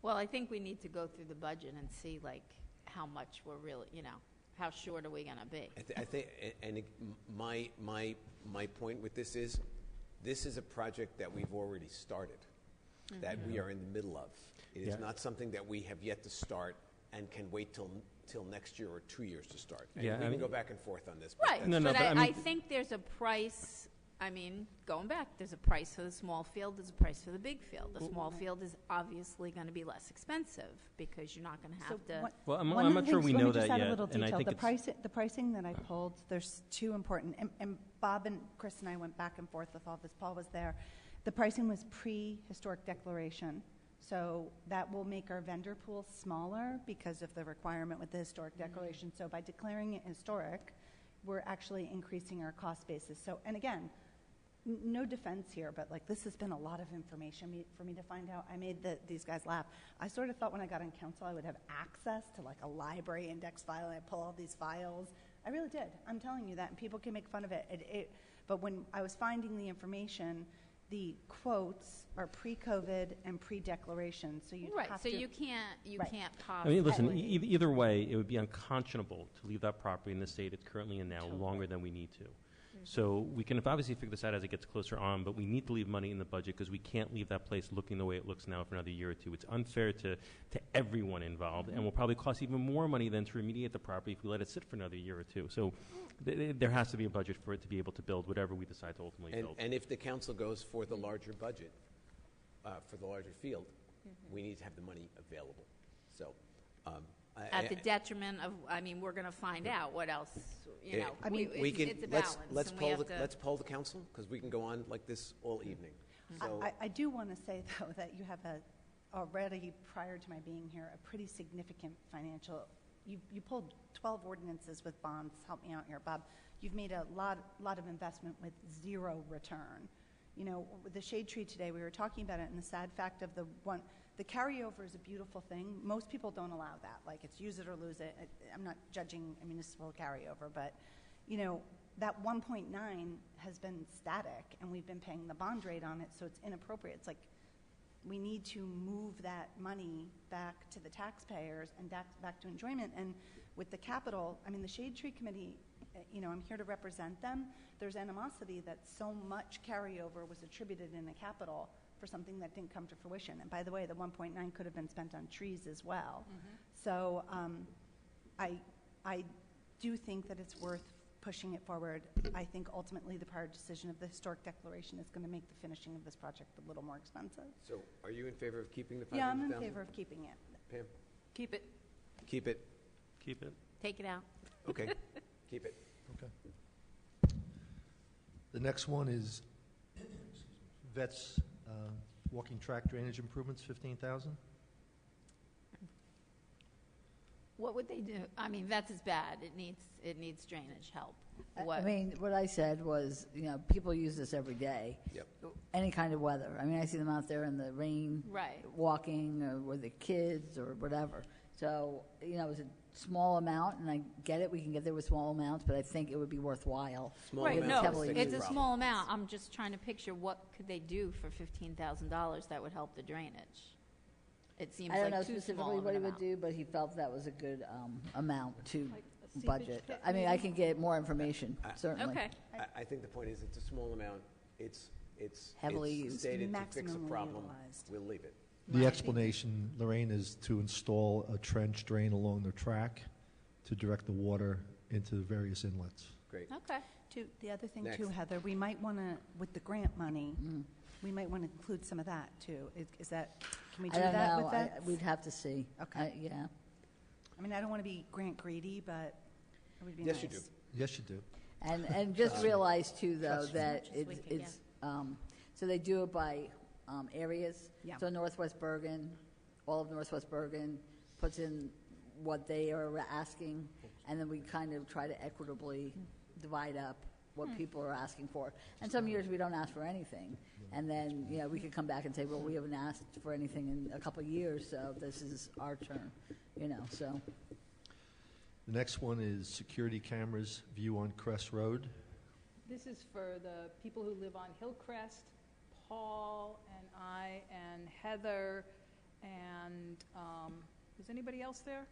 Well, I think we need to go through the budget and see like how much we're really, you know, how short are we going to be?
I think, and my point with this is a project that we've already started, that we are in the middle of. It is
Yeah.
not something that we have yet to start and can wait till next year or 2 years to start. And
Yeah,
we
I
can
mean-
go back and forth on this.
Right,
No, no,
but
but I
I
mean-
think there's a price, I mean, going back, there's a price for the small field, there's a price for the big field. The small field is obviously going to be less expensive because you're not going to have to.
Well, I'm
One of
not
the
sure
things-
we
let me
know
just
that
add a
yet,
little
and I
detail.
think
The pricing that I pulled, there's two important, and Bob and Chris and I went back and forth with all this. Paul was there. The pricing was pre-historic declaration, so that will make our vendor pool smaller because of the requirement with the historic declaration. So by declaring it historic, we're actually increasing our cost basis. So, and again, no defense here, but like this has been a lot of information for me to find out. I made these guys laugh. I sort of thought when I got on council I would have access to like a library index file and I pull all these files. I really did. I'm telling you that, and people can make fun of it. But when I was finding the information, the quotes are pre-COVID and pre-declaration, so you
Right,
have
so
to.
you can't
Right.
I mean, listen,
Right.
either way, it would be unconscionable to leave that property in the state it's currently in now longer than we need to. So we can obviously figure this out as it gets closer on, but we need to leave money in the budget because we can't leave that place looking the way it looks now for another year or two. It's unfair to everyone involved, and will probably cost even more money than to remediate the property if we let it sit for another year or two. So there has to be a budget for it to be able to build whatever we decide to ultimately build.
And if the council goes for the larger budget, for the larger field, we need to have the money available. So,
At the detriment of, I mean, we're going to find out what else, you know.
I mean, we can,
it's a balance.
let's
and we have to-
let's poll the council, because we can go on like this all evening. So,
I do want to say, though, that you have already, prior to my being here, a pretty significant financial, you pulled 12 ordinances with bonds. Help me out here, Bob. You've made a lot of investment with zero return. You know, with the shade tree today, we were talking about it, and the sad fact of the carryover is a beautiful thing. Most people don't allow that. Like, it's use it or lose it. I'm not judging a municipal carryover, but, you know, that 1.9 has been static, and we've been paying the bond rate on it, so it's inappropriate. It's like we need to move that money back to the taxpayers and back to enjoyment. And with the capital, I mean, the Shade Tree Committee, you know, I'm here to represent them. There's animosity that so much carryover was attributed in the capital for something that didn't come to fruition. And by the way, the 1.9 could have been spent on trees as well. So I do think that it's worth pushing it forward. I think ultimately the prior decision of the historic declaration is going to make the finishing of this project a little more expensive.
so are you in favor of keeping the 500,000?
Yeah, I'm in favor of keeping it.
Pam?
Keep it,
Keep it?
Keep it.
take it out.
Okay, keep it.
Okay. The next one is Vets, walking track drainage improvements, 15,000.
What would they do? I mean, vets is bad. It needs drainage help.
I
What?
mean, what I said was, people use this every day.
Yep.
Any kind of weather. I mean, I see them out there in the rain,
Right.
walking, or with the kids, or whatever. So, it's a small amount, and I get it. We can get there with small amounts, but I think it would be worthwhile.
Small
Right,
amounts
no,
will
heavily
fix
it's
the
a
problem.
small amount. I'm just trying to picture what could they do for $15,000 that would help the drainage. It seems
I don't know
like too
specifically
small of
what
an
he would
amount.
do, but he felt that was a good amount to
Like a seepage
budget.
pit
I mean, I
maybe?
can get more information, certainly.
Okay.
I think the point is, it's a small amount, it's
Heavily used.
stated to fix a
Maximally
problem,
utilized.
we'll leave it.
The explanation, Lorraine, is to install a trench drain along the track to direct the water into the various inlets.
Great.
Okay.
The other thing too,
Next.
Heather, we might want to, with the grant money, we might want to include some of that too. Is that, can we do
I don't
that
know.
with that?
We'd have to see.
Okay.
Yeah.
I mean, I don't want to be grant greedy, but it would be
Yes,
nice.
you do.
Yes, you do.
And just realize too, though,
Trust me.
that
As much as we can
it's, so they do it by areas.
Yeah.
So Northwest Bergen, all of Northwest Bergen puts in what they are asking, and then we kind of try to equitably divide up what people are asking for. And some years we don't ask for anything. And then, we could come back and say, well, we haven't asked for anything in a couple of years, so this is our turn, so.
The next one is security cameras view on Crest Road.
This is for the people who live on Hillcrest, Paul and I and Heather and, is anybody else there?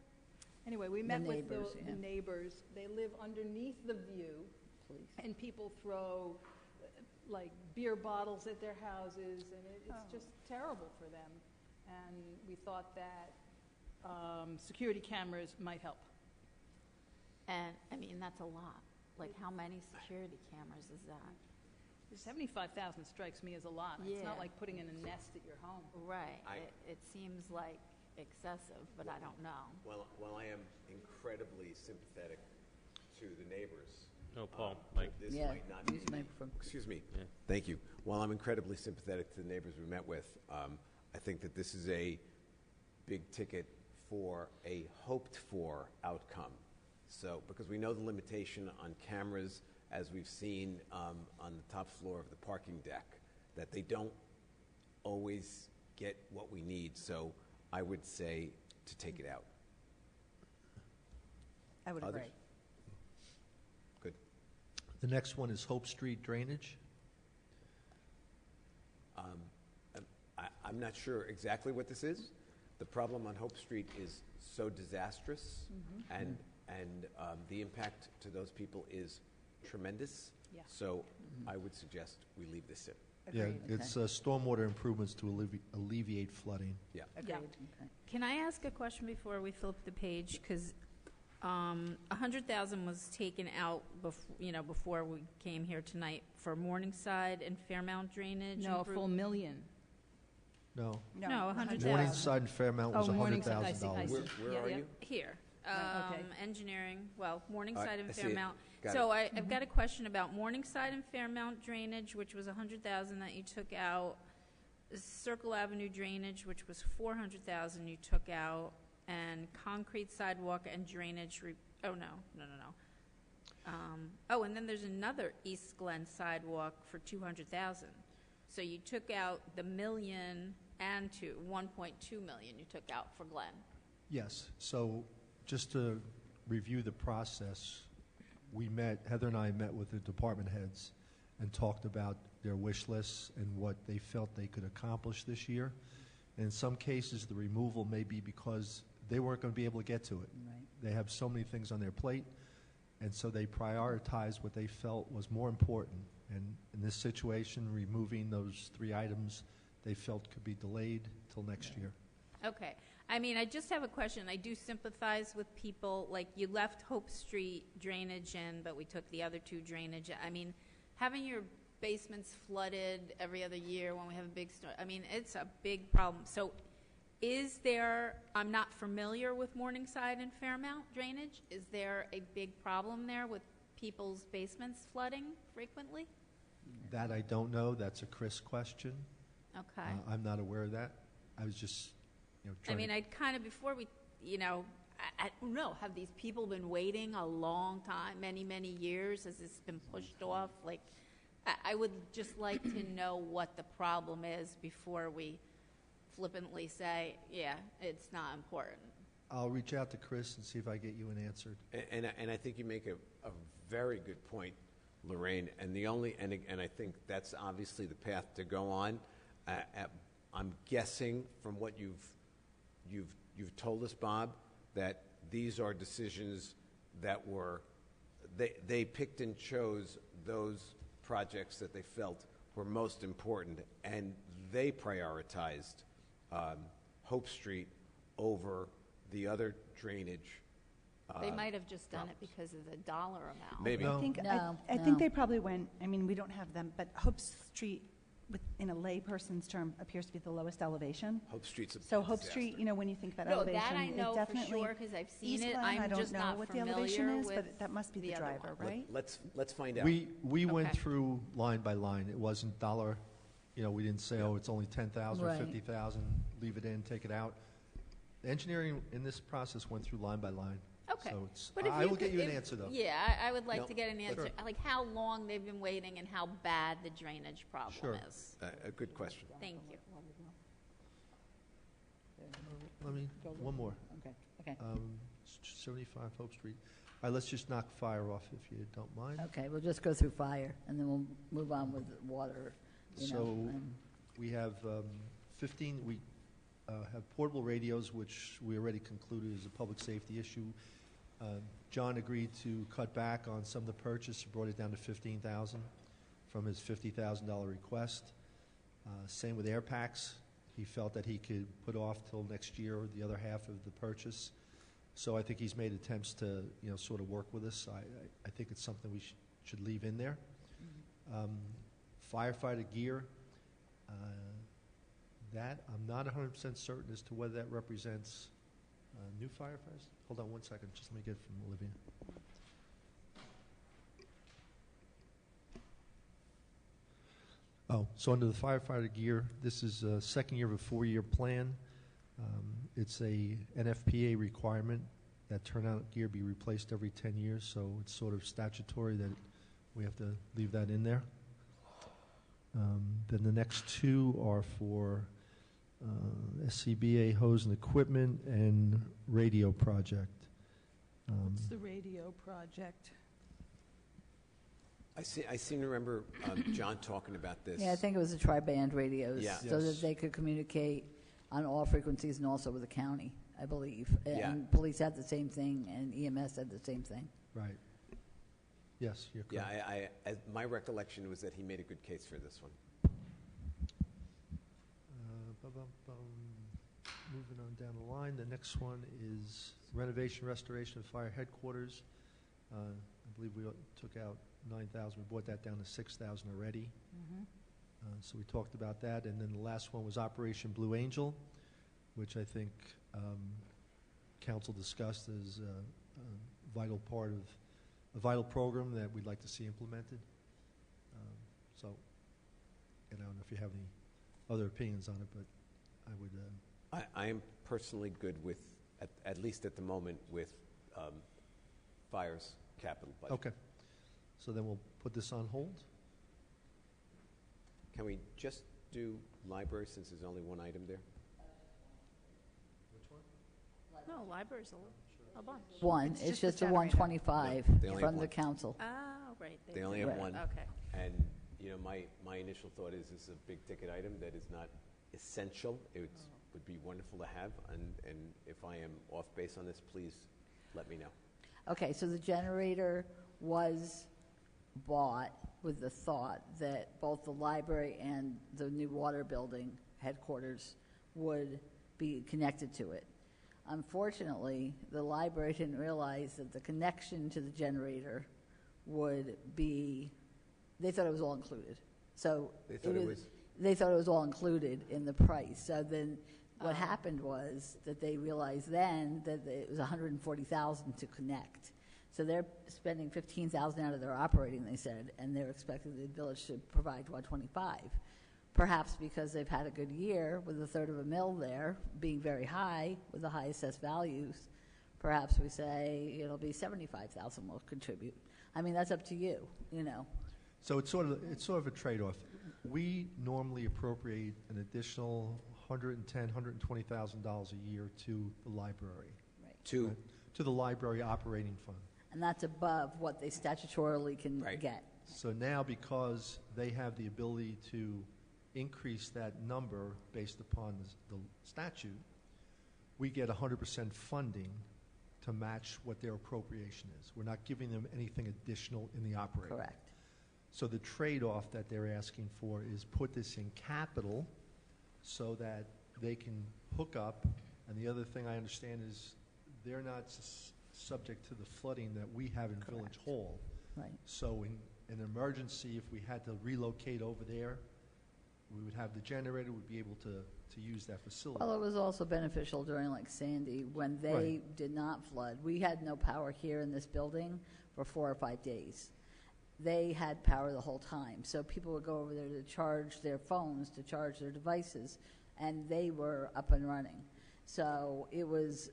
Anyway, we met with
neighbors,
the
yeah.
neighbors. They live underneath the view,
Please.
and people throw like beer bottles at their houses, and it's just terrible for them. And we thought that security cameras might help.
And, I mean, that's a lot. Like, how many security cameras is that?
75,000 strikes me as a lot. It's
Yeah.
not like putting in a nest at your home.
Right.
I-
It seems like excessive, but I don't know.
While I am incredibly sympathetic to the neighbors.
No, Paul, Mike.
This
Yeah,
might not be.
use the microphone.
Excuse me.
Yeah.
Thank you. While I'm incredibly sympathetic to the neighbors we met with, I think that this is a big ticket for a hoped-for outcome. So, because we know the limitation on cameras, as we've seen on the top floor of the parking deck, that they don't always get what we need. So I would say to take it out.
I would
Others?
agree.
Good.
The next one is Hope Street drainage.
I'm not sure exactly what this is. The problem on Hope Street is so disastrous, and the impact to those people is tremendous.
Yeah.
So I would suggest we leave this in.
Yeah,
Agreed.
it's stormwater improvements to alleviate flooding.
Yeah.
Yeah.
Okay.
Can I ask a question before we flip the page? Because 100,000 was taken out before we came here tonight for Morningside and Fairmount drainage.
No, a full million.
No.
No, 100,000.
Morningside and Fairmount was
Oh, Morningside, I see,
$100,000.
Where
Yeah,
are
yeah.
you?
Here,
Right, okay.
engineering, Morningside and
I see it.
Fairmount.
Got
So
it.
I've got a question about Morningside and Fairmount drainage, which was 100,000 that you took out. Circle Avenue drainage, which was 400,000 you took out, and concrete sidewalk and drainage, no. And then there's another East Glen sidewalk for 200,000. So you took out the million and 1.2 million you took out for Glen.
Yes, so just to review the process, Heather and I met with the department heads and talked about their wish lists and what they felt they could accomplish this year. And in some cases, the removal may be because they weren't going to be able to get to it.
Right.
They have so many things on their plate, and so they prioritized what they felt was more important. And in this situation, removing those 3 items they felt could be delayed till next year.
Okay. I mean, I just have a question. I do sympathize with people, like you left Hope Street drainage in, but we took the other 2 drainage. I mean, having your basements flooded every other year when we have a big storm, I mean, it's a big problem. So is there, I'm not familiar with Morningside and Fairmount drainage. Is there a big problem there with people's basements flooding frequently?
That I don't know. That's a Chris question.
Okay.
I'm not aware of that. I was just,
I
trying
mean,
to...
I'd kind of, before we, I don't know, have these people been waiting a long time, many, many years? Has this been pushed off? Like, I would just like to know what the problem is before we flippantly say, yeah, it's not important.
I'll reach out to Chris and see if I get you an answer.
And I think you make a very good point, Lorraine. And I think that's obviously the path to go on. I'm guessing from what you've told us, Bob, that these are decisions that were they picked and chose those projects that they felt were most important, and they prioritized Hope Street over the other drainage.
They might have just done it because of the dollar amount.
Maybe.
I think,
No,
I
no.
think they probably went, I mean, we don't have them, but Hope Street, in a layperson's term, appears to be the lowest elevation.
Hope Street's a
So Hope
disaster.
Street, when you think about
No,
elevation,
that I
it
know for
definitely...
sure because I've seen
East
it.
Glen, I
I'm
don't
just
know
not
what the elevation
familiar
is,
with
but that must be the
other
driver,
one.
right?
Let's find out.
We went
Okay.
through line by line. It wasn't dollar, we didn't say, oh, it's only 10,000 or
Right.
50,000, leave it in, take it out. The engineering in this process went through line by line.
Okay.
So it's,
But if
I will get
could-
you an
if-
answer, though.
Yeah, I would like
No,
to get an answer,
Sure.
like how long they've been waiting and how bad the drainage problem
Sure.
is.
A good question.
Thank you.
Let me, one more.
Okay.
75 Hope Street. All right, let's just knock fire off if you don't mind.
Okay, we'll just go through fire, and then we'll move on with water,
So
and-
we have 15, we have portable radios, which we already concluded is a public safety issue. John agreed to cut back on some of the purchase, brought it down to $15,000 from his $50,000 request. Same with air packs. He felt that he could put off till next year the other half of the purchase. So I think he's made attempts to, sort of work with us. I think it's something we should leave in there. Firefighter gear, that I'm not 100% certain as to whether that represents new firefighters. Hold on one second, just let me get it from Olivia. Oh, so under the firefighter gear, this is a second year of a 4-year plan. It's a NFPA requirement that turnout gear be replaced every 10 years, so it's sort of statutory that we have to leave that in there. Then the next two are for SCBA hose and equipment and radio project.
What's the radio project?
I seem to remember John talking about this.
Yeah, I think it was the tri-band radios,
Yeah.
so
Yes.
that they could communicate on all frequencies and also with the county, I believe.
Yeah.
And police had the same thing, and EMS had the same thing.
Right. Yes, you're correct.
Yeah, my recollection was that he made a good case for this one.
Moving on down the line, the next one is renovation, restoration of fire headquarters. I believe we took out 9,000. We brought that down to 6,000 already. So we talked about that. And then the last one was Operation Blue Angel, which I think council discussed as a vital part of a vital program that we'd like to see implemented. So, and I don't know if you have any other opinions on it, but I would...
I am personally good with, at least at the moment, with fire's capital budget.
Okay. So then we'll put this on hold.
Can we just do library since there's only one item there?
No, library's a bunch.
One,
It's
it's
just
just
the
a
generator.
125
They only
from
have
the
one.
council.
Oh, right.
They only have
Right.
one.
Okay.
And, my initial thought is this is a big-ticket item that is not essential. It would be wonderful to have, and if I am off base on this, please let me know.
Okay, so the generator was bought with the thought that both the library and the new water building headquarters would be connected to it. Unfortunately, the library didn't realize that the connection to the generator would be, they thought it was all included. So
They thought it was-
they thought it was all included in the price. So then what happened was that they realized then that it was $140,000 to connect. So they're spending $15,000 out of their operating, they said, and they're expecting the village to provide $125,000. Perhaps because they've had a good year with a third of a mill there being very high with the high assessed values. Perhaps we say it'll be $75,000 will contribute. I mean, that's up to you, you know.
So it's sort of a trade-off. We normally appropriate an additional $110,000, $120,000 a year to the library.
Right.
To the library operating fund.
And that's above what they statutorily can get.
So now, because they have the ability to increase that number based upon the statute, we get 100% funding to match what their appropriation is. We're not giving them anything additional in the operating.
Correct.
So the trade-off that they're asking for is put this in capital so that they can hook up. And the other thing I understand is they're not subject to the flooding that we have in Village Hall.
Right.
So in an emergency, if we had to relocate over there, we would have the generator, we'd be able to use that facility.
Well, it was also beneficial during like Sandy when they
Right.
did not flood. We had no power here in this building for 4 or 5 days. They had power the whole time. So people would go over there to charge their phones, to charge their devices, and they were up and running. So it was,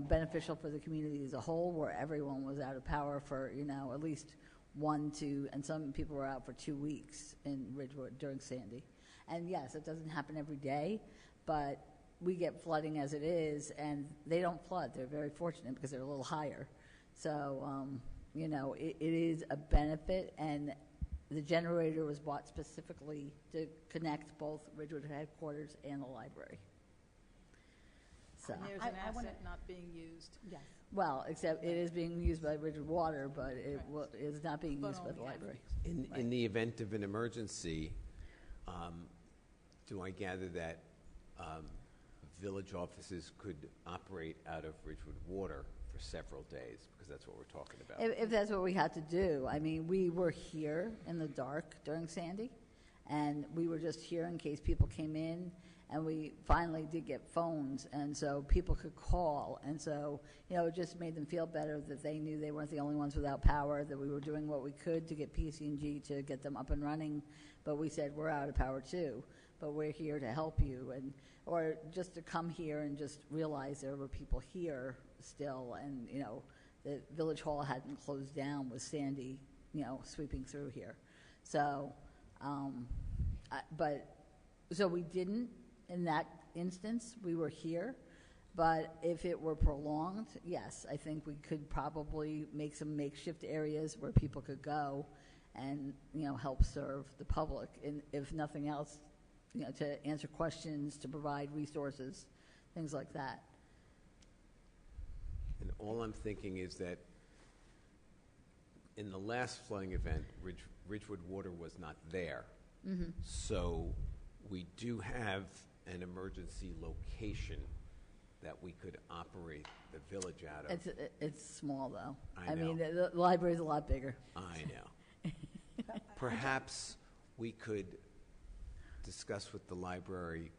beneficial for the community as a whole, where everyone was out of power for, at least 1, 2, and some people were out for 2 weeks in Ridgewood during Sandy. And yes, it doesn't happen every day, but we get flooding as it is, and they don't flood. They're very fortunate because they're a little higher. So, it is a benefit, and the generator was bought specifically to connect both Ridgewood headquarters and the library. So,
And there's an asset not being used.
Yes.
well, except it is being used by Ridgewood Water, but it is not being
But
used by the
only half.
library.
In the event of an emergency, do I gather that village offices could operate out of Ridgewood Water for several days? Because that's what we're talking about.
If that's what we had to do. I mean, we were here in the dark during Sandy, and we were just here in case people came in, and we finally did get phones, and so people could call, and so, it just made them feel better that they knew they weren't the only ones without power, that we were doing what we could to get PSE&G to get them up and running, but we said, we're out of power too, but we're here to help you, or just to come here and just realize there were people here still, and, the Village Hall hadn't closed down with Sandy, sweeping through here. So, so we didn't in that instance. We were here, but if it were prolonged, yes, I think we could probably make some makeshift areas where people could go and, help serve the public, and if nothing else, to answer questions, to provide resources, things like that.
And all I'm thinking is that in the last flooding event, Ridgewood Water was not there.
Mm-hmm.
So we do have an emergency location that we could operate the village out of.
It's small, though.
I know.
mean, the library's a lot bigger.
I know. Perhaps we could discuss with the library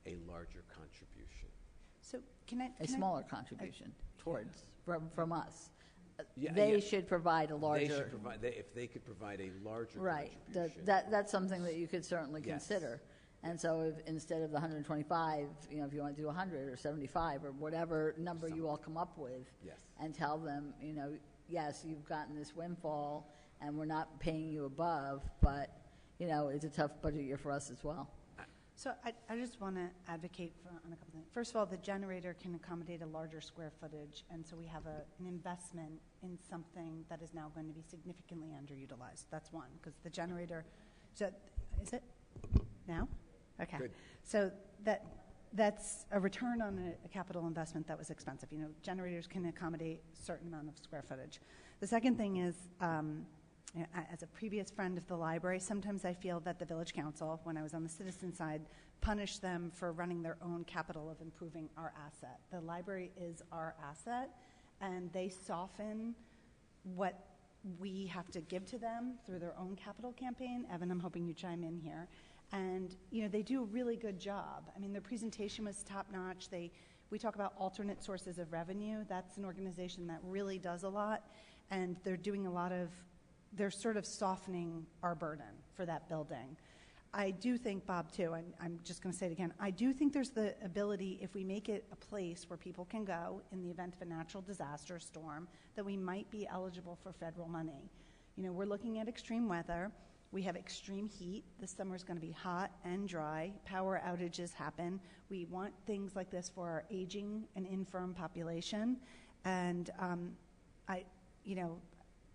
a larger contribution.
So can I?
A smaller contribution towards, from us.
Yeah,
They
yeah.
should provide a larger.
They should provide, if they could provide a larger
Right.
contribution.
That's something that you could certainly
Yes.
consider. And so if, instead of the 125, if you want to do 100 or 75 or whatever number you all come up with,
Yes.
and tell them, yes, you've gotten this windfall, and we're not paying you above, but, it's a tough budget year for us as well.
So I just want to advocate on a couple things. First of all, the generator can accommodate a larger square footage, and so we have an investment in something that is now going to be significantly underutilized. That's one, because the generator, so is it now? Okay.
Good.
So that's a return on a capital investment that was expensive. Generators can accommodate a certain amount of square footage. The second thing is, as a previous friend of the library, sometimes I feel that the village council, when I was on the citizen side, punished them for running their own capital of improving our asset. The library is our asset, and they soften what we have to give to them through their own capital campaign. Evan, I'm hoping you chime in here. And, they do a really good job. I mean, their presentation was top-notch. We talk about alternate sources of revenue. That's an organization that really does a lot, and they're doing a lot of, they're sort of softening our burden for that building. I do think, Bob, too, and I'm just going to say it again, I do think there's the ability, if we make it a place where people can go in the event of a natural disaster storm, that we might be eligible for federal money. You know, we're looking at extreme weather. We have extreme heat. This summer is going to be hot and dry. Power outages happen. We want things like this for our aging and infirm population. And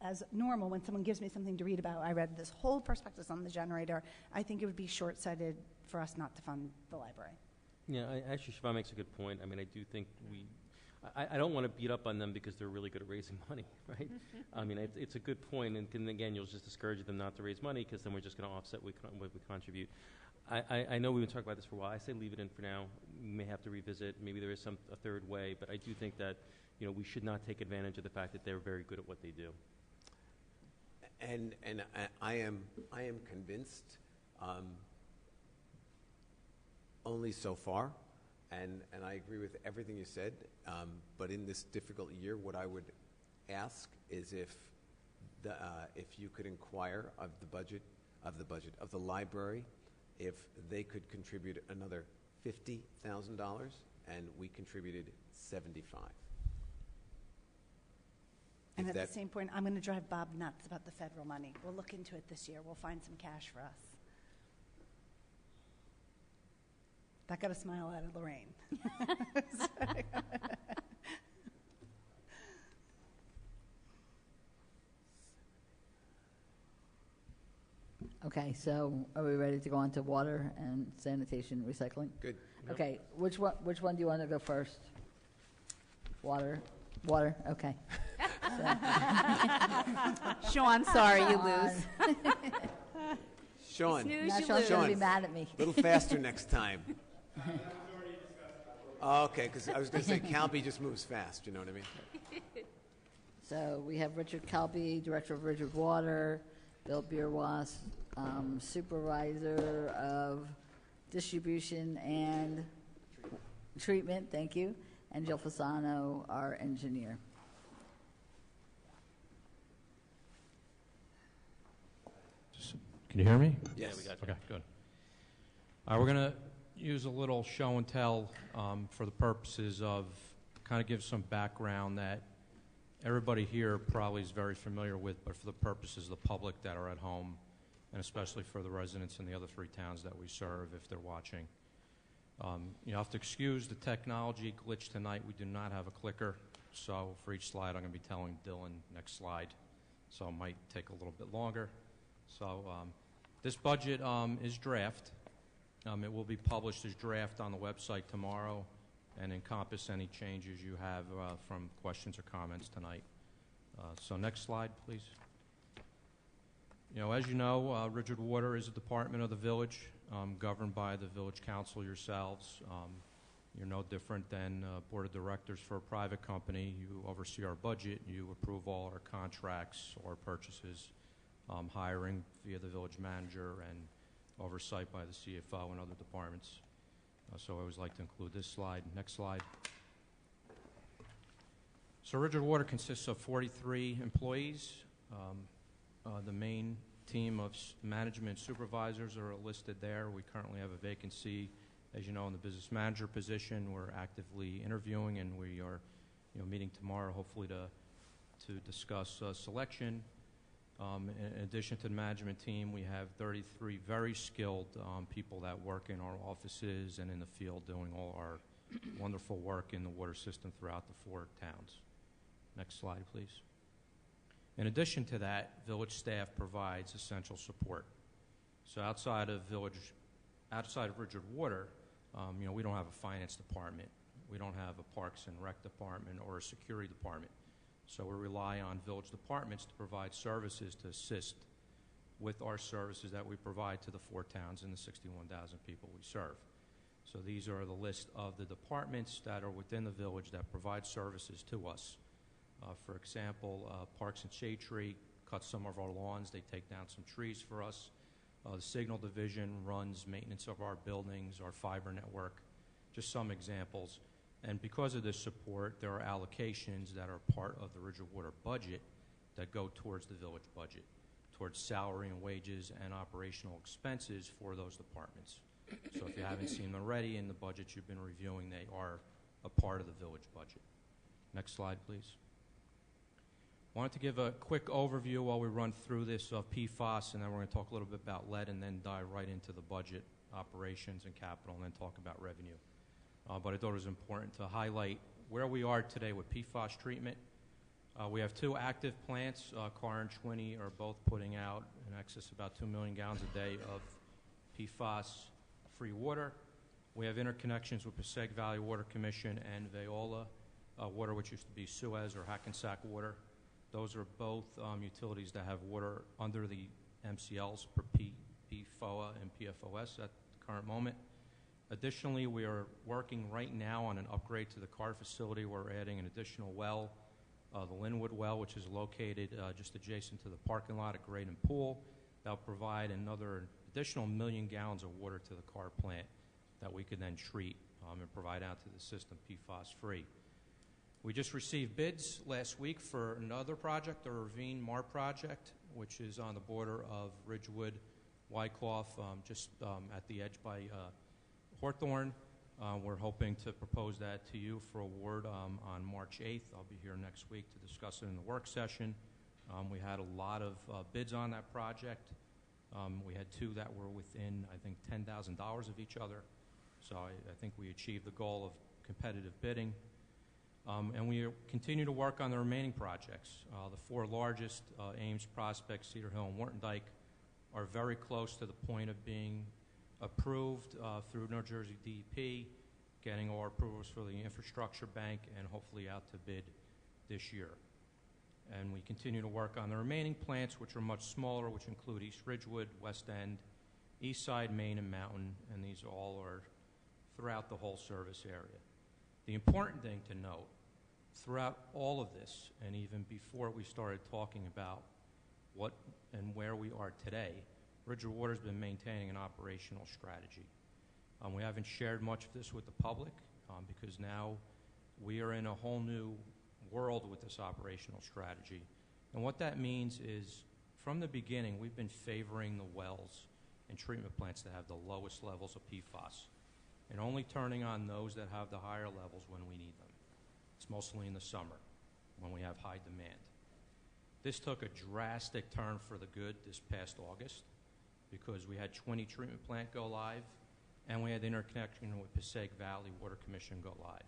as normal, when someone gives me something to read about, I read this whole prospectus on the generator. I think it would be short-sighted for us not to fund the library.
Yeah, actually, Siobhan makes a good point. I mean, I do think I don't want to beat up on them because they're really good at raising money, right? I mean, it's a good point, and again, you'll just discourage them not to raise money because then we're just going to offset what we contribute. I know we've been talking about this for a while. I say leave it in for now. We may have to revisit. Maybe there is a third way, but I do think that we should not take advantage of the fact that they're very good at what they do.
And I am convinced, only so far, and I agree with everything you said. But in this difficult year, what I would ask is if you could inquire of the library, if they could contribute another $50,000, and we contributed $75,000.
And at the same point, I'm going to drive Bob nuts about the federal money. We'll look into it this year. We'll find some cash for us. That got a smile out of Lorraine.
Okay, so are we ready to go on to water and sanitation recycling?
Good.
Okay, which one do you want to go first? Water, okay.
Sean, sorry, you lose.
Sean,
Snooze, you
Sean's
lose.
going to be mad at me.
a little faster next time. Okay, because I was going to say Calby just moves fast, you know what I mean?
So we have Richard Calby, Director of Richard Water, Bill Bierwas, Supervisor of Distribution and Treatment, thank you, and Jill Fasano, our engineer.
Can you hear me?
Yes.
Yeah, we got you.
Okay, good. We're going to use a little show and tell for the purposes of kind of give some background that everybody here probably is very familiar with, but for the purposes of the public that are at home, and especially for the residents in the other 3 towns that we serve if they're watching. You have to excuse the technology glitch tonight. We do not have a clicker, so for each slide I'm going to be telling Dylan next slide, so it might take a little bit longer. So this budget is draft. It will be published as draft on the website tomorrow and encompass any changes you have from questions or comments tonight. So next slide, please. As you know, Richard Water is a department of the village, governed by the village council yourselves. You're no different than board of directors for a private company. You oversee our budget. You approve all our contracts or purchases, hiring via the village manager, and oversight by the CFO and other departments. So I always like to include this slide. Next slide. So Richard Water consists of 43 employees. The main team of management supervisors are listed there. We currently have a vacancy, as you know, in the business manager position. We're actively interviewing, and we are meeting tomorrow, hopefully, to discuss selection. In addition to the management team, we have 33 very skilled people that work in our offices and in the field doing all our wonderful work in the water system throughout the 4 towns. Next slide, please. In addition to that, village staff provides essential support. So outside of Richard Water, we don't have a finance department. We don't have a parks and rec department or a security department. So we rely on village departments to provide services to assist with our services that we provide to the 4 towns and the 61,000 people we serve. So these are the list of the departments that are within the village that provide services to us. For example, Parks and Shade Tree cuts some of our lawns. They take down some trees for us. The Signal Division runs maintenance of our buildings, our fiber network. Just some examples. And because of this support, there are allocations that are part of the Ridgewood budget that go towards the village budget, towards salary and wages and operational expenses for those departments. So if you haven't seen them already in the budgets you've been reviewing, they are a part of the village budget. Next slide, please. Wanted to give a quick overview while we run through this of PFAS, and then we're going to talk a little bit about lead and then dive right into the budget, operations, and capital, and then talk about revenue. But I thought it was important to highlight where we are today with PFAS treatment. We have 2 active plants. Carr and Schwinney are both putting out in excess of about 2 million gallons a day of PFAS-free water. We have interconnections with Passaic Valley Water Commission and Veola Water, which used to be Suez or Hackensack Water. Those are both utilities that have water under the MCLs per PFOA and PFOS at the current moment. Additionally, we are working right now on an upgrade to the Carr facility. We're adding an additional well, the Linwood well, which is located just adjacent to the parking lot at Graydon Pool. That'll provide another additional 1 million gallons of water to the Carr plant that we could then treat and provide out to the system PFAS-free. We just received bids last week for another project, the Ravine Mar project, which is on the border of Ridgewood, Wyckoff, just at the edge by Hawthorne. We're hoping to propose that to you for award on March 8th. I'll be here next week to discuss it in the work session. We had a lot of bids on that project. We had 2 that were within, I think, $10,000 of each other. So I think we achieved the goal of competitive bidding. And we continue to work on the remaining projects. The 4 largest, Ames, Prospect, Cedar Hill, and Wartendike, are very close to the point of being approved through New Jersey DEP, getting our approvals for the infrastructure bank, and hopefully out to bid this year. And we continue to work on the remaining plants, which are much smaller, which include East Ridgewood, West End, East Side, Main, and Mountain, and these all are throughout the whole service area. The important thing to note, throughout all of this, and even before we started talking about what and where we are today, Ridgewood Water's been maintaining an operational strategy. We haven't shared much of this with the public because now we are in a whole new world with this operational strategy. And what that means is, from the beginning, we've been favoring the wells and treatment plants that have the lowest levels of PFAS, and only turning on those that have the higher levels when we need them. It's mostly in the summer when we have high demand. This took a drastic turn for the good this past August because we had 20 treatment plant go live and we had the interconnection with Passaic Valley Water Commission go live.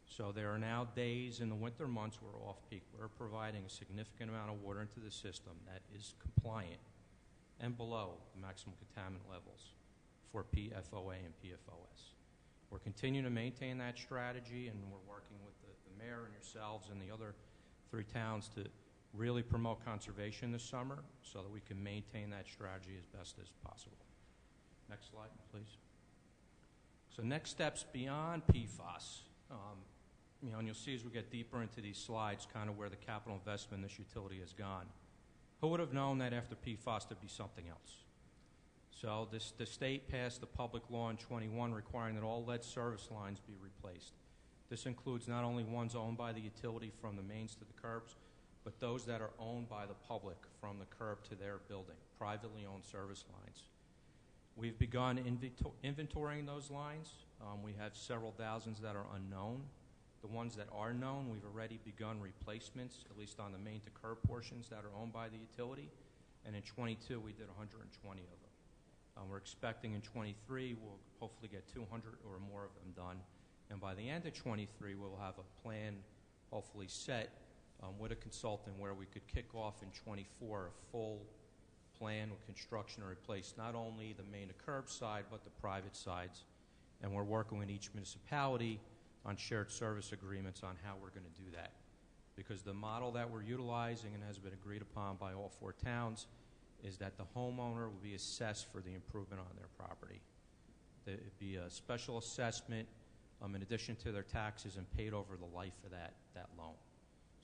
So there are now days in the winter months where we're off-peak. We're providing a significant amount of water into the system that is compliant and below the maximum contaminant levels for PFOA and PFOS. We're continuing to maintain that strategy, and we're working with the mayor and yourselves and the other 3 towns to really promote conservation this summer so that we can maintain that strategy as best as possible. Next slide, please. So next steps beyond PFAS. And you'll see as we get deeper into these slides kind of where the capital investment in this utility has gone. Who would have known that after PFAS there'd be something else? So the state passed the public law in 21 requiring that all lead service lines be replaced. This includes not only ones owned by the utility from the mains to the curbs, but those that are owned by the public from the curb to their building, privately owned service lines. We've begun inventorying those lines. We have several thousands that are unknown. The ones that are known, we've already begun replacements, at least on the main to curb portions that are owned by the utility. And in 22, we did 120 of them. We're expecting in 23, we'll hopefully get 200 or more of them done. And by the end of 23, we'll have a plan hopefully set with a consultant where we could kick off in 24 a full plan with construction to replace not only the main to curb side, but the private sides. And we're working with each municipality on shared service agreements on how we're going to do that. Because the model that we're utilizing and has been agreed upon by all 4 towns is that the homeowner will be assessed for the improvement on their property. It'd be a special assessment in addition to their taxes and paid over the life of that loan.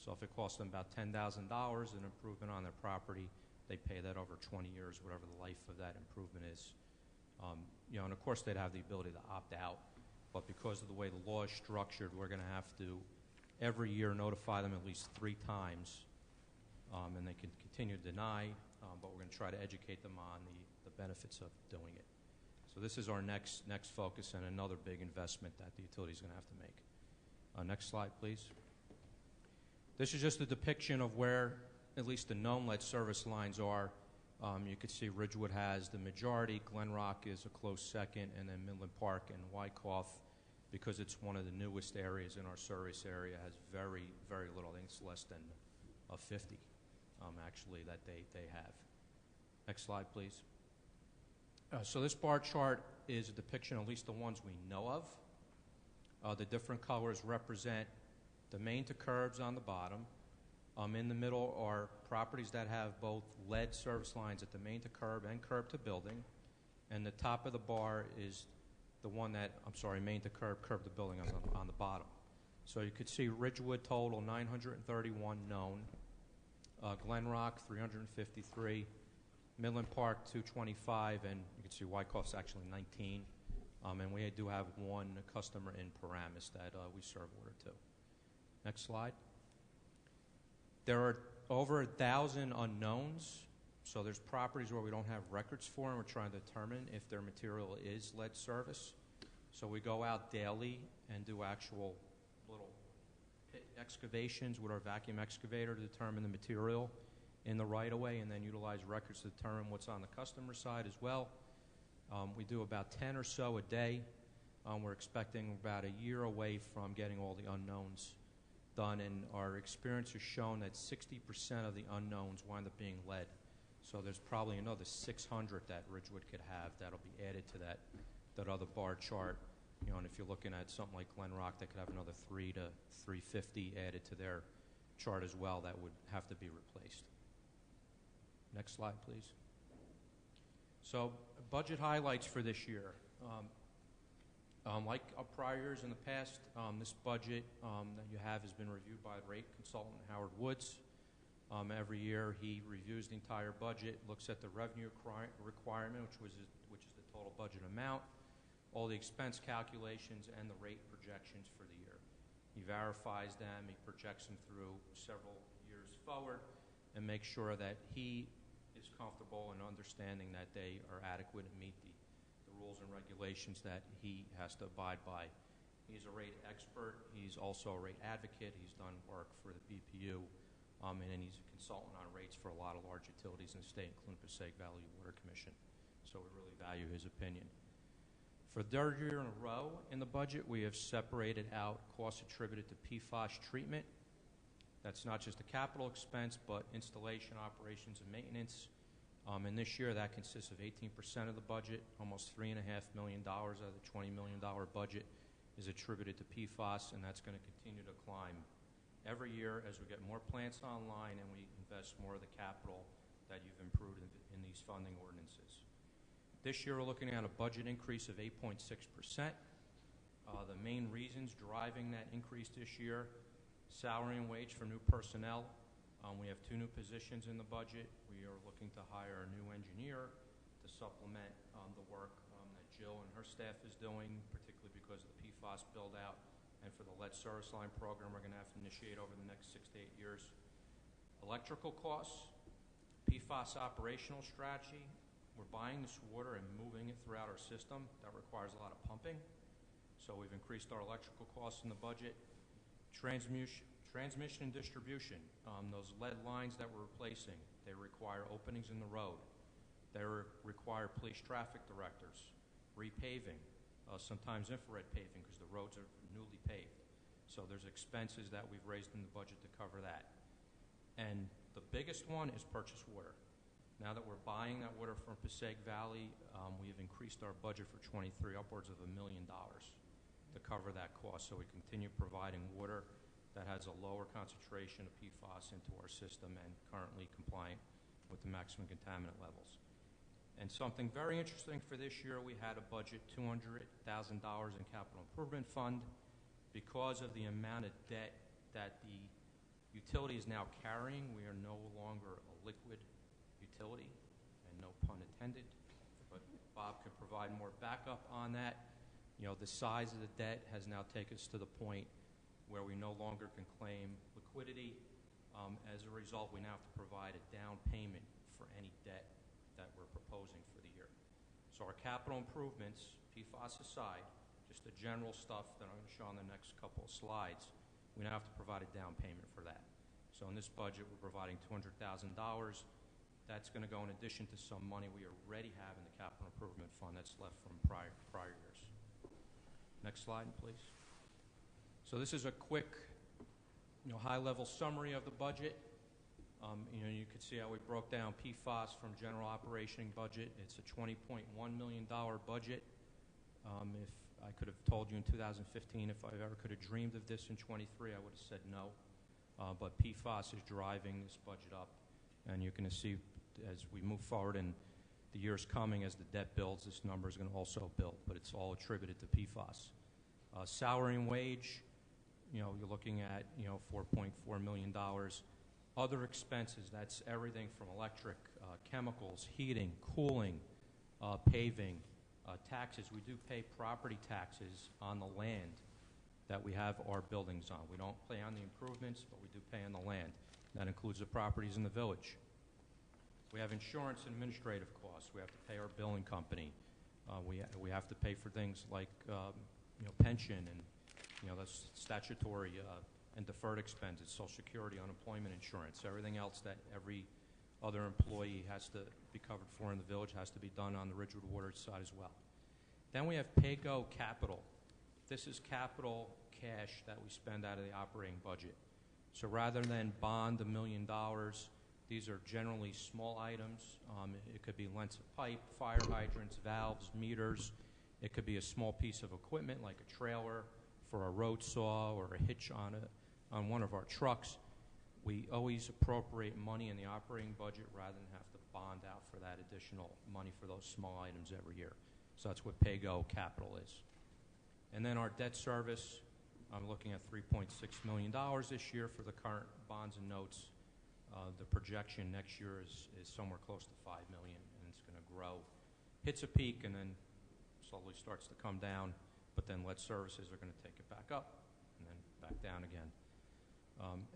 So if it costs them about $10,000 an improvement on their property, they pay that over 20 years, whatever the life of that improvement is. And of course they'd have the ability to opt out but because of the way the law is structured, we're going to have to every year notify them at least 3 times, and they can continue to deny, but we're going to try to educate them on the benefits of doing it. So this is our next focus and another big investment that the utility is going to have to make. Next slide, please. This is just a depiction of where at least the known lead service lines are. You can see Ridgewood has the majority, Glen Rock is a close second, and then Midland Park and Wyckoff, because it's one of the newest areas in our service area, has very, very little. I think it's less than 50, actually, that they have. Next slide, please. So this bar chart is a depiction, at least the ones we know of. The different colors represent the main to curbs on the bottom. In the middle are properties that have both lead service lines at the main to curb and curb to building. And the top of the bar is the one that, main to curb, curb to building on the bottom. So you could see Ridgewood total 931 known, Glen Rock 353, Midland Park 225, and you can see Wyckoff's actually 19. And we do have one customer in Paramus that we serve water to. Next slide. There are over 1,000 unknowns, so there's properties where we don't have records for, and we're trying to determine if their material is lead service. So we go out daily and do actual little pit excavations with our vacuum excavator to determine the material in the right-of-way, and then utilize records to determine what's on the customer side as well. We do about 10 or so a day. We're expecting about a year away from getting all the unknowns done, and our experience has shown that 60% of the unknowns wind up being lead. So there's probably another 600 that Ridgewood could have that'll be added to that other bar chart. You know, and if you're looking at something like Glen Rock, that could have another 3 to 350 added to their chart as well that would have to be replaced. Next slide, please. So budget highlights for this year. Like prior years in the past, this budget that you have has been reviewed by the rate consultant Howard Woods. Every year he reviews the entire budget, looks at the revenue requirement, which is the total budget amount, all the expense calculations, and the rate projections for the year. He verifies them, he projects them through several years forward, and makes sure that he is comfortable in understanding that they are adequate and meet the rules and regulations that he has to abide by. He's a rate expert. He's also a rate advocate. He's done work for the BPU, and then he's a consultant on rates for a lot of large utilities in the state, including Passaic Valley Water Commission. So we really value his opinion. For the third year in a row in the budget, we have separated out costs attributed to PFAS treatment. That's not just a capital expense, but installation, operations, and maintenance. And this year, that consists of 18% of the budget. Almost $3.5 million out of the $20 million budget is attributed to PFAS, and that's going to continue to climb every year as we get more plants online and we invest more of the capital that you've improved in these funding ordinances. This year, we're looking at a budget increase of 8.6%. The main reasons driving that increase this year: salary and wage for new personnel. We have 2 new positions in the budget. We are looking to hire a new engineer to supplement the work that Jill and her staff is doing, particularly because of the PFAS build-out. And for the lead service line program, we're going to have to initiate over the next 6 to 8 years. Electrical costs, PFAS operational strategy. We're buying this water and moving it throughout our system. That requires a lot of pumping. So we've increased our electrical costs in the budget. Transmission and distribution, those lead lines that we're replacing, they require openings in the road. They require police traffic directors, repaving, sometimes infrared paving because the roads are newly paved. So there's expenses that we've raised in the budget to cover that. And the biggest one is purchase water. Now that we're buying that water from Passaic Valley, we have increased our budget for 23 upwards of $1 million to cover that cost, so we continue providing water that has a lower concentration of PFAS into our system and currently compliant with the maximum contaminant levels. And something very interesting for this year, we had a budget $200,000 in capital improvement fund. Because of the amount of debt that the utility is now carrying, we are no longer a liquid utility, and no pun intended, but Bob could provide more backup on that. The size of the debt has now taken us to the point where we no longer can claim liquidity. As a result, we now have to provide a down payment for any debt that we're proposing for the year. So our capital improvements, PFAS aside, just the general stuff that I'm going to show on the next couple of slides, we now have to provide a down payment for that. So in this budget, we're providing $200,000. That's going to go in addition to some money we already have in the capital improvement fund that's left from prior years. Next slide, please. So this is a quick, high-level summary of the budget. You could see how we broke down PFAS from general operating budget. It's a $20.1 million budget. If I could have told you in 2015 if I ever could have dreamed of this in 23, I would have said no. But PFAS is driving this budget up. And you're going to see as we move forward in the years coming, as the debt builds, this number is going to also build. But it's all attributed to PFAS. Salary and wage, you're looking at, $4.4 million. Other expenses, that's everything from electric, chemicals, heating, cooling, paving, taxes. We do pay property taxes on the land that we have our buildings on. We don't pay on the improvements, but we do pay on the land. That includes the properties in the village. We have insurance and administrative costs. We have to pay our billing company. We have to pay for things like pension and that's statutory and deferred expenses, Social Security, unemployment insurance, everything else that every other employee has to be covered for in the village has to be done on the Ridgewood Water side as well. Then we have PayGo Capital. This is capital cash that we spend out of the operating budget. So rather than bond $1 million, these are generally small items. It could be lengths of pipe, fire hydrants, valves, meters. It could be a small piece of equipment like a trailer for a road saw or a hitch on one of our trucks. We always appropriate money in the operating budget rather than have to bond out for that additional money for those small items every year. So that's what PayGo Capital is. And then our debt service, I'm looking at $3.6 million this year for the current bonds and notes. The projection next year is somewhere close to $5 million, and it's going to grow. Hits a peak and then slowly starts to come down, but then lead services are going to take it back up and then back down again.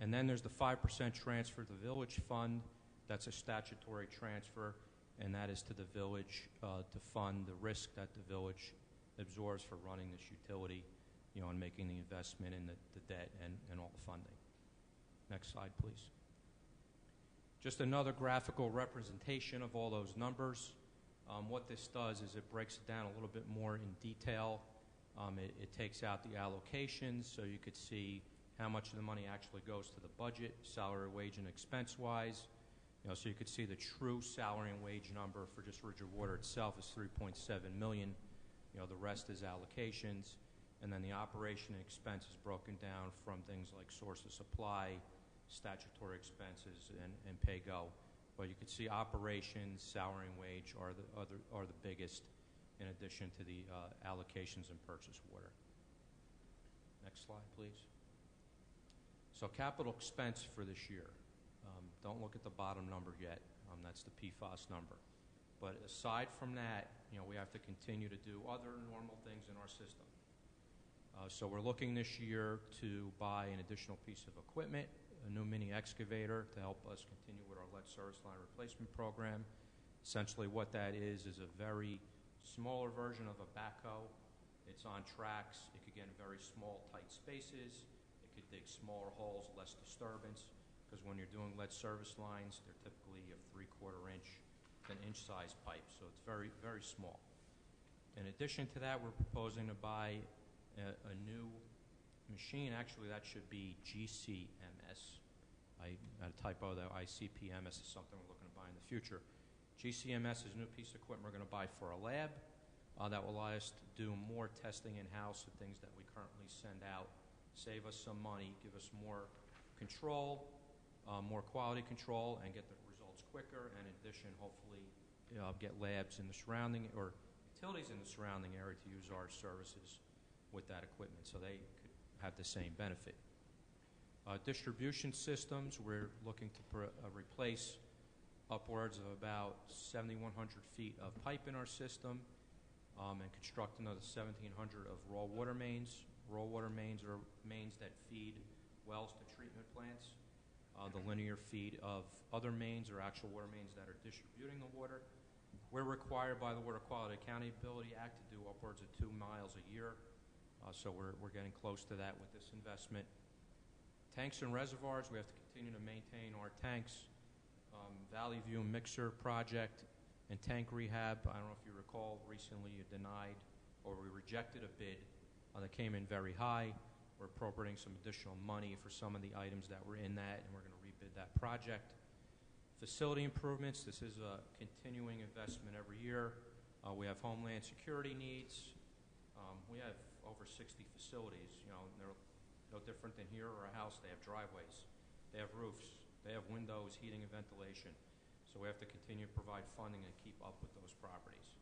And then there's the 5% transfer to the village fund. That's a statutory transfer, and that is to the village to fund the risk that the village absorbs for running this utility, and making the investment in the debt and all the funding. Next slide, please. Just another graphical representation of all those numbers. What this does is it breaks it down a little bit more in detail. It takes out the allocations, so you could see how much of the money actually goes to the budget, salary, wage, and expense-wise. So you could see the true salary and wage number for just Ridgewood Water itself is $3.7 million. The rest is allocations. And then the operation and expense is broken down from things like source of supply, statutory expenses, and PayGo. But you can see operations, salary, and wage are the biggest, in addition to the allocations and purchase water. Next slide, please. So capital expense for this year. Don't look at the bottom number yet. That's the PFAS number. But aside from that, we have to continue to do other normal things in our system. So we're looking this year to buy an additional piece of equipment, a new mini excavator to help us continue with our lead service line replacement program. Essentially what that is a very smaller version of a backhoe. It's on tracks. It could get in very small, tight spaces. It could dig smaller holes, less disturbance, because when you're doing lead service lines, they're typically a 3/4 inch to an inch-sized pipe, so it's very, very small. In addition to that, we're proposing to buy a new machine. Actually, that should be GCMS. I had a typo there. ICPMS is something we're looking to buy in the future. GCMS is a new piece of equipment we're going to buy for a lab that will allow us to do more testing in-house of things that we currently send out, save us some money, give us more control, more quality control, and get the results quicker, and in addition, hopefully, get labs in the surrounding, or utilities in the surrounding area to use our services with that equipment, so they could have the same benefit. Distribution systems, we're looking to replace upwards of about 7,100 feet of pipe in our system. and construct another 1,700 of raw water mains. Raw water mains are mains that feed wells to treatment plants. The linear feed of other mains are actual water mains that are distributing the water. We're required by the Water Quality Accountability Act to do upwards of 2 miles a year, so we're getting close to that with this investment. Tanks and reservoirs, we have to continue to maintain our tanks. Valley View Mixer Project and tank rehab. I don't know if you recall, recently you denied or we rejected a bid that came in very high. We're appropriating some additional money for some of the items that were in that, and we're going to rebid that project. Facility improvements, this is a continuing investment every year. We have homeland security needs. We have over 60 facilities. You know, they're no different than here or a house. They have driveways. They have roofs. They have windows, heating, and ventilation. So we have to continue to provide funding and keep up with those properties.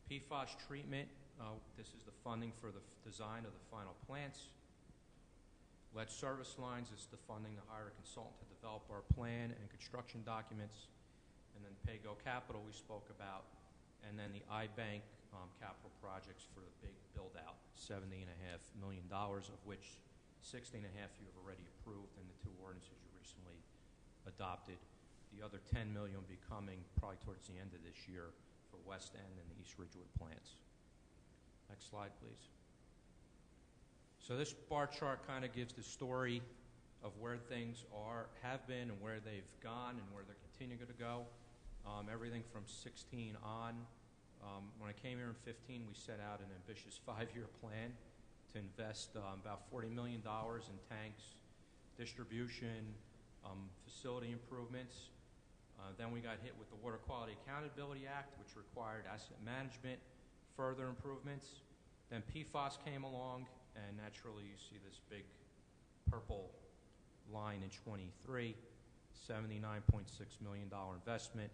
PFAS treatment, this is the funding for the design of the final plants. Lead service lines is the funding to hire a consultant to develop our plan and construction documents. And then PayGo Capital we spoke about. And then the iBank capital projects for the big build-out, $70.5 million, of which 60.5 you have already approved in the 2 ordinances you recently adopted. The other 10 million will be coming probably towards the end of this year for West End and the East Ridgewood plants. Next slide, please. So this bar chart kind of gives the story of where things have been and where they've gone and where they're continuing to go. Everything from 16 on. When I came here in 15, we set out an ambitious 5-year plan to invest about $40 million in tanks, distribution, facility improvements. Then we got hit with the Water Quality Accountability Act, which required asset management, further improvements. Then PFAS came along, and naturally you see this big purple line in 23, $79.6 million investment.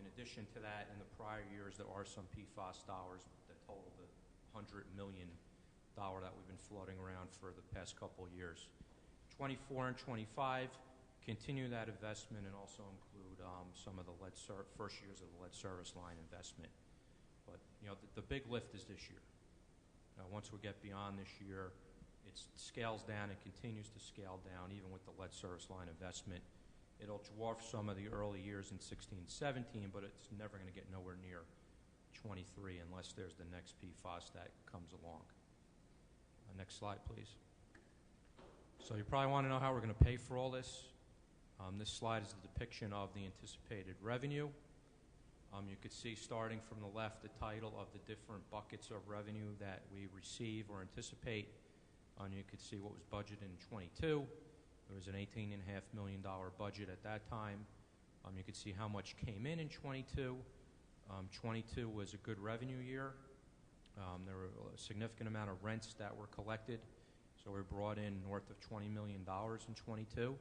In addition to that, in the prior years, there are some PFAS dollars that total the $100 million that we've been floating around for the past couple of years. 24 and 25 continue that investment and also include some of the first years of the lead service line investment. But you know, the big lift is this year. Once we get beyond this year, it scales down and continues to scale down, even with the lead service line investment. It'll dwarf some of the early years in 16, 17, but it's never going to get nowhere near 23 unless there's the next PFAS that comes along. Next slide, please. So you probably want to know how we're going to pay for all this. This slide is a depiction of the anticipated revenue. You could see starting from the left the title of the different buckets of revenue that we receive or anticipate. You could see what was budgeted in 22. There was an $18.5 million budget at that time. You could see how much came in 22. 22 was a good revenue year. There were a significant amount of rents that were collected. So we brought in north of $20 million in 22.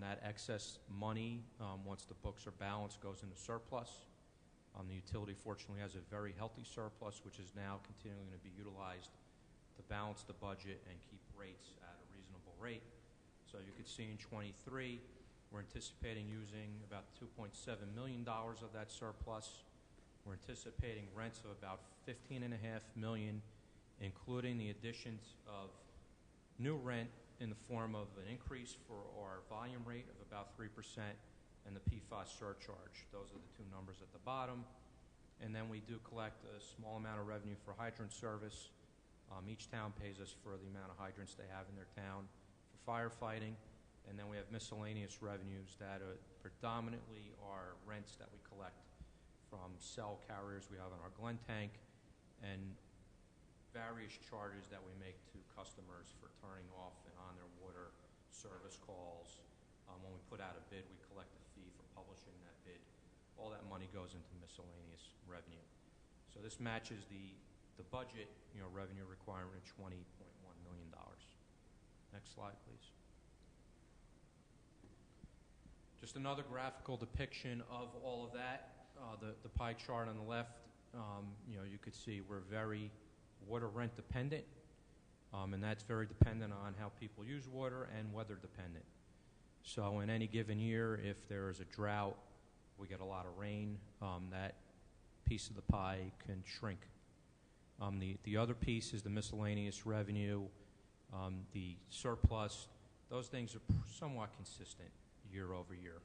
That excess money, once the books are balanced, goes into surplus. The utility, fortunately, has a very healthy surplus, which is now continuing to be utilized to balance the budget and keep rates at a reasonable rate. So you could see in 23, we're anticipating using about $2.7 million of that surplus. We're anticipating rents of about $15.5 million, including the additions of new rent in the form of an increase for our volume rate of about 3% and the PFAS surcharge. Those are the 2 numbers at the bottom. And then we do collect a small amount of revenue for hydrant service. Each town pays us for the amount of hydrants they have in their town for firefighting. And then we have miscellaneous revenues that predominantly are rents that we collect from cell carriers we have in our Glen tank and various charges that we make to customers for turning off and on their water, service calls. When we put out a bid, we collect a fee for publishing that bid. All that money goes into miscellaneous revenue. So this matches the budget, revenue requirement of $20.1 million. Next slide, please. Just another graphical depiction of all of that. The pie chart on the left, you could see we're very water rent dependent, and that's very dependent on how people use water and weather dependent. So in any given year, if there is a drought, we get a lot of rain, that piece of the pie can shrink. The other piece is the miscellaneous revenue, the surplus. Those things are somewhat consistent year over year.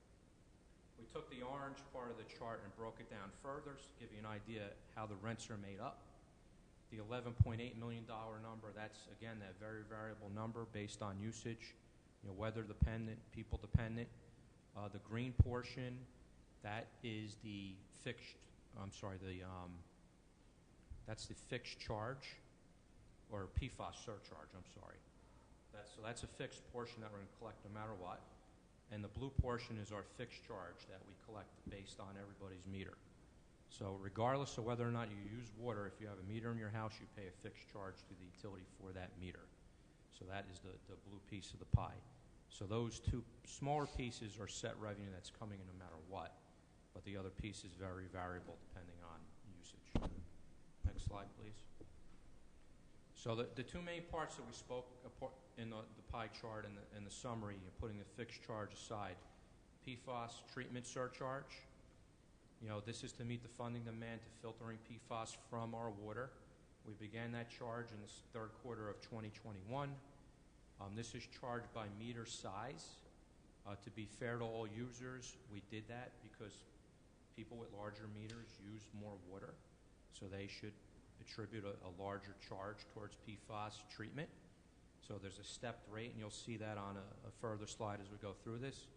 We took the orange part of the chart and broke it down further to give you an idea how the rents are made up. The $11.8 million number, that's, again, that very variable number based on usage, weather dependent, people dependent. The green portion, that is the fixed, that's the fixed charge, or PFAS surcharge, so that's a fixed portion that we're going to collect no matter what. And the blue portion is our fixed charge that we collect based on everybody's meter. So regardless of whether or not you use water, if you have a meter in your house, you pay a fixed charge to the utility for that meter. So that is the blue piece of the pie. So those two smaller pieces are set revenue that's coming in no matter what, but the other piece is very variable depending on usage. Next slide, please. So the two main parts that we spoke in the pie chart and the summary, putting the fixed charge aside, PFAS treatment surcharge. This is to meet the funding demand to filtering PFAS from our water. We began that charge in the third quarter of 2021. This is charged by meter size. To be fair to all users, we did that because people with larger meters use more water, so they should attribute a larger charge towards PFAS treatment. So there's a stepped rate, and you'll see that on a further slide as we go through this.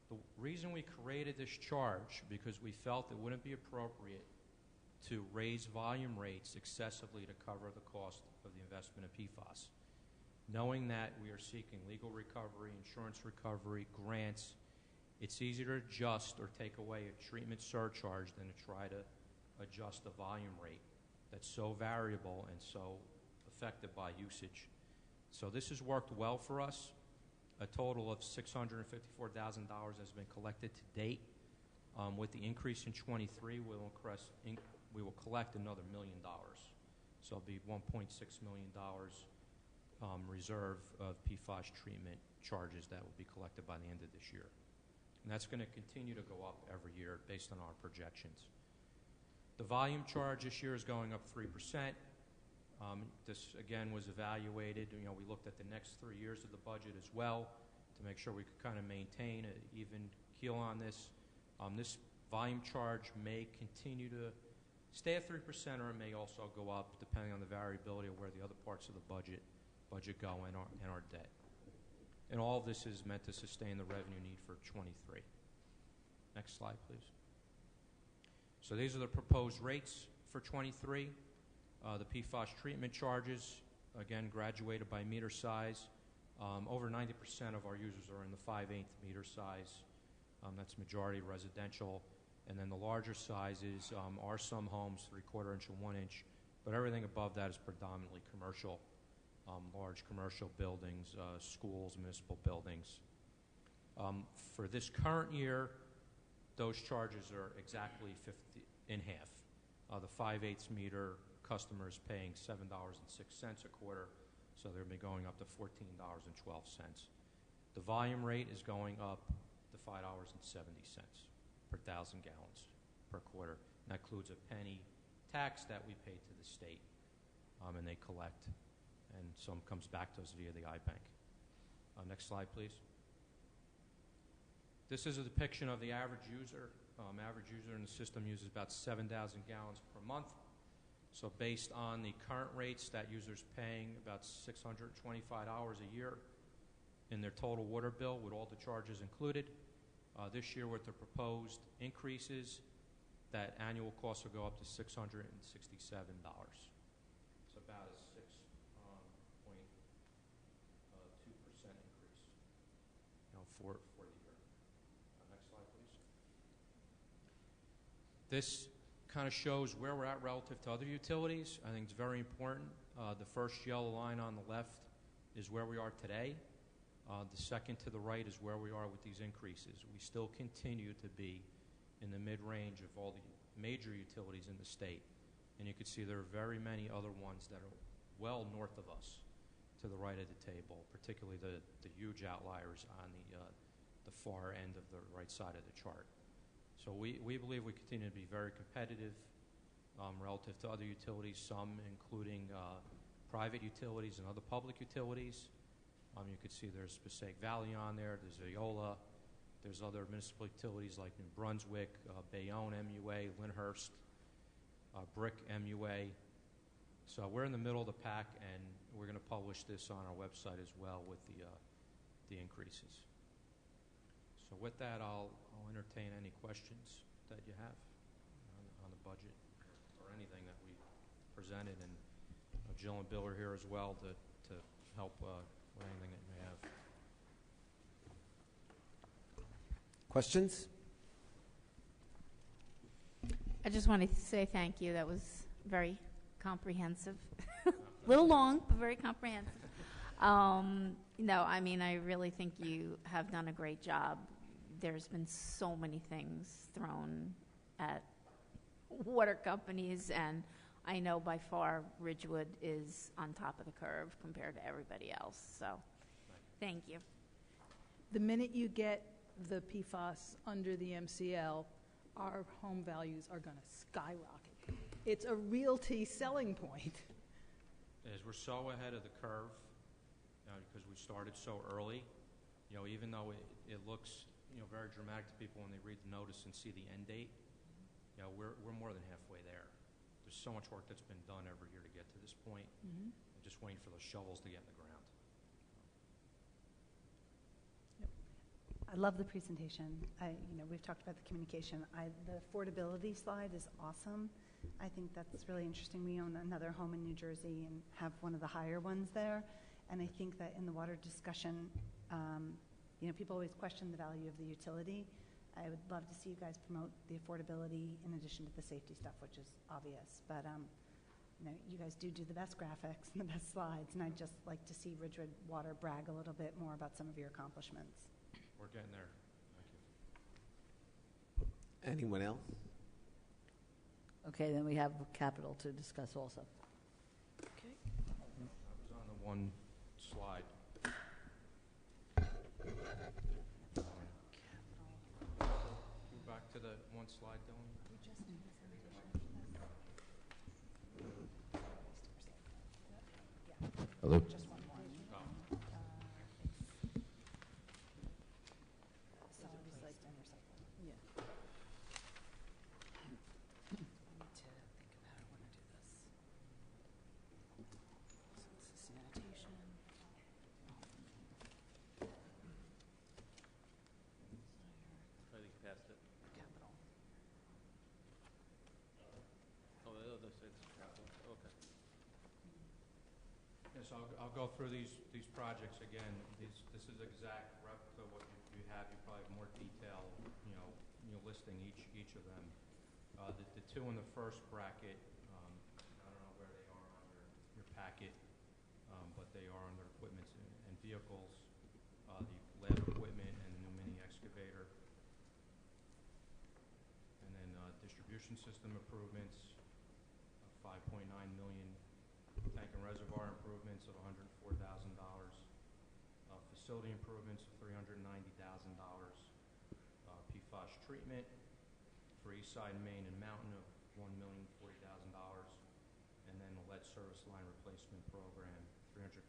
The reason we created this charge, because we felt it wouldn't be appropriate to raise volume rates excessively to cover the cost of the investment in PFAS. Knowing that we are seeking legal recovery, insurance recovery, grants, it's easier to adjust or take away a treatment surcharge than to try to adjust the volume rate that's so variable and so affected by usage. So this has worked well for us. A total of $654,000 has been collected to date. With the increase in 23, we will collect another $1 million. So it'll be $1.6 million reserve of PFAS treatment charges that will be collected by the end of this year. And that's going to continue to go up every year based on our projections. The volume charge this year is going up 3%. This, again, was evaluated. We looked at the next 3 years of the budget as well to make sure we could kind of maintain an even keel on this. This volume charge may continue to stay at 3%, or it may also go up depending on the variability of where the other parts of the budget go and our debt. And all of this is meant to sustain the revenue need for 23. Next slide, please. So these are the proposed rates for 23. The PFAS treatment charges, again, graduated by meter size. Over 90% of our users are in the 5/8 meter size. That's majority residential. And then the larger sizes are some homes, 3/4 inch and 1 inch, but everything above that is predominantly commercial, large commercial buildings, schools, municipal buildings. For this current year, those charges are exactly in half. The 5/8 meter customer is paying $7.06 a quarter, so they'll be going up to $14.12. The volume rate is going up to $5.70 per 1,000 gallons per quarter. And that includes a penny tax that we pay to the state, and they collect, and some comes back to us via the iBank. Next slide, please. This is a depiction of the average user. Average user in the system uses about 7,000 gallons per month. So based on the current rates, that user's paying about $625 a year in their total water bill with all the charges included. This year with the proposed increases, that annual cost will go up to $667. It's about a 6.2% increase for the year. Next slide, please. This kind of shows where we're at relative to other utilities. I think it's very important. The first yellow line on the left is where we are today. The second to the right is where we are with these increases. We still continue to be in the mid-range of all the major utilities in the state. And you can see there are very many other ones that are well north of us to the right of the table, particularly the huge outliers on the far end of the right side of the chart. So we believe we continue to be very competitive relative to other utilities, some including private utilities and other public utilities. You could see there's Passaic Valley on there, there's Viola, there's other municipal utilities like New Brunswick, Bayonne MUA, Lyndhurst, Brick MUA. So we're in the middle of the pack, and we're going to publish this on our website as well with the increases. So with that, I'll entertain any questions that you have on the budget or anything that we presented, and Jill and Bill are here as well to help with anything that you may have.
Questions?
I just wanted to say thank you. That was very comprehensive. A little long, but very comprehensive. No, I mean, I really think you have done a great job. There's been so many things thrown at water companies, and I know by far Ridgewood is on top of the curve compared to everybody else. So, thank you.
The minute you get the PFAS under the MCL, our home values are going to skyrocket. It's a realty selling point.
As we're so ahead of the curve, because we started so early, even though it looks, very dramatic to people when they read the notice and see the end date, we're more than halfway there. There's so much work that's been done every year to get to this point.
Mm-hmm.
I'm just waiting for those shovels to get in the ground.
I love the presentation. We've talked about the communication. The affordability slide is awesome. I think that's really interesting. We own another home in New Jersey and have one of the higher ones there. And I think that in the water discussion, people always question the value of the utility. I would love to see you guys promote the affordability in addition to the safety stuff, which is obvious. But you guys do the best graphics and the best slides, and I'd just like to see Ridgewood Water brag a little bit more about some of your accomplishments.
We're getting there. Thank you.
Anyone else?
Okay, then we have capital to discuss also.
Okay.
I was on the one slide. Go back to the one slide, Dylan.
Hello?
So I'll go through these projects again. This is exact replica what you have. You probably have more detail, listing each of them. The two in the first bracket, I don't know where they are on your packet, but they are under equipment and vehicles, the lab equipment and the new mini excavator. And then distribution system improvements, $5.9 million. Tank and reservoir improvements of $104,000. Facility improvements of $390,000. PFAS treatment for Eastside, Maine, and Mountain of $1,040,000. And then the lead service line replacement program, $350,000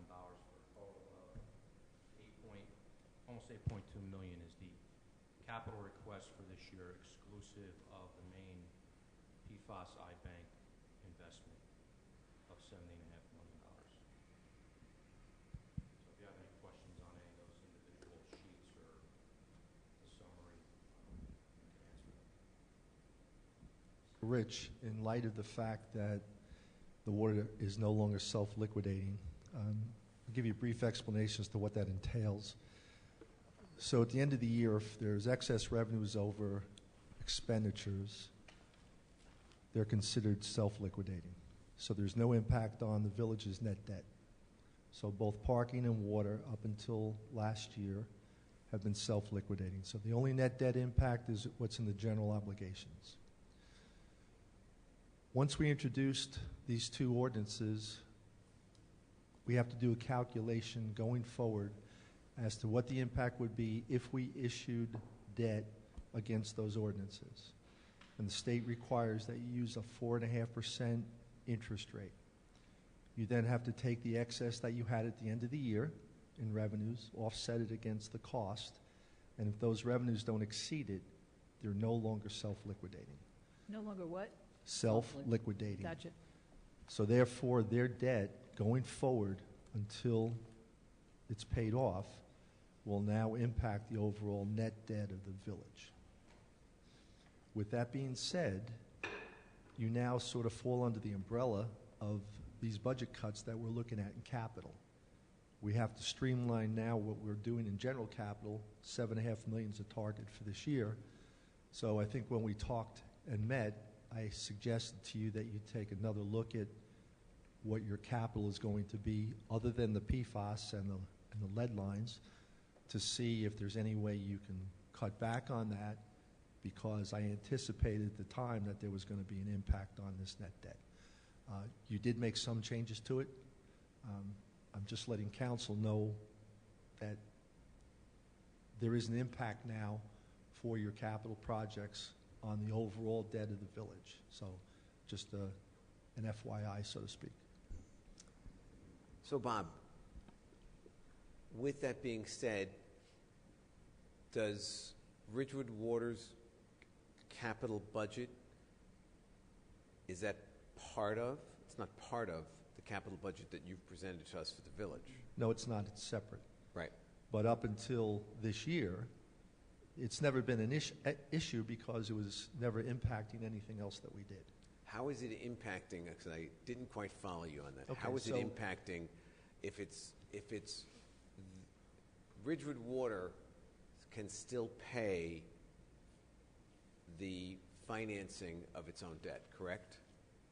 for a total of almost $8.2 million is the capital request for this year, exclusive of the main PFAS iBank investment of $70.5 million. So if you have any questions on any of those individual sheets or the summary, you can answer them.
Rich, in light of the fact that the water is no longer self-liquidating, I'll give you a brief explanation as to what that entails. So at the end of the year, if there's excess revenues over expenditures, they're considered self-liquidating. So there's no impact on the village's net debt. So both parking and water, up until last year, have been self-liquidating. So the only net debt impact is what's in the general obligations. Once we introduced these two ordinances, we have to do a calculation going forward as to what the impact would be if we issued debt against those ordinances. and the state requires that you use a 4.5% interest rate. You then have to take the excess that you had at the end of the year in revenues, offset it against the cost, and if those revenues don't exceed it, they're no longer self-liquidating.
No longer what?
Self-liquidating.
Gotcha.
So therefore, their debt going forward until it's paid off will now impact the overall net debt of the village. With that being said, you now sort of fall under the umbrella of these budget cuts that we're looking at in capital. We have to streamline now what we're doing in general capital. $7.5 million is a target for this year. So I think when we talked and met, I suggested to you that you take another look at what your capital is going to be, other than the PFAS and the lead lines, to see if there's any way you can cut back on that, because I anticipated at the time that there was going to be an impact on this net debt. You did make some changes to it. I'm just letting council know that there is an impact now for your capital projects on the overall debt of the village. So just an FYI, so to speak.
So, Bob, with that being said, does Ridgewood Water's capital budget, is that part of, it's not part of the capital budget that you've presented to us for the village?
No, it's not. It's separate.
Right.
But up until this year, it's never been an issue because it was never impacting anything else that we did.
How is it impacting, because I didn't quite follow you on that.
Okay,
How is it
so-
impacting if it's Ridgewood Water can still pay the financing of its own debt, correct?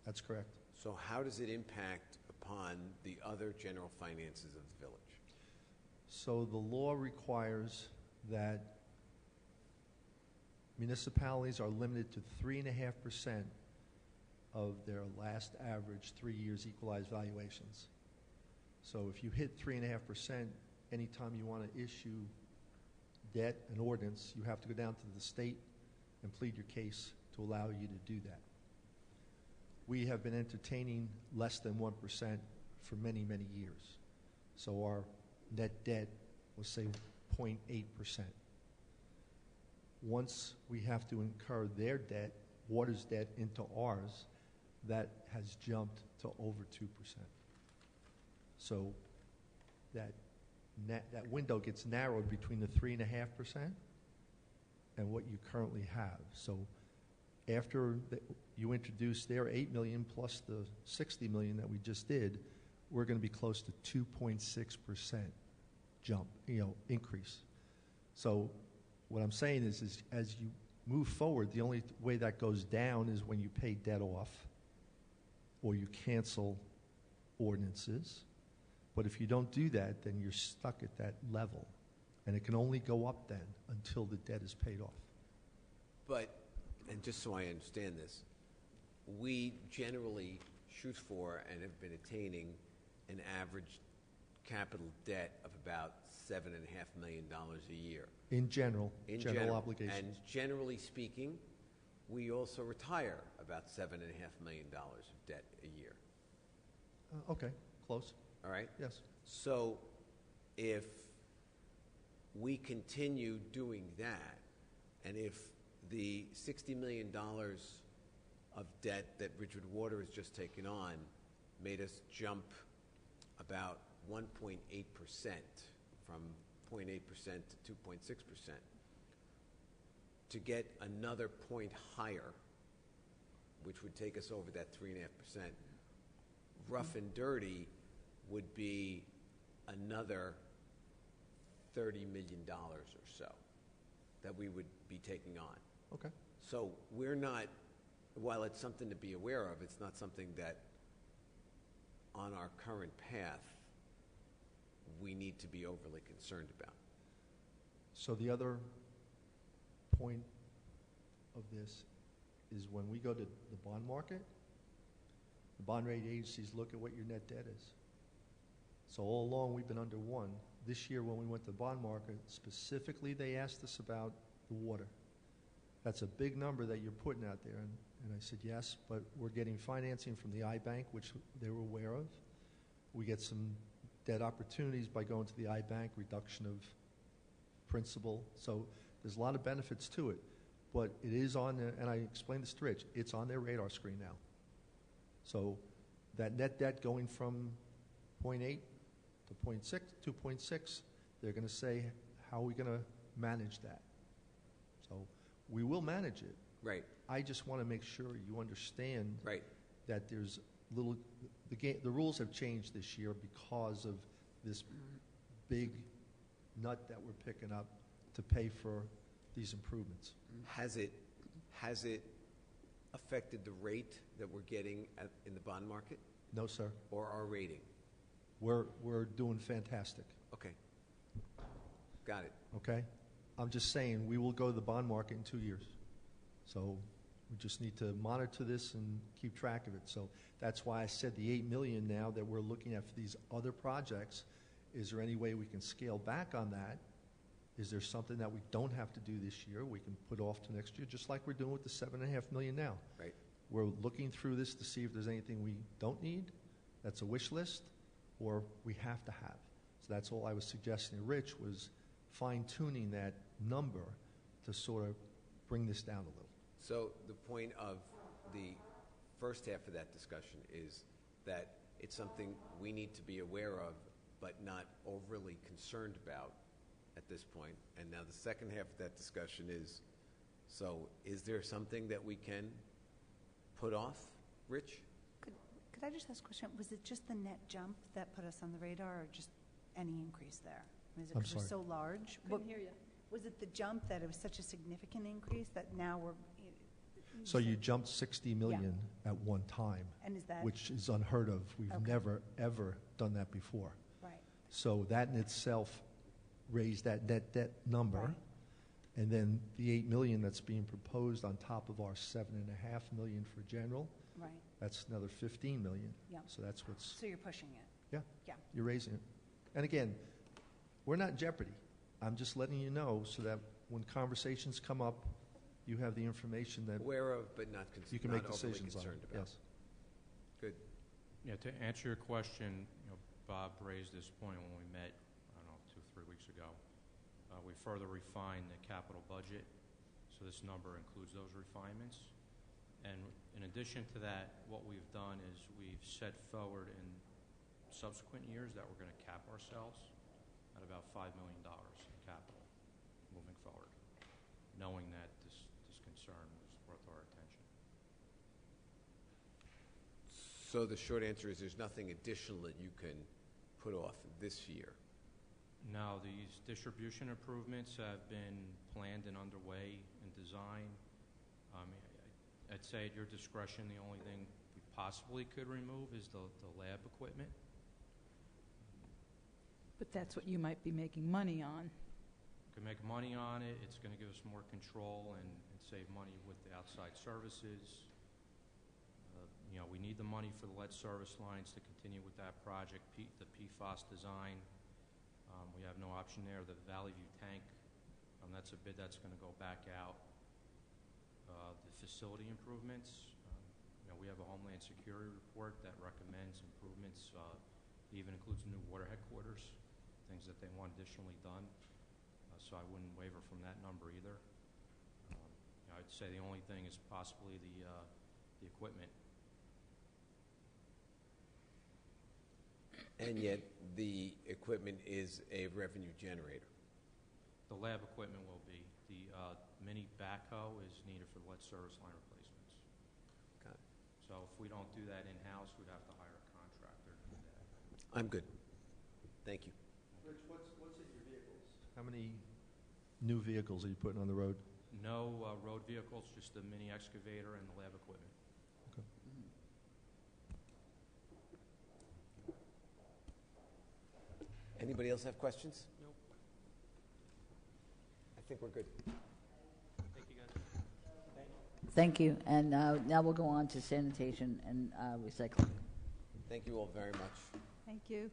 That's correct.
So how does it impact upon the other general finances of the village?
So the law requires that municipalities are limited to 3.5% of their last average 3 years equalized valuations. So if you hit 3.5%, anytime you want to issue debt and ordinance, you have to go down to the state and plead your case to allow you to do that. We have been entertaining less than 1% for many, many years. So our net debt was, say, 0.8%. Once we have to incur their debt, Water's debt, into ours, that has jumped to over 2%. So that window gets narrowed between the 3.5% and what you currently have. So after you introduce their $8 million plus the $60 million that we just did, we're going to be close to 2.6% jump, increase. So what I'm saying is as you move forward, the only way that goes down is when you pay debt off or you cancel ordinances. But if you don't do that, then you're stuck at that level. And it can only go up then until the debt is paid off.
But, and just so I understand this, we generally shoot for and have been attaining an average capital debt of about $7.5 million a year.
In general,
In
general obligations.
And generally speaking, we also retire about $7.5 million of debt a year.
Okay, close.
All right?
Yes.
So if we continue doing that, and if the $60 million of debt that Ridgewood Water has just taken on made us jump about 1.8% from 0.8% to 2.6%, to get another point higher, which would take us over that 3.5%, rough and dirty would be another $30 million or so that we would be taking on.
Okay.
So we're not, while it's something to be aware of, it's not something that on our current path we need to be overly concerned about.
So the other point of this is when we go to the bond market, the bond rating agencies look at what your net debt is. So all along we've been under 1. This year when we went to the bond market, specifically they asked us about the water. that's a big number that you're putting out there. And I said, yes, but we're getting financing from the iBank, which they were aware of. We get some debt opportunities by going to the iBank, reduction of principal. So there's a lot of benefits to it. But it is on, and I explained this to Rich, it's on their radar screen now. So that net debt going from 0.8 to 0.6, 2.6, they're going to say, how are we going to manage that? So we will manage it.
Right.
I just want to make sure you understand
Right.
that there's little, the rules have changed this year because of this big nut that we're picking up to pay for these improvements.
Has it affected the rate that we're getting in the bond market
No, sir.
or our rating?
We're doing fantastic,
Okay. Got it.
okay? I'm just saying, we will go to the bond market in 2 years. So we just need to monitor this and keep track of it. So that's why I said the $8 million now that we're looking at for these other projects. Is there any way we can scale back on that? Is there something that we don't have to do this year we can put off to next year, just like we're doing with the $7.5 million now?
Right.
We're looking through this to see if there's anything we don't need, that's a wish list, or we have to have. So that's all I was suggesting to Rich, was fine-tuning that number to sort of bring this down a little.
So the point of the first half of that discussion is that it's something we need to be aware of, but not overly concerned about at this point. And now the second half of that discussion is, so is there something that we can put off, Rich?
Could I just ask a question? Was it just the net jump that put us on the radar, or just any increase there? Is it
I'm
because we're
sorry.
so large?
Couldn't hear you.
Was it the jump that it was such a significant increase that now we're...
So you jumped 60 million at one time,
And is that...
which is unheard of. We've
Okay.
never, ever done that before.
Right.
So that in itself raised that net debt number.
Right.
And then the 8 million that's being proposed on top of our 7.5 million for general,
Right.
that's another 15 million.
Yeah.
So that's what's,
So you're pushing it?
yeah,
Yeah.
you're raising it. And again, we're not in jeopardy. I'm just letting you know so that when conversations come up, you have the information that
Aware of, but not,
you can
not
make
overly
decisions on.
concerned about.
Yes.
Good.
Yeah, to answer your question, Bob raised this point when we met, I don't know, 2 or 3 weeks ago. We further refined the capital budget, so this number includes those refinements. And in addition to that, what we've done is we've set forward in subsequent years that we're going to cap ourselves at about $5 million in capital moving forward, knowing that this concern was worth our attention.
So the short answer is there's nothing additional that you can put off this year.
Now, these distribution improvements have been planned and underway in design. I'd say at your discretion, the only thing we possibly could remove is the lab equipment.
But that's what you might be making money on.
We can make money on it. It's going to give us more control and save money with the outside services. We need the money for the lead service lines to continue with that project, the PFAS design. We have no option there. The Valley View tank, that's a bid that's going to go back out. The facility improvements, we have a Homeland Security report that recommends improvements. It even includes new water headquarters, things that they want additionally done. So I wouldn't waver from that number either. I'd say the only thing is possibly the equipment.
And yet the equipment is a revenue generator.
The lab equipment will be. The mini backhoe is needed for lead service line replacements.
Got it.
So if we don't do that in-house, we'd have to hire a contractor to do that.
I'm good. Thank you.
Rich, what's in your vehicles? How many new vehicles are you putting on the road?
No road vehicles, just the mini excavator and the lab equipment.
Okay.
Anybody else have questions?
Nope.
I think we're good.
Thank you, guys.
Thank you. And now we'll go on to sanitation and recycling.
Thank you all very much.
Thank you.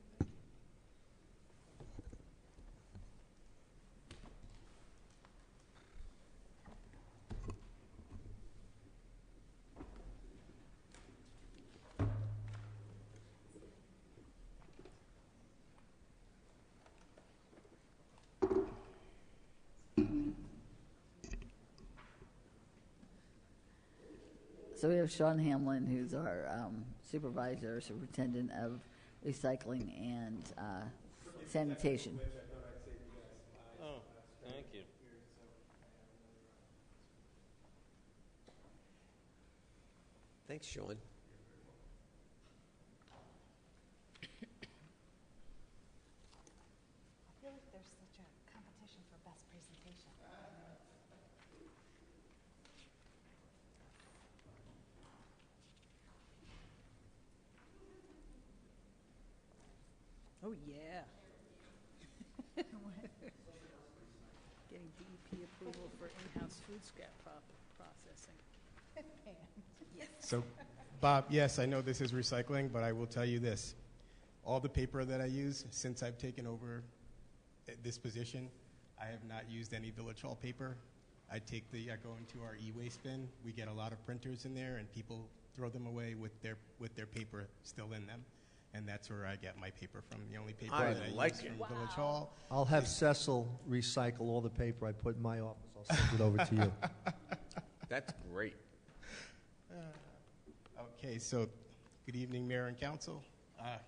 So we have Sean Hamlin, who's our supervisor, superintendent of recycling and sanitation.
Oh, thank you.
Thanks, Sean.
I feel like there's such a competition for best presentation.
Oh, yeah. Getting DEP approval for in-house food scrap processing.
So, Bob, yes, I know this is recycling, but I will tell you this. All the paper that I use since I've taken over this position, I have not used any Village Hall paper. I go into our e-waste bin. We get a lot of printers in there, and people throw them away with their paper still in them. And that's where I get my paper from. The only paper
I
that I
like
use
it.
from Village Hall.
I'll have Cecil recycle all the paper I put in my office. I'll send it over to you.
That's great.
Okay, so good evening, Mayor and Council. I'll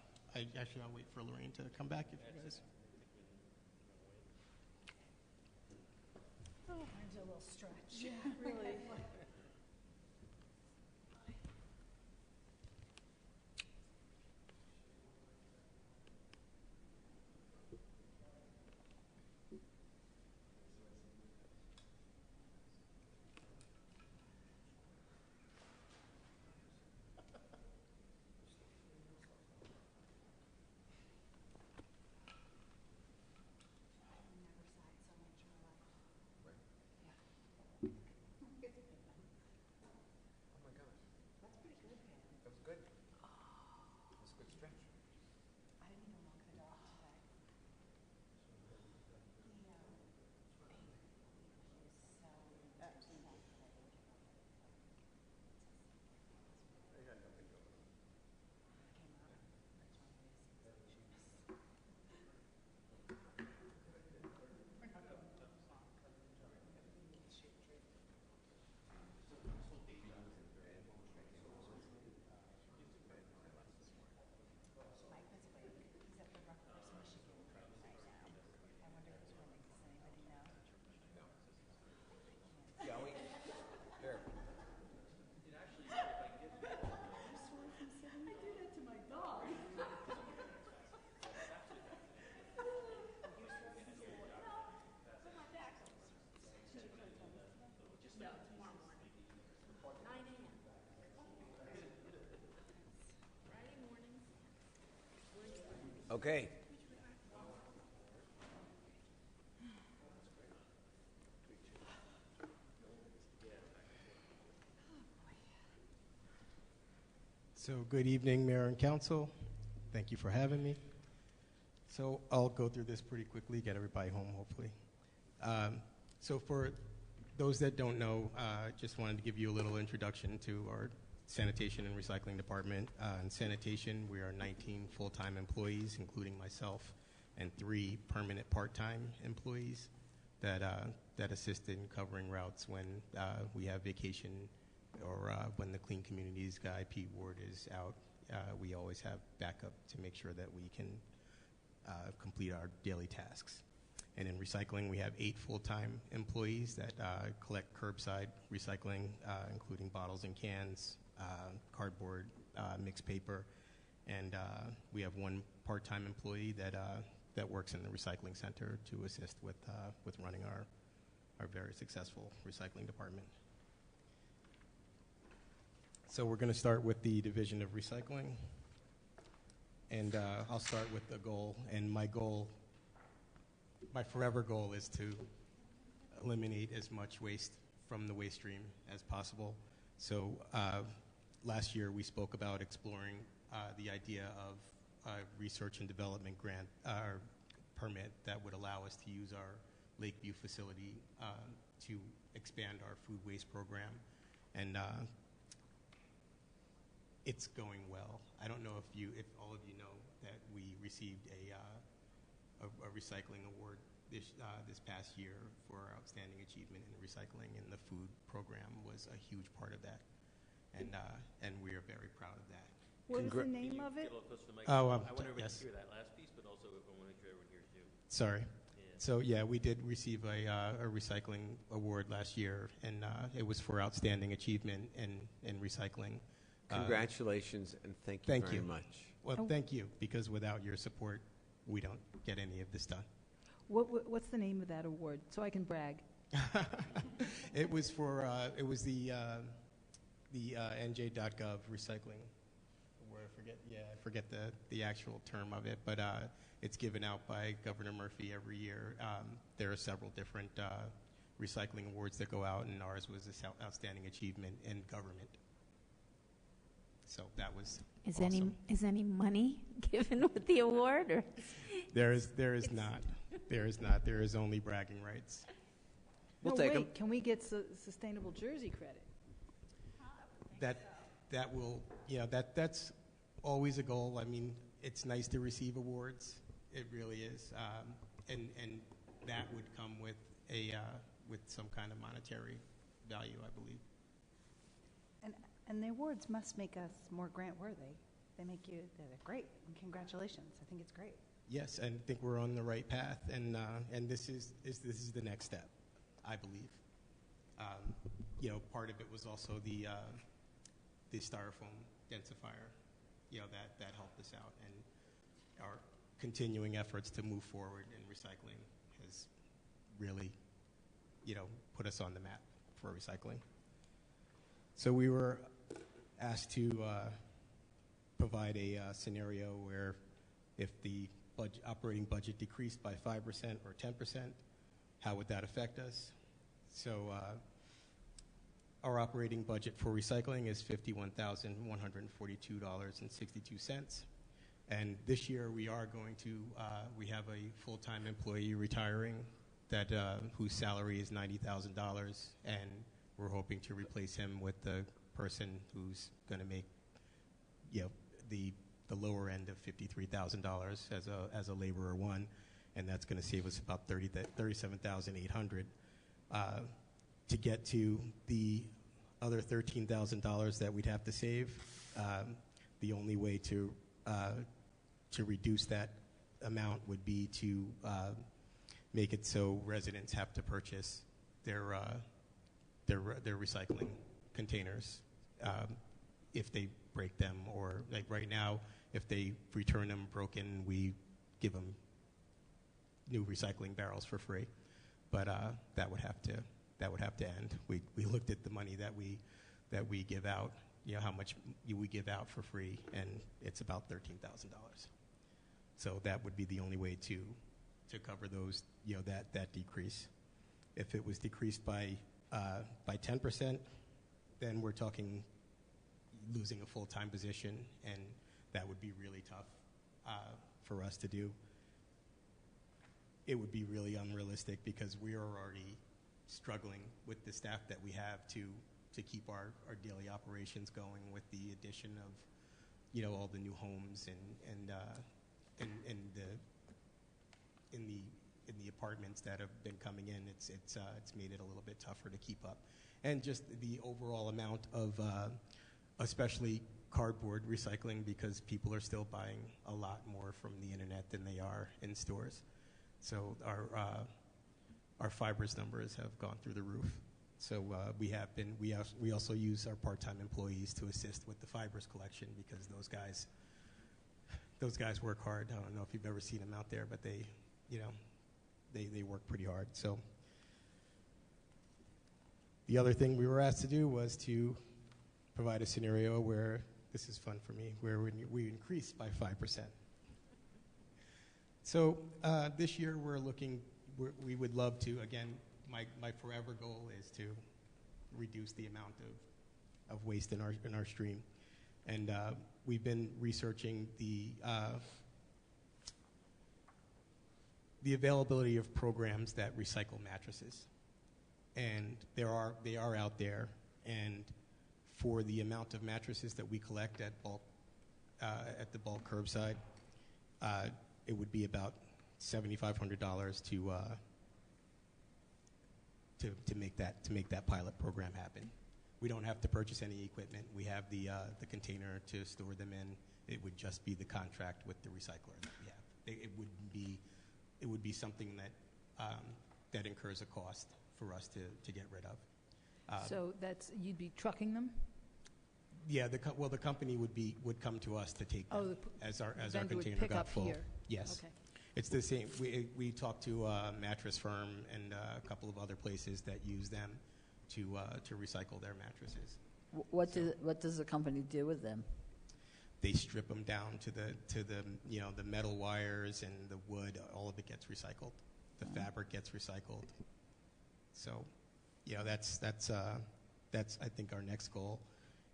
wait for Lorraine to come back if you guys.
Oh, mine's a little stretch.
Yeah, really.
Okay.
So good evening, Mayor and Council. Thank you for having me. So I'll go through this pretty quickly, get everybody home, hopefully. So for those that don't know, just wanted to give you a little introduction to our sanitation and recycling department. In sanitation, we are 19 full-time employees, including myself, and 3 permanent part-time employees that assist in covering routes when we have vacation or when the Clean Communities IP ward is out. We always have backup to make sure that we can complete our daily tasks. And in recycling, we have 8 full-time employees that collect curbside recycling, including bottles and cans, cardboard, mixed paper, and we have 1 part-time employee that works in the recycling center to assist with running our very successful recycling department. So we're going to start with the Division of Recycling, and I'll start with the goal. And my forever goal is to eliminate as much waste from the waste stream as possible. So last year we spoke about exploring the idea of a research and development grant or permit that would allow us to use our Lakeview facility to expand our food waste program. And it's going well. I don't know if all of you know that we received a recycling award this past year for our outstanding achievement in recycling, and the food program was a huge part of that. and we are very proud of that.
What was the
Congra-
name of it?
Get a little closer to the
Oh,
microphone. I want everybody
yes.
to hear that last piece, but also I want to make sure everyone hears you.
Sorry.
Yeah.
So yeah, we did receive a recycling award last year, and it was for outstanding achievement in recycling.
Congratulations, and thank you
Thank
very
you.
much.
Well, thank you, because without your support, we don't get any of this done.
What's the name of that award, so I can brag?
It was for it was the NJ.gov recycling award. I forget the actual term of it, but it's given out by Governor Murphy every year. There are several different recycling awards that go out, and ours was this outstanding achievement in government. So that was
Is
awesome.
any money given with the award? Or?
There is not. There is not. There is only bragging rights.
We'll
No,
take
wait,
'em.
can we get Sustainable Jersey credit?
That will, that's always a goal. I mean, it's nice to receive awards. It really is, and that would come with with some kind of monetary value, I believe.
And the awards must make us more grant worthy. They're great, and congratulations. I think it's great.
Yes, and I think we're on the right path, and this is the next step, I believe. Part of it was also the styrofoam densifier, that helped us out, and our continuing efforts to move forward in recycling has really, put us on the map for recycling. So we were asked to provide a scenario where if the operating budget decreased by 5% or 10%, how would that affect us? So our operating budget for recycling is $51,142.62. And this year we are going to, we have a full-time employee retiring that whose salary is $90,000, and we're hoping to replace him with the person who's going to make, the lower end of $53,000 as a laborer one, and that's going to save us about $37,800. To get to the other $13,000 that we'd have to save, the only way to reduce that amount would be to make it so residents have to purchase their recycling containers if they break them, or like right now, if they return them broken, we give them new recycling barrels for free. But that would have to end. We looked at the money that we give out, how much we give out for free, and it's about $13,000. So that would be the only way to cover those, that decrease. If it was decreased by 10%, then we're talking losing a full-time position, and that would be really tough for us to do. It would be really unrealistic because we are already struggling with the staff that we have to keep our daily operations going with the addition of, all the new homes and in the apartments that have been coming in. It's made it a little bit tougher to keep up, and just the overall amount of, especially cardboard recycling, because people are still buying a lot more from the internet than they are in stores. So our fibers numbers have gone through the roof. So we also use our part-time employees to assist with the fibers collection, because those guys work hard. I don't know if you've ever seen them out there, but they work pretty hard. So the other thing we were asked to do was to provide a scenario where, this is fun for me, where we increase by 5%. So this year we would love to, again, my forever goal is to reduce the amount of waste in our stream. And we've been researching the availability of programs that recycle mattresses. And they are out there, and for the amount of mattresses that we collect at the bulk curbside, it would be about $7,500 to make that pilot program happen. We don't have to purchase any equipment. We have the container to store them in. It would just be the contract with the recycler that we have. It would be something that that incurs a cost for us to get rid of.
So you'd be trucking them?
Yeah, the company would come to us to take them as our
vendor would
container
pick
got
up
full.
here.
Yes.
Okay.
It's the same. We talked to a mattress firm and a couple of other places that use them to recycle their mattresses.
What does the company do with them?
They strip them down to the metal wires and the wood. All of it gets recycled. The fabric gets recycled. So, that's I think our next goal.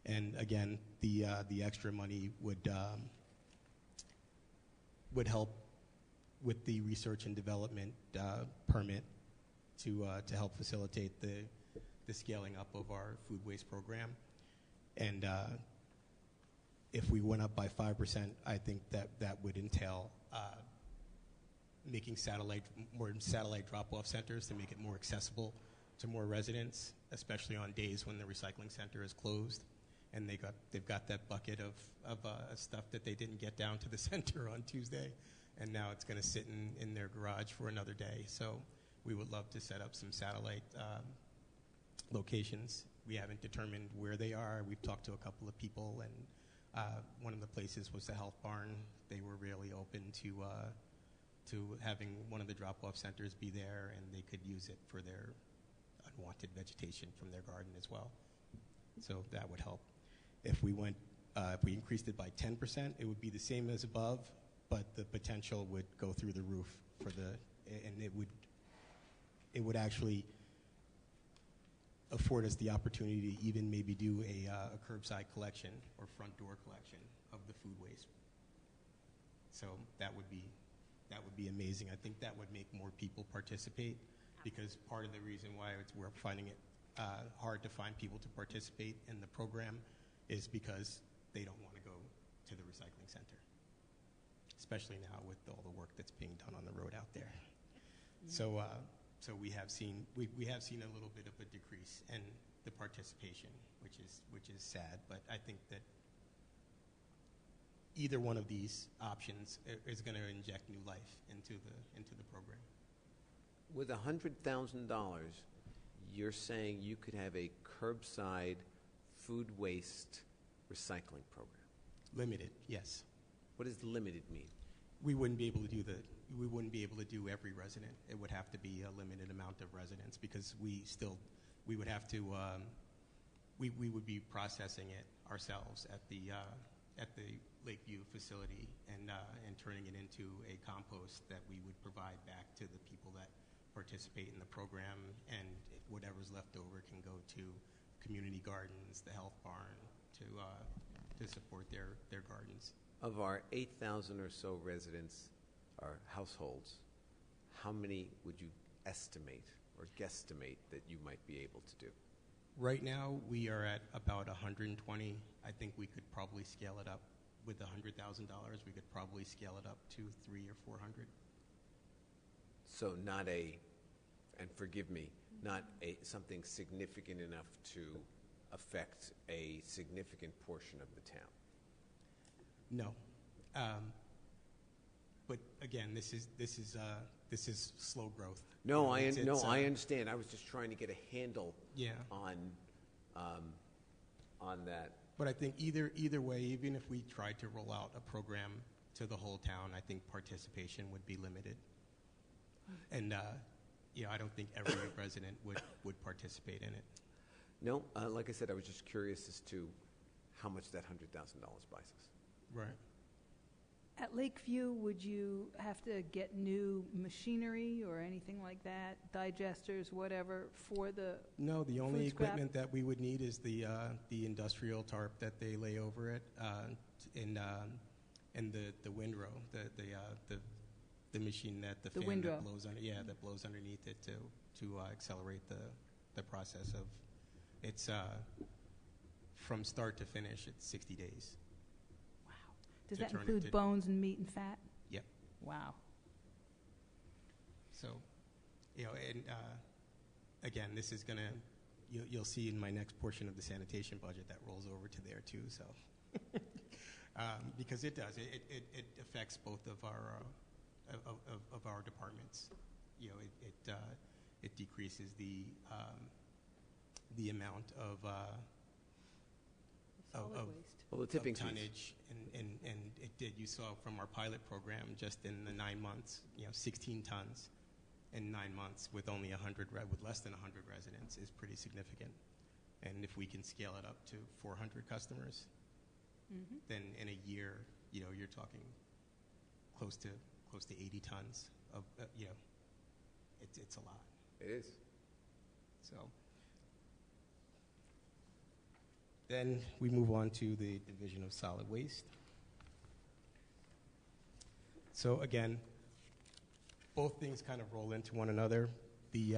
And again, the extra money would help with the research and development permit to help facilitate the scaling up of our food waste program. And if we went up by 5%, I think that would entail making more satellite drop-off centers to make it more accessible to more residents, especially on days when the recycling center is closed, and they've got that bucket of stuff that they didn't get down to the center on Tuesday, and now it's going to sit in their garage for another day. So we would love to set up some satellite locations. We haven't determined where they are. We've talked to a couple of people, and one of the places was the Health Barn. They were really open to having one of the drop-off centers be there, and they could use it for their unwanted vegetation from their garden as well. So that would help. If we increased it by 10%, it would be the same as above, but the potential would go through the roof and it would actually afford us the opportunity to even maybe do a curbside collection or front door collection of the food waste. So that would be amazing. I think that would make more people participate, because part of the reason why we're finding it hard to find people to participate in the program is because they don't want to go to the recycling center, especially now with all the work that's being done on the road out there. So we have seen a little bit of a decrease in the participation, which is sad. But I think that either one of these options is going to inject new life into the program.
With $100,000, you're saying you could have a curbside food waste recycling program?
Limited, yes.
What does limited mean?
We wouldn't be able to do every resident. It would have to be a limited amount of residents, because we would have to we would be processing it ourselves at the Lakeview facility and turning it into a compost that we would provide back to the people that participate in the program, and whatever's left over can go to community gardens, the Health Barn, to support their gardens.
Of our 8,000 or so residents or households, how many would you estimate or guesstimate that you might be able to do?
Right now, we are at about 120. I think we could probably scale it up. With $100,000, we could probably scale it up to 300 or 400.
So and forgive me, not something significant enough to affect a significant portion of the town.
No, but again, this is slow growth.
No, I understand. I was just trying to get a handle on that.
But I think either way, even if we tried to roll out a program to the whole town, I think participation would be limited. And I don't think every resident would participate in it.
No, like I said, I was just curious as to how much that $100,000 buys us.
Right.
At Lakeview, would you have to get new machinery or anything like that, digesters, whatever, for the
No, the only
food scrap?
equipment that we would need is the industrial tarp that they lay over it, and the windrow, the machine that the fan
windrow.
that blows under, that blows underneath it to accelerate the process of it's from start to finish. It's 60 days.
Does
to
that
turn it
include
to-
bones and meat and fat?
Yep.
Wow.
So, and again, this is going to you'll see in my next portion of the sanitation budget that rolls over to there too. So, because it does, it affects both of our departments. You know, it decreases the amount of
Well, the tipping fees.
tonnage, and it did. You saw from our pilot program just in the 9 months, 16 tons in 9 months with only with less than 100 residents is pretty significant. And if we can scale it up to 400 customers, then in a year, you're talking close to 80 tons of, it's a lot.
It is.
So then we move on to the Division of Solid Waste. So again, both things kind of roll into one another. We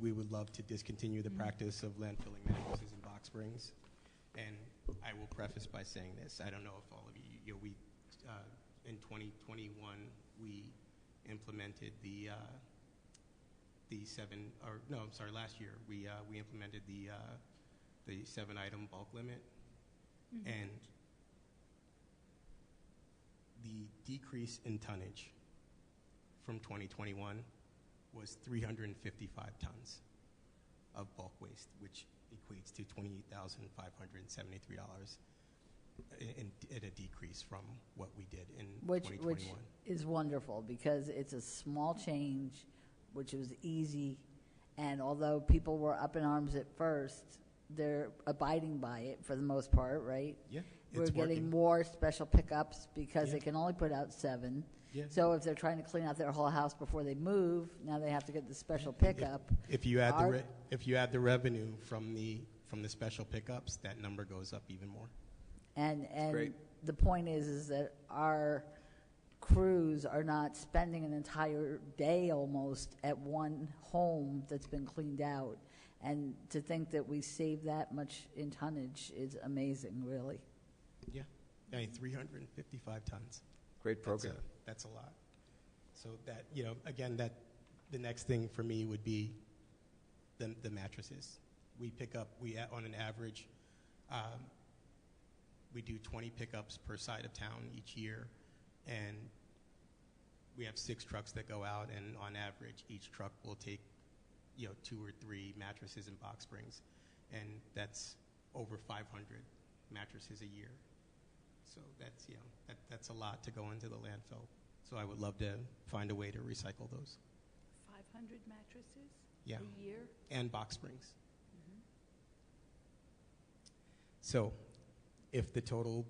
would love to discontinue the practice of landfilling mattresses in box springs. And I will preface by saying this. I don't know if all of you, in 2021, we implemented last year, we implemented the 7-item bulk limit. And the decrease in tonnage from 2021 was 355 tons of bulk waste, which equates to $28,573 at a decrease from what we did in 2021.
Which is wonderful because it's a small change, which was easy, and although people were up in arms at first, they're abiding by it for the most part, right?
Yeah,
We're getting more special pickups because they can only put out 7.
Yeah.
So if they're trying to clean out their whole house before they move, now they have to get the special pickup.
If you add the revenue from the special pickups, that number goes up even more.
And the point is that our crews are not spending an entire day almost at one home that's been cleaned out. And to think that we save that much in tonnage is amazing, really.
Yeah, 355 tons.
Great program.
That's a lot. So that, again, that the next thing for me would be the mattresses. We pick up, on an average, we do 20 pickups per side of town each year, and we have 6 trucks that go out, and on average, each truck will take 2 or 3 mattresses and box springs, and that's over 500 mattresses a year. So that's that's a lot to go into the landfill. So I would love to find a way to recycle those.
500 mattresses
Yeah.
a year?
And box springs. So if the total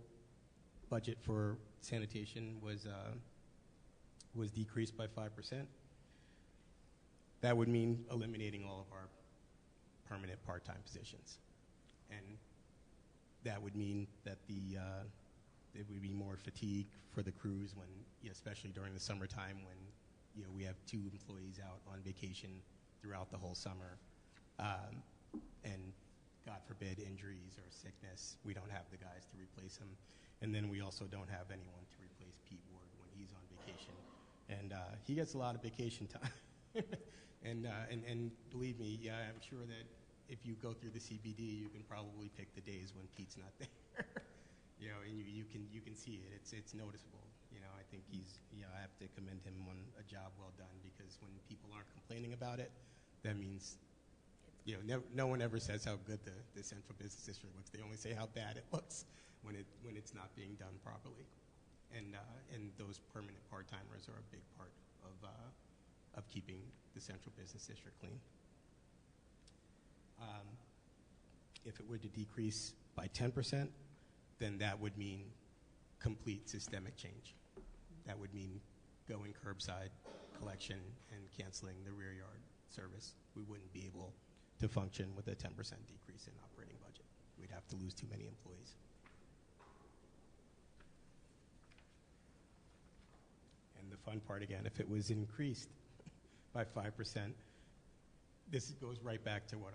budget for sanitation was decreased by 5%, that would mean eliminating all of our permanent part-time positions. And that would mean that there would be more fatigue for the crews when, especially during the summertime when, we have 2 employees out on vacation throughout the whole summer. And God forbid injuries or sickness, we don't have the guys to replace them. And then we also don't have anyone to replace Pete Ward when he's on vacation. And he gets a lot of vacation time. And believe me, I'm sure that if you go through the CBD, you can probably pick the days when Pete's not there. And you can see it. It's noticeable. I think I have to commend him on a job well done, because when people aren't complaining about it, that means, no one ever says how good the Central Business District looks. They only say how bad it looks when it's not being done properly. And those permanent part-timers are a big part of keeping the Central Business District clean. If it were to decrease by 10%, then that would mean complete systemic change. That would mean going curbside collection and canceling the rear yard service. We wouldn't be able to function with a 10% decrease in operating budget. We'd have to lose too many employees. And the fun part, again, if it was increased by 5%, this goes right back to what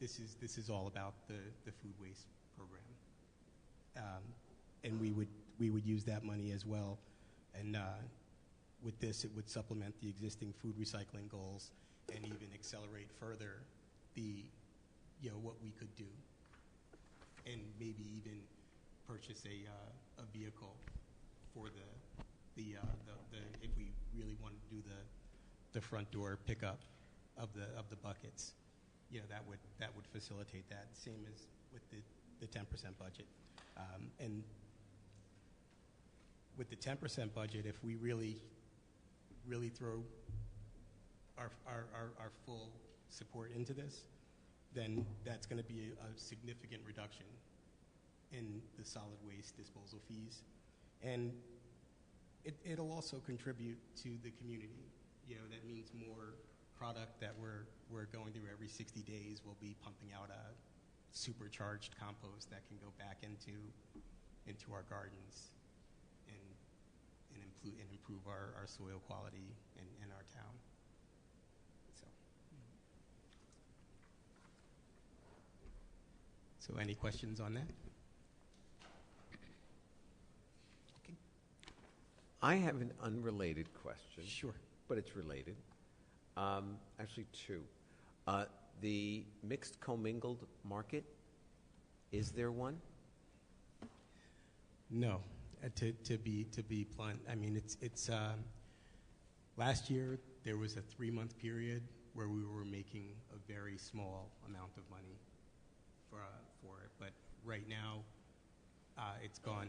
this is all about the food waste program. And we would use that money as well. And with this, it would supplement the existing food recycling goals and even accelerate further the, what we could do, and maybe even purchase a vehicle for if we really want to do the front door pickup of the buckets, that would facilitate that. Same as with the 10% budget, and with the 10% budget, if we really throw our full support into this, then that's going to be a significant reduction in the solid waste disposal fees, and it'll also contribute to the community. That means more product that we're going through every 60 days. We'll be pumping out a supercharged compost that can go back into our gardens and improve our soil quality in our town. So any questions on that? Okay.
I have an unrelated question.
Sure.
But it's related. Actually, two. The mixed commingled market, is there one?
No. To be blunt, I mean, it's last year there was a 3-month period where we were making a very small amount of money for it, but right now it's gone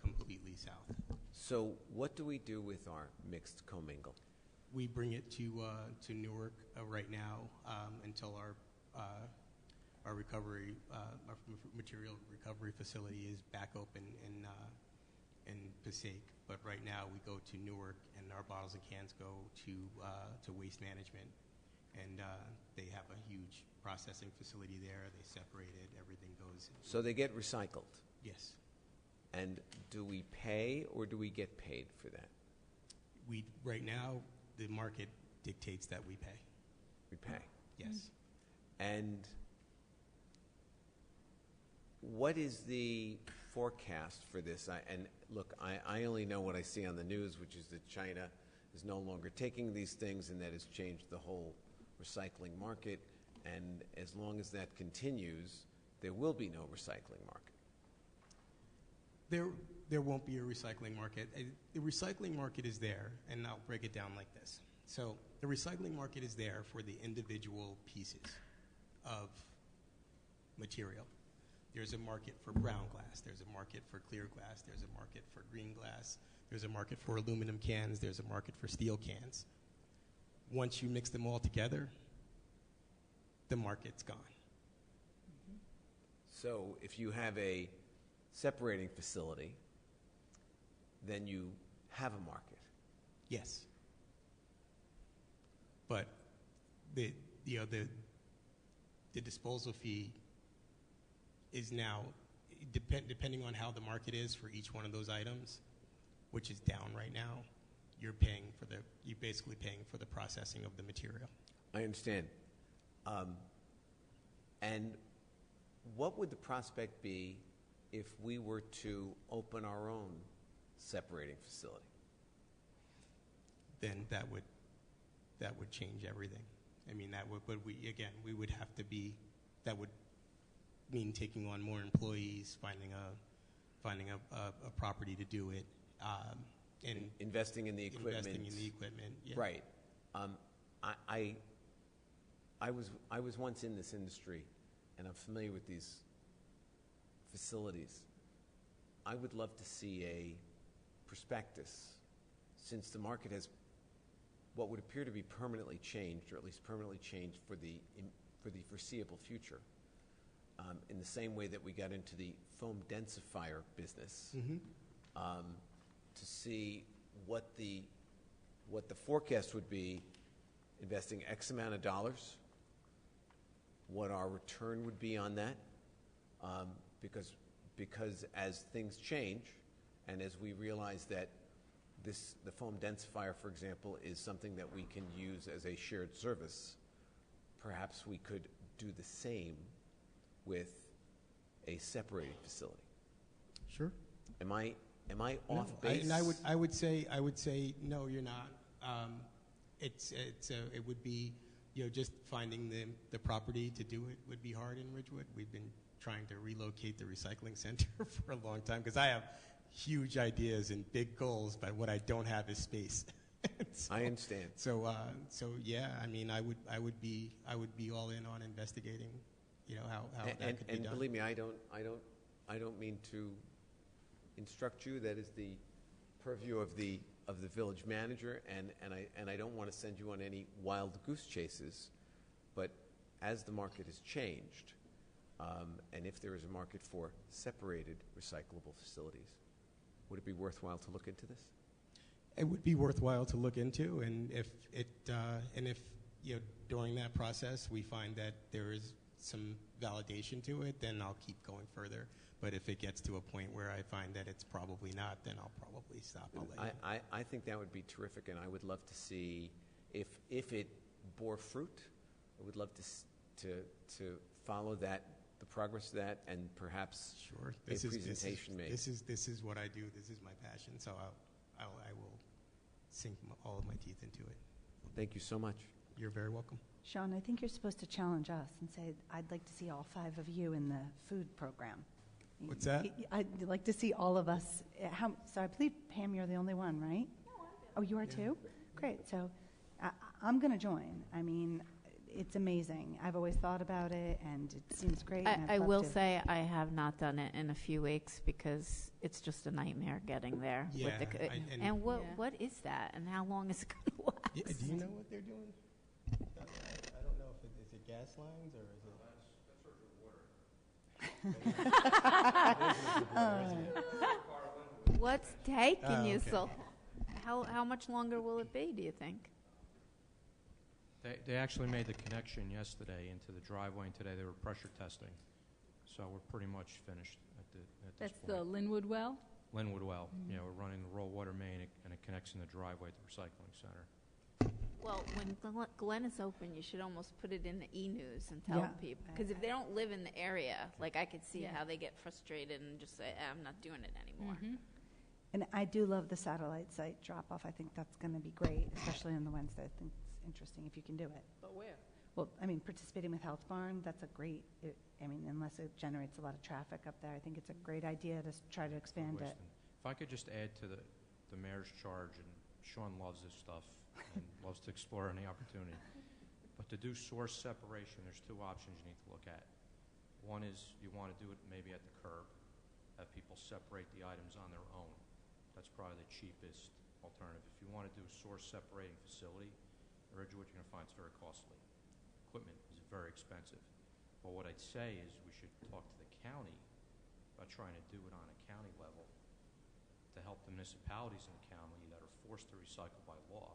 completely south.
So what do we do with our mixed commingle?
We bring it to Newark right now until our recovery, our material recovery facility is back open in Passaic. But right now we go to Newark, and our bottles and cans go to Waste Management, and they have a huge processing facility there. They separate it. Everything goes.
So they get recycled?
Yes.
And do we pay or do we get paid for that?
Right now, the market dictates that we pay.
We pay?
Yes.
And what is the forecast for this? I only know what I see on the news, which is that China is no longer taking these things, and that has changed the whole recycling market. And as long as that continues, there will be no recycling market.
There won't be a recycling market. The recycling market is there, and I'll break it down like this. So the recycling market is there for the individual pieces of material. There's a market for brown glass. There's a market for clear glass. There's a market for green glass. There's a market for aluminum cans. There's a market for steel cans. Once you mix them all together, the market's gone.
So if you have a separating facility, then you have a market.
Yes. But the disposal fee is now, depending on how the market is for each one of those items, which is down right now, you're basically paying for the processing of the material.
I understand. And what would the prospect be if we were to open our own separating facility?
Then that would change everything. I mean, we would have to be, that would mean taking on more employees, finding a property to do it, and
investing in the equipment.
Yeah.
Right. I was once in this industry, and I'm familiar with these facilities. I would love to see a prospectus, since the market has what would appear to be permanently changed, or at least permanently changed for the foreseeable future. In the same way that we got into the foam densifier business, to see what the forecast would be, investing X amount of dollars, what our return would be on that, because as things change, and as we realize that the foam densifier, for example, is something that we can use as a shared service, perhaps we could do the same with a separated facility.
Sure.
Am I off base?
And I would say no, you're not. It would be just finding the property to do it would be hard in Ridgewood. We've been trying to relocate the recycling center for a long time because I have huge ideas and big goals, but what I don't have is space.
I understand.
So yeah, I mean, I would be all in on investigating, how that could be done.
And believe me, I don't mean to instruct you. That is the purview of the village manager, and I don't want to send you on any wild goose chases. But as the market has changed, and if there is a market for separated recyclable facilities, would it be worthwhile to look into this?
It would be worthwhile to look into, and if during that process we find that there is some validation to it, then I'll keep going further. But if it gets to a point where I find that it's probably not, then I'll probably stop.
I think that would be terrific, and I would love to see if it bore fruit. I would love to follow that, the progress of that, and perhaps a presentation made.
This is what I do. This is my passion. So I will sink all of my teeth into it.
Thank you so much.
You're very welcome.
Sean, I think you're supposed to challenge us and say, I'd like to see all 5 of you in the food program.
What's that?
I'd like to see all of us. So I believe, Pam, you're the only one, right? No, I'm you are too? Great. So I'm going to join. I mean, it's amazing. I've always thought about it, and it seems great.
I will say I have not done it in a few weeks because it's just a nightmare getting there.
Yeah,
and what is that, and how long is it going to last?
Yeah, do you know what they're doing? I don't know if is it gas lines or is it...
What's taking you
okay.
so? How much longer will it be, do you think?
They actually made the connection yesterday into the driveway, and today they were pressure testing. So we're pretty much finished at this
That's
point.
the Linwood well?
Linwood well. Yeah, we're running the raw water main, and it connects in the driveway to the recycling center.
Well, when Glen is open, you should almost put it in the e-news and tell people. Because if they don't live in the area, like I could see how they get frustrated and just say, I'm not doing it anymore.
Mm-hmm.
And I do love the satellite site drop-off. I think that's going to be great, especially on the Wednesday. I think it's interesting if you can do it.
But where?
Well, I mean, participating with Health Barn, that's a great, unless it generates a lot of traffic up there, I think it's a great idea to try to expand it.
If I could just add to the mayor's charge, and Sean loves this stuff and loves to explore any opportunity, but to do source separation, there's 2 options you need to look at. One is you want to do it maybe at the curb, have people separate the items on their own. That's probably the cheapest alternative. If you want to do a source separating facility, in Ridgewood, you're going to find it's very costly. Equipment is very expensive. But what I'd say is we should talk to the county about trying to do it on a county level to help the municipalities in the county that are forced to recycle by law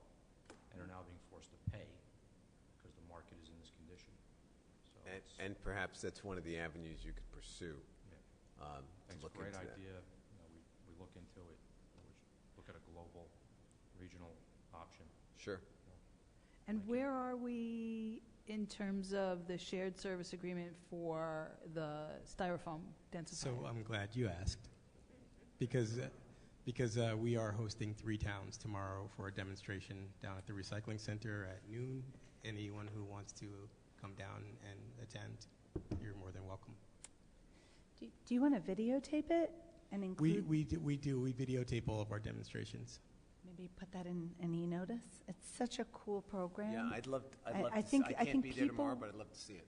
and are now being forced to pay because the market is in this condition. So
And perhaps that's one of the avenues you could pursue.
It's a great idea. We look into it. We look at a global, regional option.
Sure.
And where are we in terms of the shared service agreement for the styrofoam densifier?
So I'm glad you asked, because we are hosting 3 towns tomorrow for a demonstration down at the recycling center at noon. Anyone who wants to come down and attend, you're more than welcome.
Do you want to videotape it and include?
We do. We videotape all of our demonstrations.
Maybe put that in an e-notice. It's such a cool program.
Yeah, I'd love to
I
see.
think
I can't be there
people,
tomorrow, but I'd love to see it.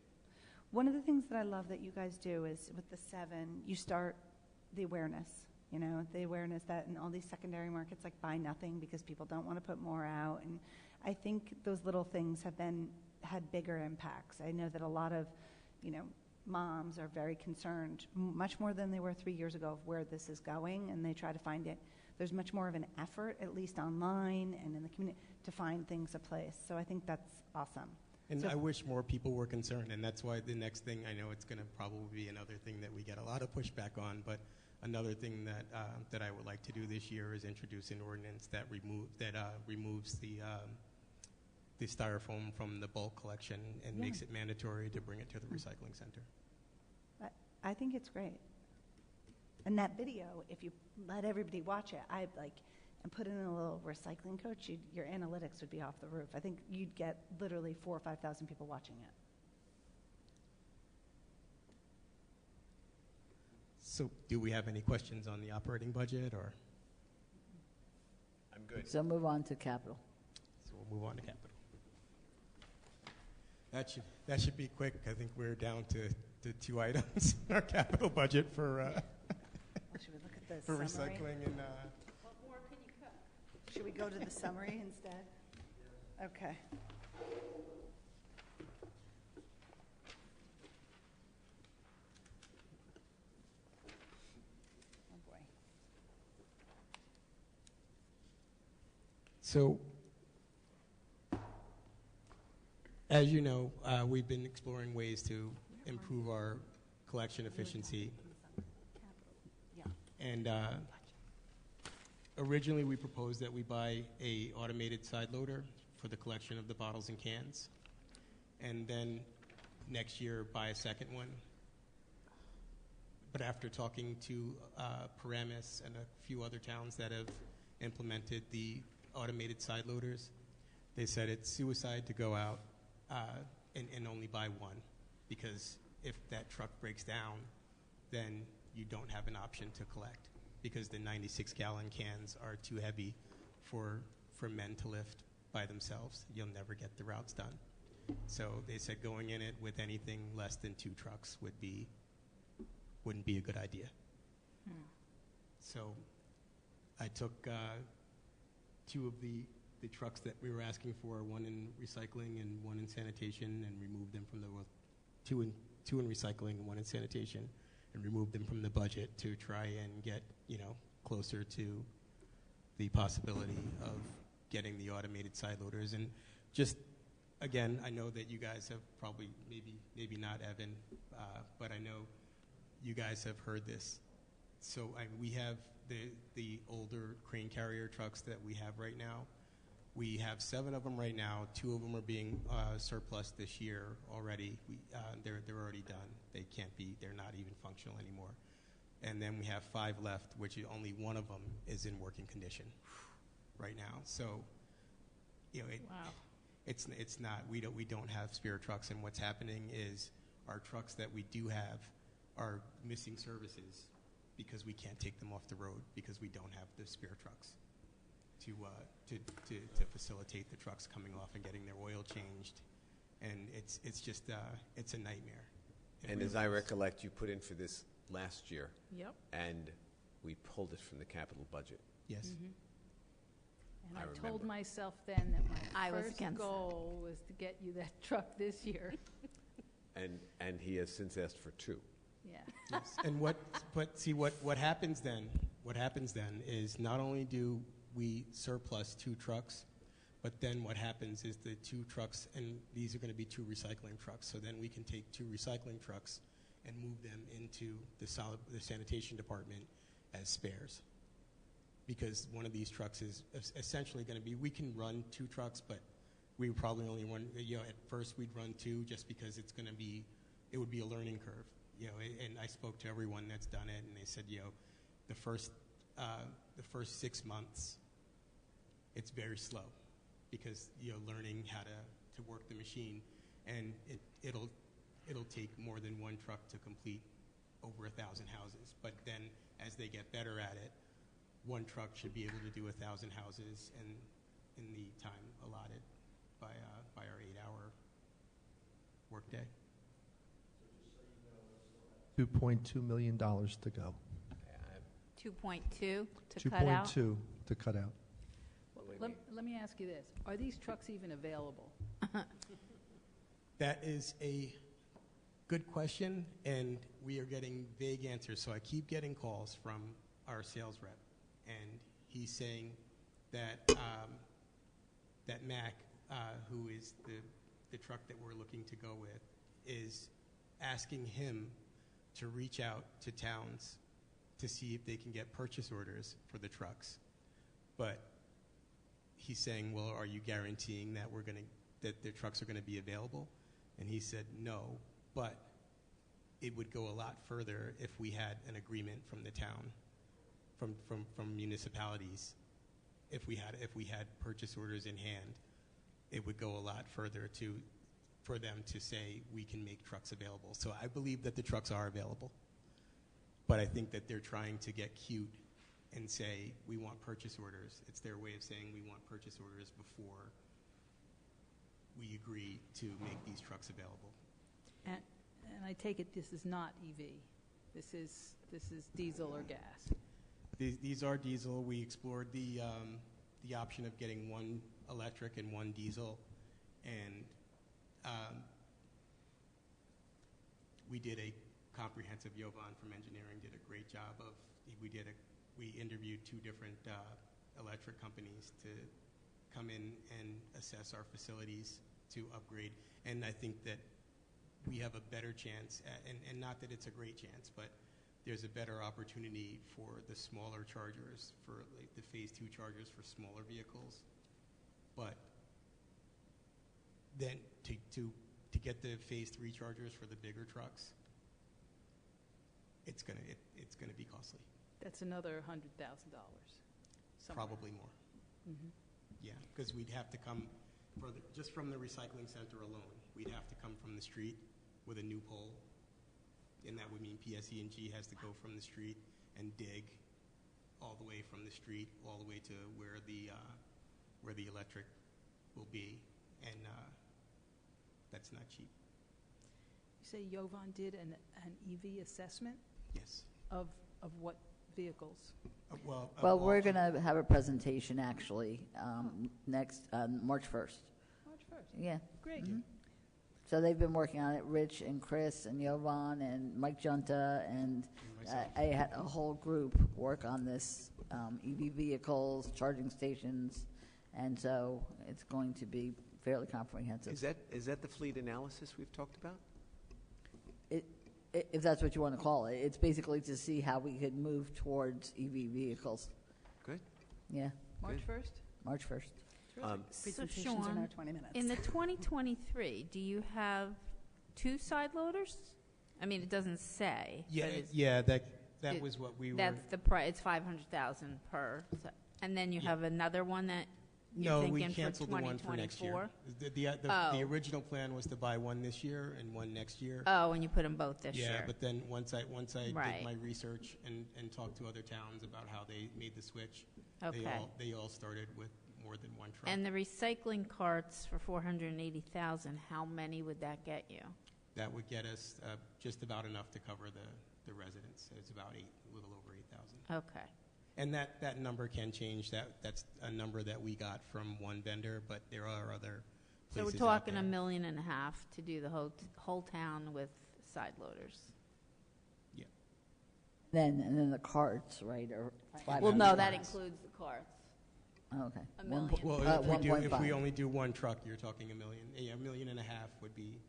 One of the things that I love that you guys do is with the 7, you start the awareness. The awareness that in all these secondary markets, like buy nothing because people don't want to put more out. And I think those little things have had bigger impacts. I know that a lot of, moms are very concerned, much more than they were 3 years ago, of where this is going, and they try to find it. There's much more of an effort, at least online and in the community, to find things a place. So I think that's awesome.
And
So-
I wish more people were concerned, and that's why the next thing, I know it's going to probably be another thing that we get a lot of pushback on, but another thing that I would like to do this year is introduce an ordinance that removes the styrofoam from the bulk collection and makes it mandatory to bring it to the recycling center.
I think it's great. And that video, if you let everybody watch it, and put in a little recycling coach, your analytics would be off the roof. I think you'd get literally 4,000 or 5,000 people watching it.
So do we have any questions on the operating budget, or?
I'm good.
So move on to capital.
So we'll move on to capital. That should be quick. I think we're down to 2 items in our capital budget for
Well, should we look at the
for
summary?
recycling and.
What more can you cut?
Should we go to the summary instead? Okay. Oh, boy.
So, as you know, we've been exploring ways to improve our collection efficiency. And originally we proposed that we buy a automated side loader for the collection of the bottles and cans, and then next year buy a second one. But after talking to Paramus and a few other towns that have implemented the automated side loaders, they said it's suicide to go out and only buy one, because if that truck breaks down, then you don't have an option to collect, because the 96-gallon cans are too heavy for men to lift by themselves. You'll never get the routes done. So they said going in it with anything less than 2 trucks wouldn't be a good idea. So I took 2 of the trucks that we were asking for, one in recycling and one in sanitation, and removed them from the, well, two in recycling and one in sanitation, and removed them from the budget to try and get, closer to the possibility of getting the automated side loaders. And just, again, I know that you guys have probably, maybe not Evan, but I know you guys have heard this. So we have the older crane carrier trucks that we have right now. We have 7 of them right now. 2 of them are being surplus this year already. They're already done. They're not even functional anymore. And then we have 5 left, which only 1 of them is in working condition right now. So,
Wow.
it's not. We don't have spare trucks, and what's happening is our trucks that we do have are missing services because we can't take them off the road because we don't have the spare trucks to facilitate the trucks coming off and getting their oil changed, and it's just it's a nightmare.
And as I recollect, you put in for this last year.
Yep.
And we pulled it from the capital budget.
Yes.
And
I
I
remember.
told myself then that my
I was
first
against
goal was to get you that truck this year.
And he has since asked for 2.
Yeah.
Yes. And what happens then? What happens then is not only do we surplus 2 trucks, but then what happens is the 2 trucks, and these are going to be 2 recycling trucks. So then we can take 2 recycling trucks and move them into the sanitation department as spares. Because one of these trucks is essentially going to be, we can run 2 trucks, but we would probably only run, at first we'd run 2 just because it would be a learning curve. And I spoke to everyone that's done it, and they said, the first 6 months, it's very slow because, learning how to work the machine, and it'll take more than 1 truck to complete over 1,000 houses. But then as they get better at it, 1 truck should be able to do 1,000 houses in the time allotted by our 8-hour workday.
$2.2 million to go.
2.2 to cut out?
2.2 to cut out.
Let me ask you this. Are these trucks even available?
That is a good question, and we are getting vague answers. So I keep getting calls from our sales rep, and he's saying that that Mac, who is the truck that we're looking to go with, is asking him to reach out to towns to see if they can get purchase orders for the trucks. But he's saying, well, are you guaranteeing that that the trucks are going to be available? And he said, no, but it would go a lot further if we had an agreement from the town, from municipalities, if we had purchase orders in hand, it would go a lot further for them to say we can make trucks available. So I believe that the trucks are available, but I think that they're trying to get cute and say we want purchase orders. It's their way of saying we want purchase orders before we agree to make these trucks available.
And I take it this is not EV. This is diesel or gas.
These are diesel. We explored the option of getting one electric and one diesel, and we did a comprehensive. Jovan from engineering did a great job of. We interviewed 2 different electric companies to come in and assess our facilities to upgrade, and I think that we have a better chance, and not that it's a great chance, but there's a better opportunity for the smaller chargers, for like the phase 2 chargers for smaller vehicles. But then to get the phase 3 chargers for the bigger trucks, it's gonna be costly.
That's another $100,000.
Probably more.
Mm-hmm.
Yeah, because we'd have to come just from the recycling center alone. We'd have to come from the street with a new pole, and that would mean PSE&G has to go from the street and dig all the way from the street all the way to where the electric will be, and that's not cheap.
You say Jovan did an EV assessment?
Yes.
Of what vehicles?
Well, we're going to have a presentation actually next March 1st.
March 1st.
Yeah.
Great.
Mm-hmm. So they've been working on it, Rich and Chris and Jovan and Mike Junta, and I had a whole group work on this, EV vehicles, charging stations, and so it's going to be fairly comprehensive.
Is that the fleet analysis we've talked about?
If that's what you want to call it. It's basically to see how we could move towards EV vehicles.
Good.
Yeah.
March 1st?
March 1st.
So
Presentations are now
Sean,
20 minutes.
in the 2023, do you have 2 side loaders? I mean, it doesn't say.
Yeah,
but it's-
yeah, that was what we were.
That's the price. It's 500,000 per. And then you have another one that you're
No,
thinking
we canceled
for
the one for next year.
2024?
The original plan was to buy one this year and one next year.
Oh, and you put them both this year.
Yeah, but then once I
Right.
did my research and talked to other towns about how they made the switch,
Okay.
they all started with more than one truck.
And the recycling carts for 480,000, how many would that get you?
That would get us just about enough to cover the residents. It's about a little over 8,000.
Okay.
And that number can change. That's a number that we got from one vendor, but there are other
So
places
we're
out
talking
there.
$1.5 million to do the whole town with side loaders.
Yeah.
And then the carts, right? Or
Well, no, that includes the carts.
Okay.
$1 million.
Well, if we only do one truck, you're talking $1 million. Yeah, $1.5 million would be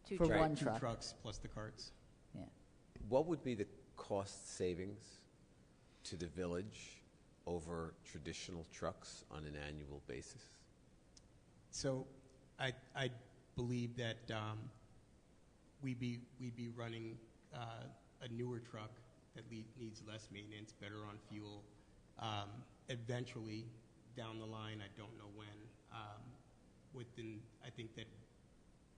Two
for
trucks.
one
two
truck.
trucks plus the carts.
Yeah.
What would be the cost savings to the village over traditional trucks on an annual basis?
So I believe that we'd be running a newer truck that needs less maintenance, better on fuel. Eventually, down the line, I don't know when, I think that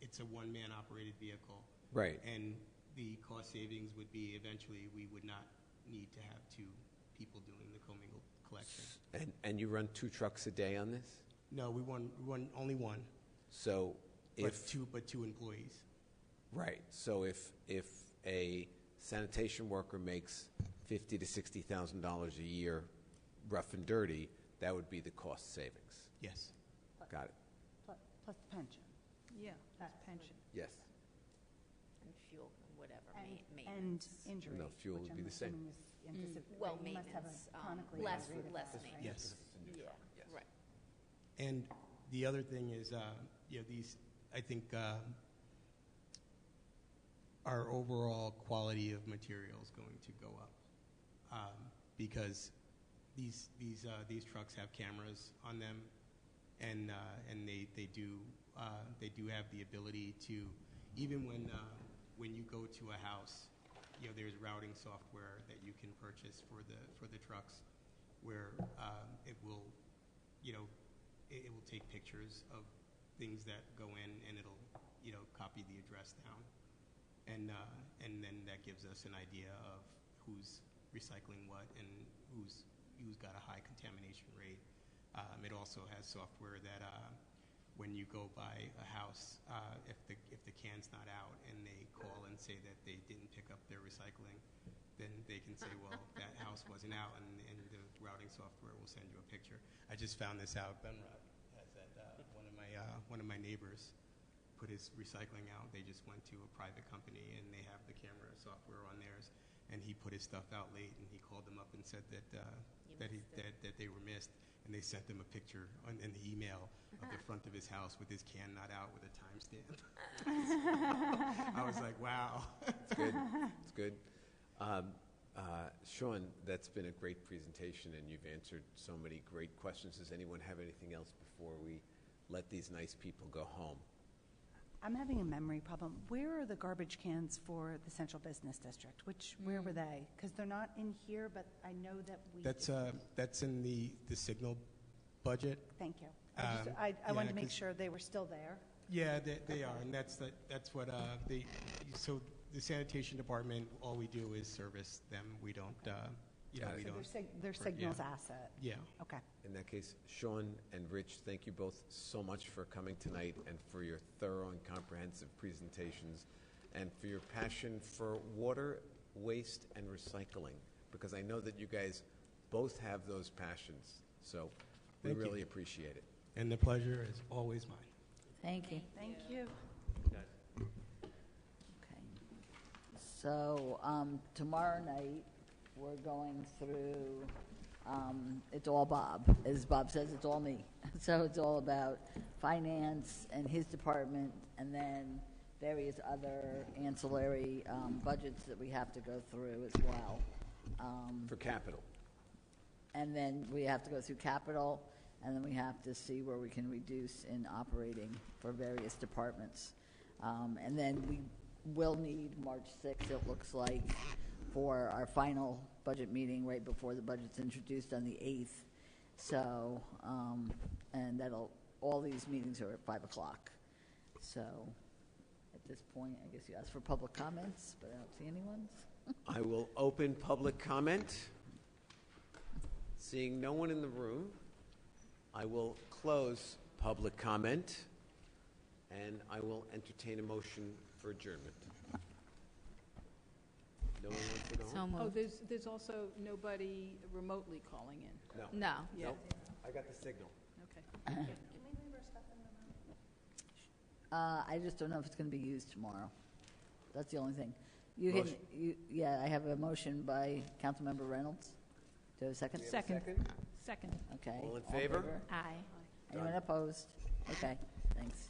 it's a one-man operated vehicle.
Right.
And the cost savings would be eventually we would not need to have 2 people doing the commingled collection.
And you run 2 trucks a day on this?
No, we run only one.
So if
But two employees.
Right. So if a sanitation worker makes $50,000 to $60,000 a year, rough and dirty, that would be the cost savings.
Yes.
Got it.
Plus the pension.
Yeah, that's pension.
Yes.
And fuel, whatever,
And
maintenance.
injury.
No, fuel
which
would be
I'm
the same.
assuming is anticipated.
Well,
You must have a
maintenance,
chronically
less
aggravated
less
class, right?
maintenance.
Yes.
Yeah, right.
And the other thing is, I think our overall quality of material is going to go up because these trucks have cameras on them, and they do have the ability to, even when you go to a house, there's routing software that you can purchase for the trucks, where it will things that go in, and it'll, copy the address down. And then that gives us an idea of who's recycling what and who's got a high contamination rate. It also has software that when you go by a house, if the can's not out and they call and say that they didn't pick up their recycling, then they can say, well, that house wasn't out, and the routing software will send you a picture. I just found this out. Benrod has that. One of my neighbors put his recycling out. They just went to a private company, and they have the camera software on theirs. And he put his stuff out late, and he called them up and said that they were missed. And they sent him a picture in the email of the front of his house with his can not out with a timestamp. I was like, wow.
It's good. It's good. Sean, that's been a great presentation, and you've answered so many great questions. Does anyone have anything else before we let these nice people go home?
I'm having a memory problem. Where are the garbage cans for the Central Business District? Where were they? Because they're not in here, but I know that we...
That's in the signal budget.
Thank you. I wanted to make sure they were still there.
Yeah, they are, and that's what so the sanitation department, all we do is service them. We don't, we don't.
They're Signal's asset.
Yeah.
Okay.
In that case, Sean and Rich, thank you both so much for coming tonight and for your thorough and comprehensive presentations and for your passion for water, waste, and recycling, because I know that you guys both have those passions. So we really appreciate it.
And the pleasure is always mine.
Thank you.
Thank you.
Okay. So tomorrow night, we're going through, it's all Bob. As Bob says, it's all me. So it's all about finance and his department, and then various other ancillary budgets that we have to go through as well.
For capital.
And then we have to go through capital, and then we have to see where we can reduce in operating for various departments. And then we will need March 6th, it looks like, for our final budget meeting right before the budget's introduced on the 8th. So, and all these meetings are at 5 o'clock. So at this point, I guess you asked for public comments, but I don't see anyone's.
I will open public comment. Seeing no one in the room, I will close public comment, and I will entertain a motion for adjournment. No one wants to go home?
So
Oh,
moved.
there's also nobody remotely calling in.
No.
No.
Yeah.
Nope. I got the signal.
Okay.
I just don't know if it's going to be used tomorrow. That's the only thing. Yeah, I have a motion by Councilmember Reynolds. Do I have a second?
Second. Second.
Okay.
All in favor?
Aye.
Anyone opposed? Okay, thanks.